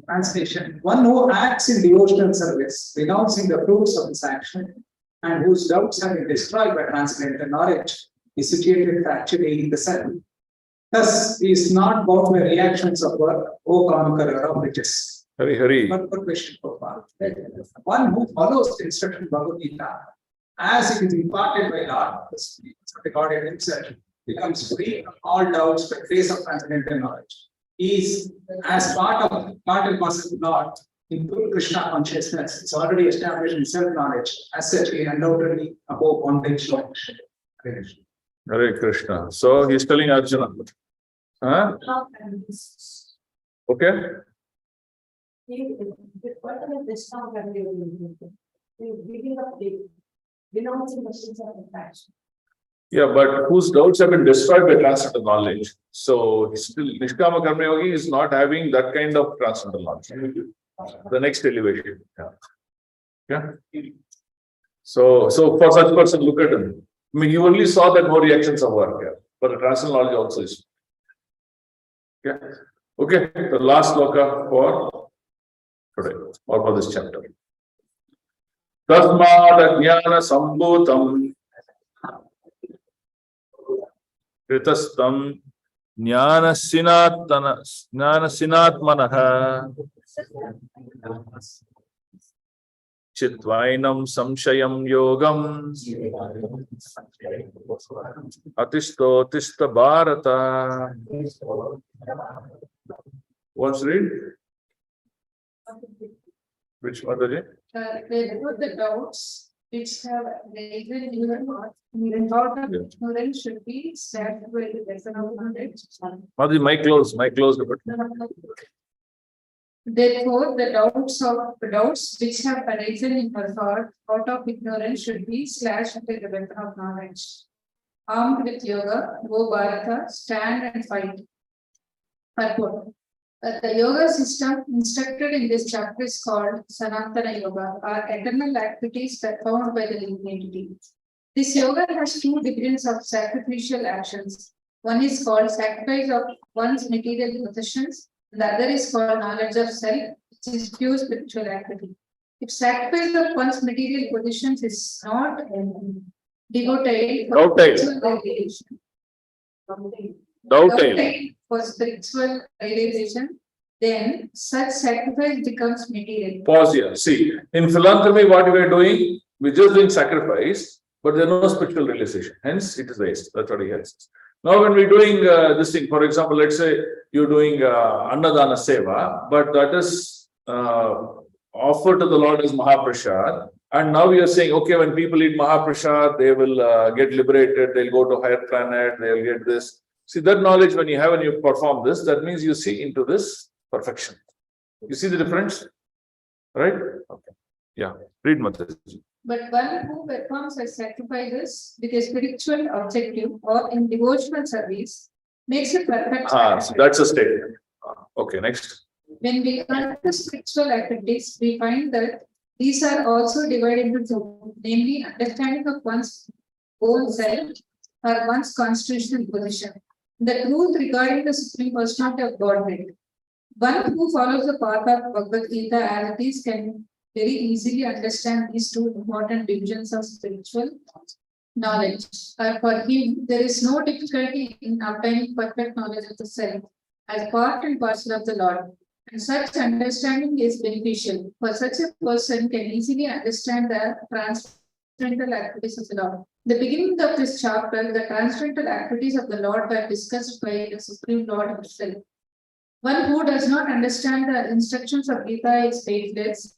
Translation. One who acts in devotional service, renouncing the fruits of his action, and whose doubts have been destroyed by transcendental knowledge, is situated factually in the self. Thus, he is not bound by reactions of our O conqueror of riches. Hari. One more question for Paul. One who follows the instruction of Bhagavad Gita, as it is imparted by Lord, the Spirit of the Godhead himself, becomes free from all doubts by grace of transcendental knowledge. He is, as part and parcel of Lord, in full Krishna consciousness, it's already established in self-knowledge. As such, he undoubtedly above bondage. Hare Krishna. So he's telling Arjuna. Huh? Okay. Yeah, but whose doubts have been destroyed by transcendental knowledge. So still Nishkama Karma Yogi is not having that kind of transcendental knowledge. The next elevation. Yeah. So for such person, look at him. I mean, you only saw that no reactions are work here, but the transcendental knowledge also is. Yeah. Okay, the last sloka for today or for this chapter. Tasmad Jnana Sambhutam Kritastam Jnana Sinatmanaha Chitvainam Samshayam Yogam Atisto Tista Bharata. What's read? Which Mataji? They put the doubts which have raised in your heart, in thought of ignorance should be set by the lesson of knowledge. Mataji, mic close a bit. Therefore, the doubts which have arisen in her heart out of ignorance should be slashed by the weapon of knowledge. Armed with yoga, go Bharata, stand and fight. Purport. The yoga system instructed in this chapter is called Sanatana Yoga, or eternal activities performed by the living entity. This yoga has two degrees of sacrificial actions. One is called sacrifice of one's material possessions. The other is called knowledge of self, which is pure spiritual activity. If sacrifice of one's material possessions is not devoted for spiritual realization, then such sacrifice becomes material. Pause here. See, in philanthropy, what we are doing, we're just doing sacrifice, but there's no spiritual realization. Hence, it is waste. That's what he has. Now, when we're doing this thing, for example, let's say you're doing Annadana Seva, but that is offered to the Lord as Mahaprasad. And now you're saying, okay, when people eat Mahaprasad, they will get liberated, they'll go to higher planet, they'll get this. See, that knowledge when you have and you perform this, that means you see into this perfection. You see the difference? Right? Okay. Yeah. Read Mataji. But one who performs as sacrifices with a spiritual objective or in devotional service makes a perfect. So that's a statement. Okay, next. When we come to spiritual activities, we find that these are also divided into two, namely understanding of one's own self or one's constitutional position. The truth regarding the Supreme Personality of Godhead. One who follows the path of Bhagavad Gita as it is can very easily understand these two important divisions of spiritual knowledge. For him, there is no difficulty in obtaining perfect knowledge of the self as part and parcel of the Lord. And such understanding is beneficial, for such a person can easily understand the transcendental activities of the Lord. The beginning of this chapter, the transcendental activities of the Lord were discussed by the Supreme Lord himself. One who does not understand the instructions of Gita is faithless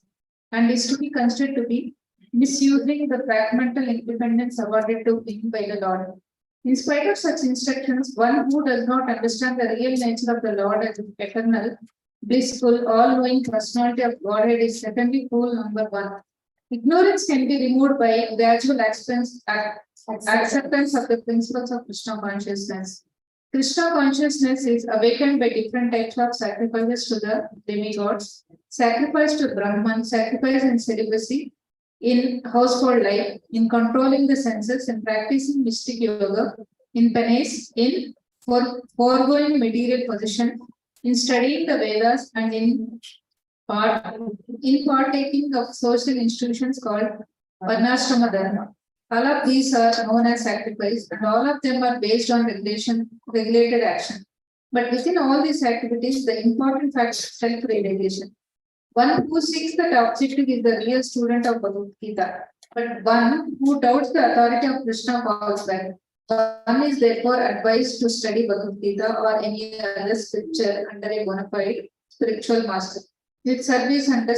and is to be considered to be misusing the fragmental independence awarded to him by the Lord. In spite of such instructions, one who does not understand the real nature of the Lord as eternal, blissful, all-knowing personality of Godhead is certainly fool number one. Ignorance can be removed by gradual acceptance of the principles of Krishna consciousness. Krishna consciousness is awakened by different types of sacrifices to the demigods, sacrifice to Brahman, sacrifice in celibacy, in household life, in controlling the senses, in practicing mystic yoga, in penance, in foregoing material possession, in studying the Vedas, and in partaking of social institutions called Varnashrama Dharma. All of these are known as sacrifice, and all of them are based on regulated action. But within all these activities, the important fact is self-realization. One who seeks that objective is the real student of Bhagavad Gita. But one who doubts the authority of Krishna falls back. One is therefore advised to study Bhagavad Gita or any other scripture under a bona fide spiritual master with service and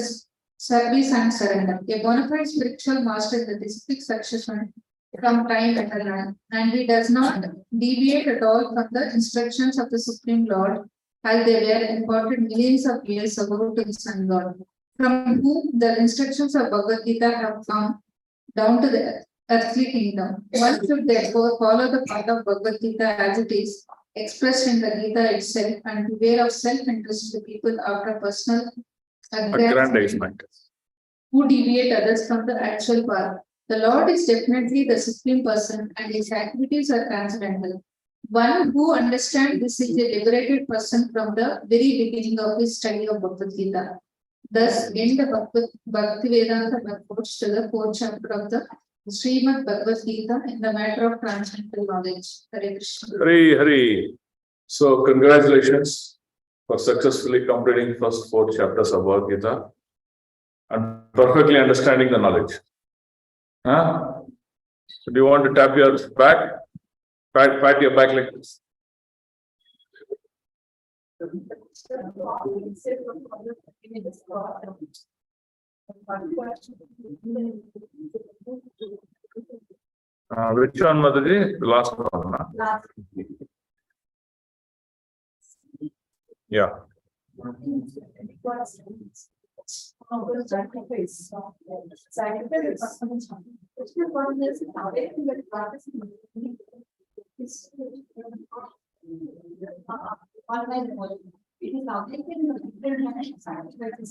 surrender. A bona fide spiritual master is the distinct succession from time eternal, and he does not deviate at all from the instructions of the Supreme Lord as they were imparted millions of years ago to the Sun Lord, from whom the instructions of Bhagavad Gita have come down to the earthly kingdom. One should therefore follow the path of Bhagavad Gita as it is expressed in the Gita itself and beware of self-interest to people after personal Aggrandizement. who deviate others from the actual path. The Lord is definitely the supreme person and his activities are transcendental. One who understands this is a liberated person from the very beginning of his study of Bhagavad Gita. Thus, end the Bhaktivedanta approach to the fourth chapter of the Srimad Bhagavad Gita in the matter of transcendental knowledge. Hare Krishna. Hari Hari. So congratulations for successfully completing first 4 chapters of Bhagavad Gita and perfectly understanding the knowledge. Huh? So do you want to tap your back? Pat your back like this. Which one, Mataji? The last one. Huh? Yeah.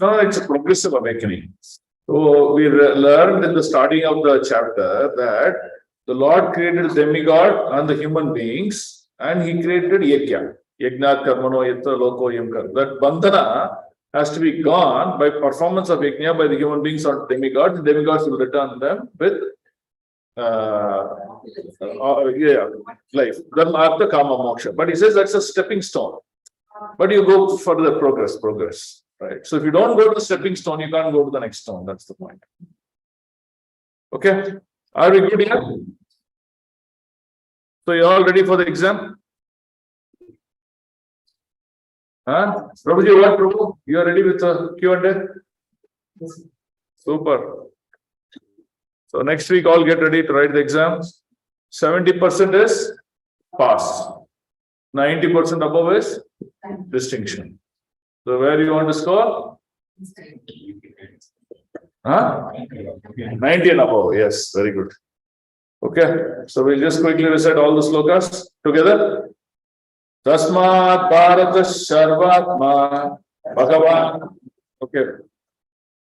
No, it's a progressive awakening. So we learned in the starting of the chapter that the Lord created demigod and the human beings, and he created yajna. Yajna karmano yatra loko yamkar. That bandhana has to be gone by performance of yajna by the human beings or demigods. The demigods will return them with life. Then after kama moksha. But he says that's a stepping stone. But you go further, progress. Right. So if you don't go to the stepping stone, you can't go to the next stone. That's the point. Okay. Are we good here? So you're all ready for the exam? Huh? Prabhuji, what, Prabhu? You are ready with the Q&A? Super. So next week, all get ready to write the exams. 70% is pass. 90% above is distinction. So where you want to score? Huh? 90 and above. Yes, very good. Okay. So we'll just quickly recite all the slokas together. Tasmat Bharata Sarvatma Bhagavan. Okay.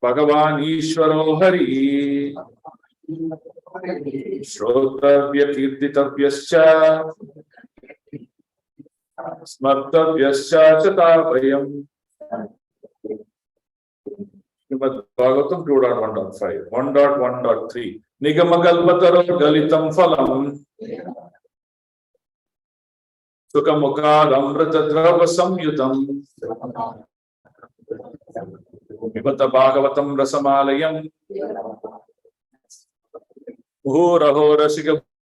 Bhagavan Ishvaro Hari. Shrotavya Kirtitavyascha. Smartavyascha Chatavayam. Bhagavatam 2.1.5. 1.1.3. Nigamakalpataro Galitam Phalam. Sukamukha Amrita Drava Samyutam. Vipata Bhagavatam Rasamalayam. Muhuraho Rasika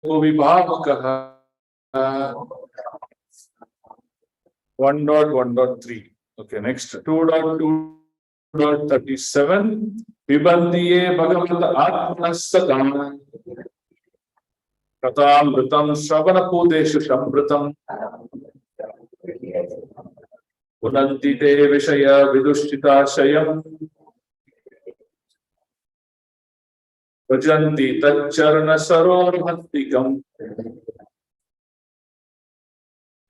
Vibhavakaha. 1.1.3. Okay, next 2.2.37. Vibhandiye Bhagavata Atmanasakam. Katam Vritam Shravanapudeshu Shambritam. Unantite Vishaya Vidushtita Shayam. Vajanti Tacharana Sarorhantikam.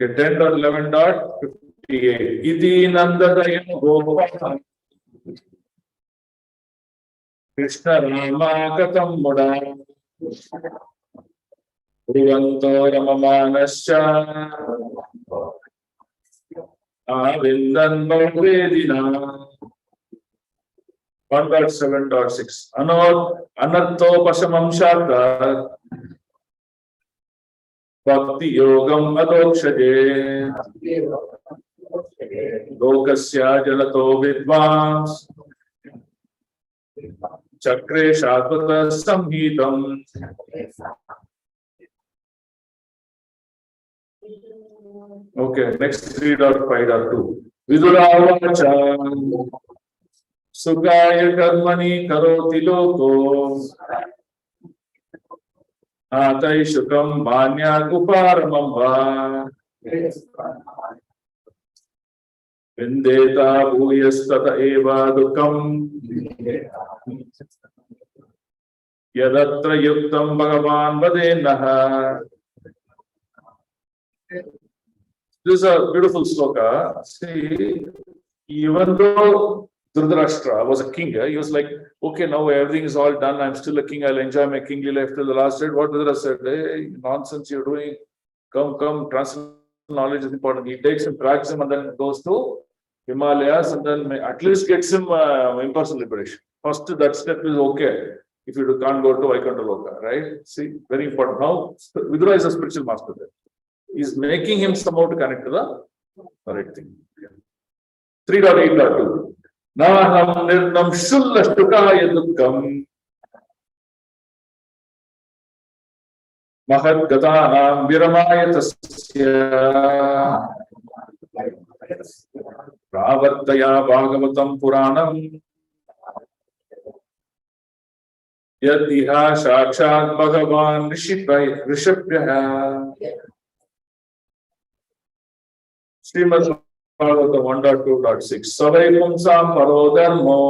10.11.58. Iti Nandadayam Gopam. Krishna Rama Katam Muda. Privanto Ramamanascha. Avindan Bhavvedina. 1.7.6. Anartho Pasamam Shata. Bhakti Yogam Adokshaje. Lokasya jalato vidvans Chakre Shadvata Samhitam. Okay, next 3.5.2. Viduravacha Sukaya Karmani Karoti Loko Atai Shukam Banya Uparamamba Vindeta Bhuyastata Eva Dukam Yadatra Yuktam Bhagavan Vadenaha. This is a beautiful sloka. See, even though Dhritarashtra was a king, he was like, okay, now everything is all done. I'm still a king. I'll enjoy my kingly life till the last day. What Dhritarashtra said, hey, nonsense you're doing. Come, transcendental knowledge is important. He takes him, tracks him, and then goes to Himalayas, and then at least gets him impersonal liberation. First, that step is okay. If you can't go to Vaikuntha Loka, right? See, very important. Now, Vidura is a spiritual master there. He's making him somehow to connect to the right thing. 3.8.2. Naham nirnam shullashtukaya dukkam Mahat gatanam viramaya tasya Pravartaya Bhagavatam Puranam Yadiha Shakshat Bhagavan Rishabhya Srimad Bhagavatam 1.2.6 Savai Pumsam Paro Dharmo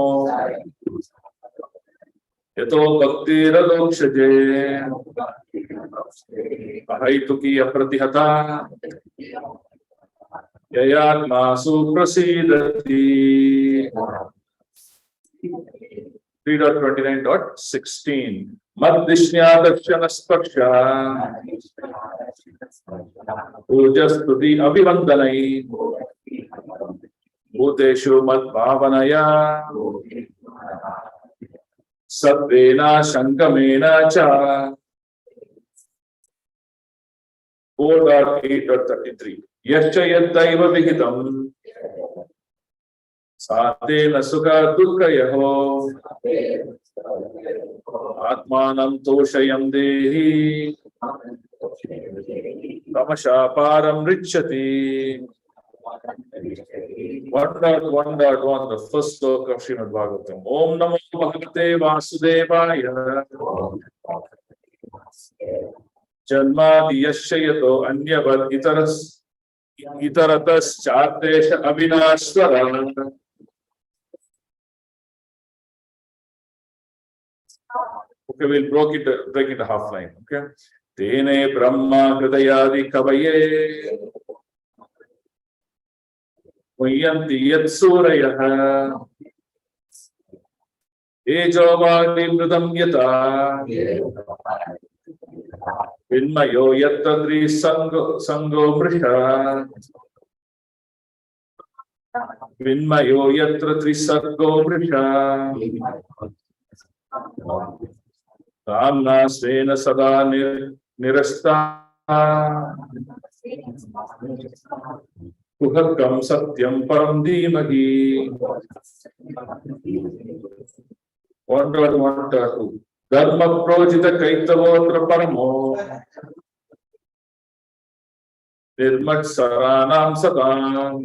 Yato Bhakti Radokshaje Ahaituki Apratihata Yayatma Suprasidati 3.29.16 Madhishnya Dakshana Spaksha Ujastuti Abhivandanai Bhuteshu Mad Bhavanaya Satvena Shankamena Cha 4.8.33 Yascha Yaddaiva Vihitam Satena Sukha Dukhayaho Atmanam Toshayam Dehi Tamasha Param Richati 1.1.1 The first sloka of Srimad Bhagavatam Om Namo Bhagavate Vasudevaya Janmadi Yashayato Anyavad Itaratas Chartesha Abhinashwara. Okay, we'll break it a half line. Okay. Tene Brahma Hridayadi Kavaye Muyanti Yatsuraya Ejavadi Mridam Yata Vinmayo Yatadri Sango Mrisha Vinmayo Yatratri Sargo Mrisha Ramna Svena Sada Nirasta Kuhakam Satyam Param Dhimahi 1.1.2 Dharma Projita Kaitavotra Paramo Nirmat Saranam Satam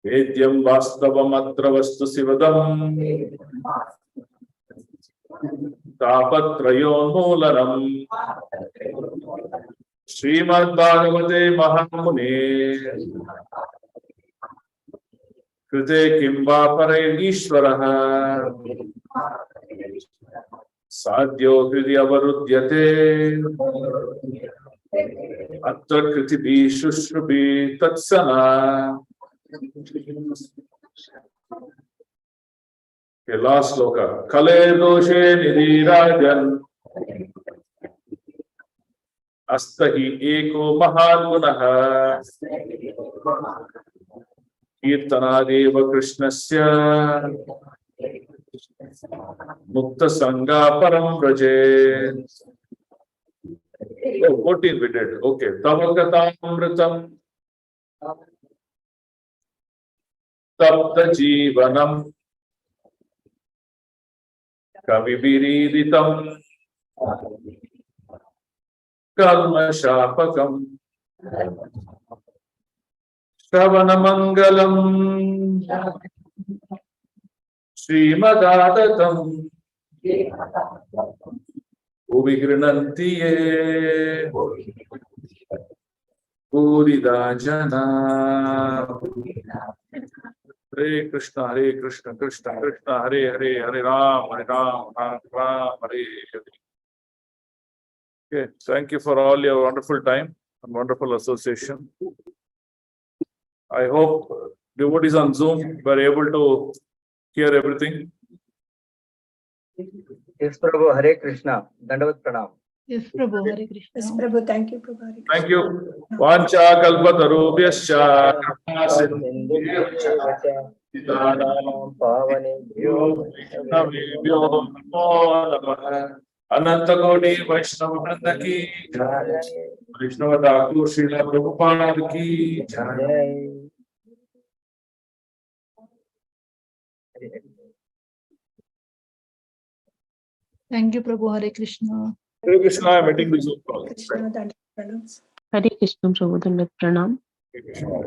Vedyam Vastavam Atra Vastu Sivadam Tapatrayon Moolanam Srimad Bhagavate Mahamune Krite Kimba Pare Ishvaraha Sadhyo Kriti Avarudyate Atra Kriti Shushrubi Tatsana. Okay, last sloka. Kale doshe nidhi rajan Astahi eko mahagunaha Kirtanadeva Krishnasya Mukta Sangha Param Vraje. Oh, 14 we did. Okay. Tavakatamritam Tapta Jeevanam Kaviviridhitam Kalma Shapakam Shravanamangalam Srimadatam Ubhigrinanti ye Purida Jana. Hare Krishna, Krishna Krishna, Hare Hare, Hare Ram, Ram Ram, Hare Hare. Okay, thank you for all your wonderful time and wonderful association. I hope devotees on Zoom were able to hear everything. Yes, Prabhu, Hare Krishna, Dandavat Pranam. Yes, Prabhu, Hare Krishna. Yes, Prabhu, thank you, Prabhu. Hare Krishna. Thank you. Vancha kalpatarubhyascha Navibhyo namo namah. Ananta Gaudi Vaishnava Vrinda ki jai. Vaishnava Thakur Srila Prabhupada ki jai. Thank you, Prabhu, Hare Krishna. Hare Krishna, I am ending this Zoom call. Krishna, thank you. Hare Krishna, Prabhu, Dandavat Pranam. Hare Krishna.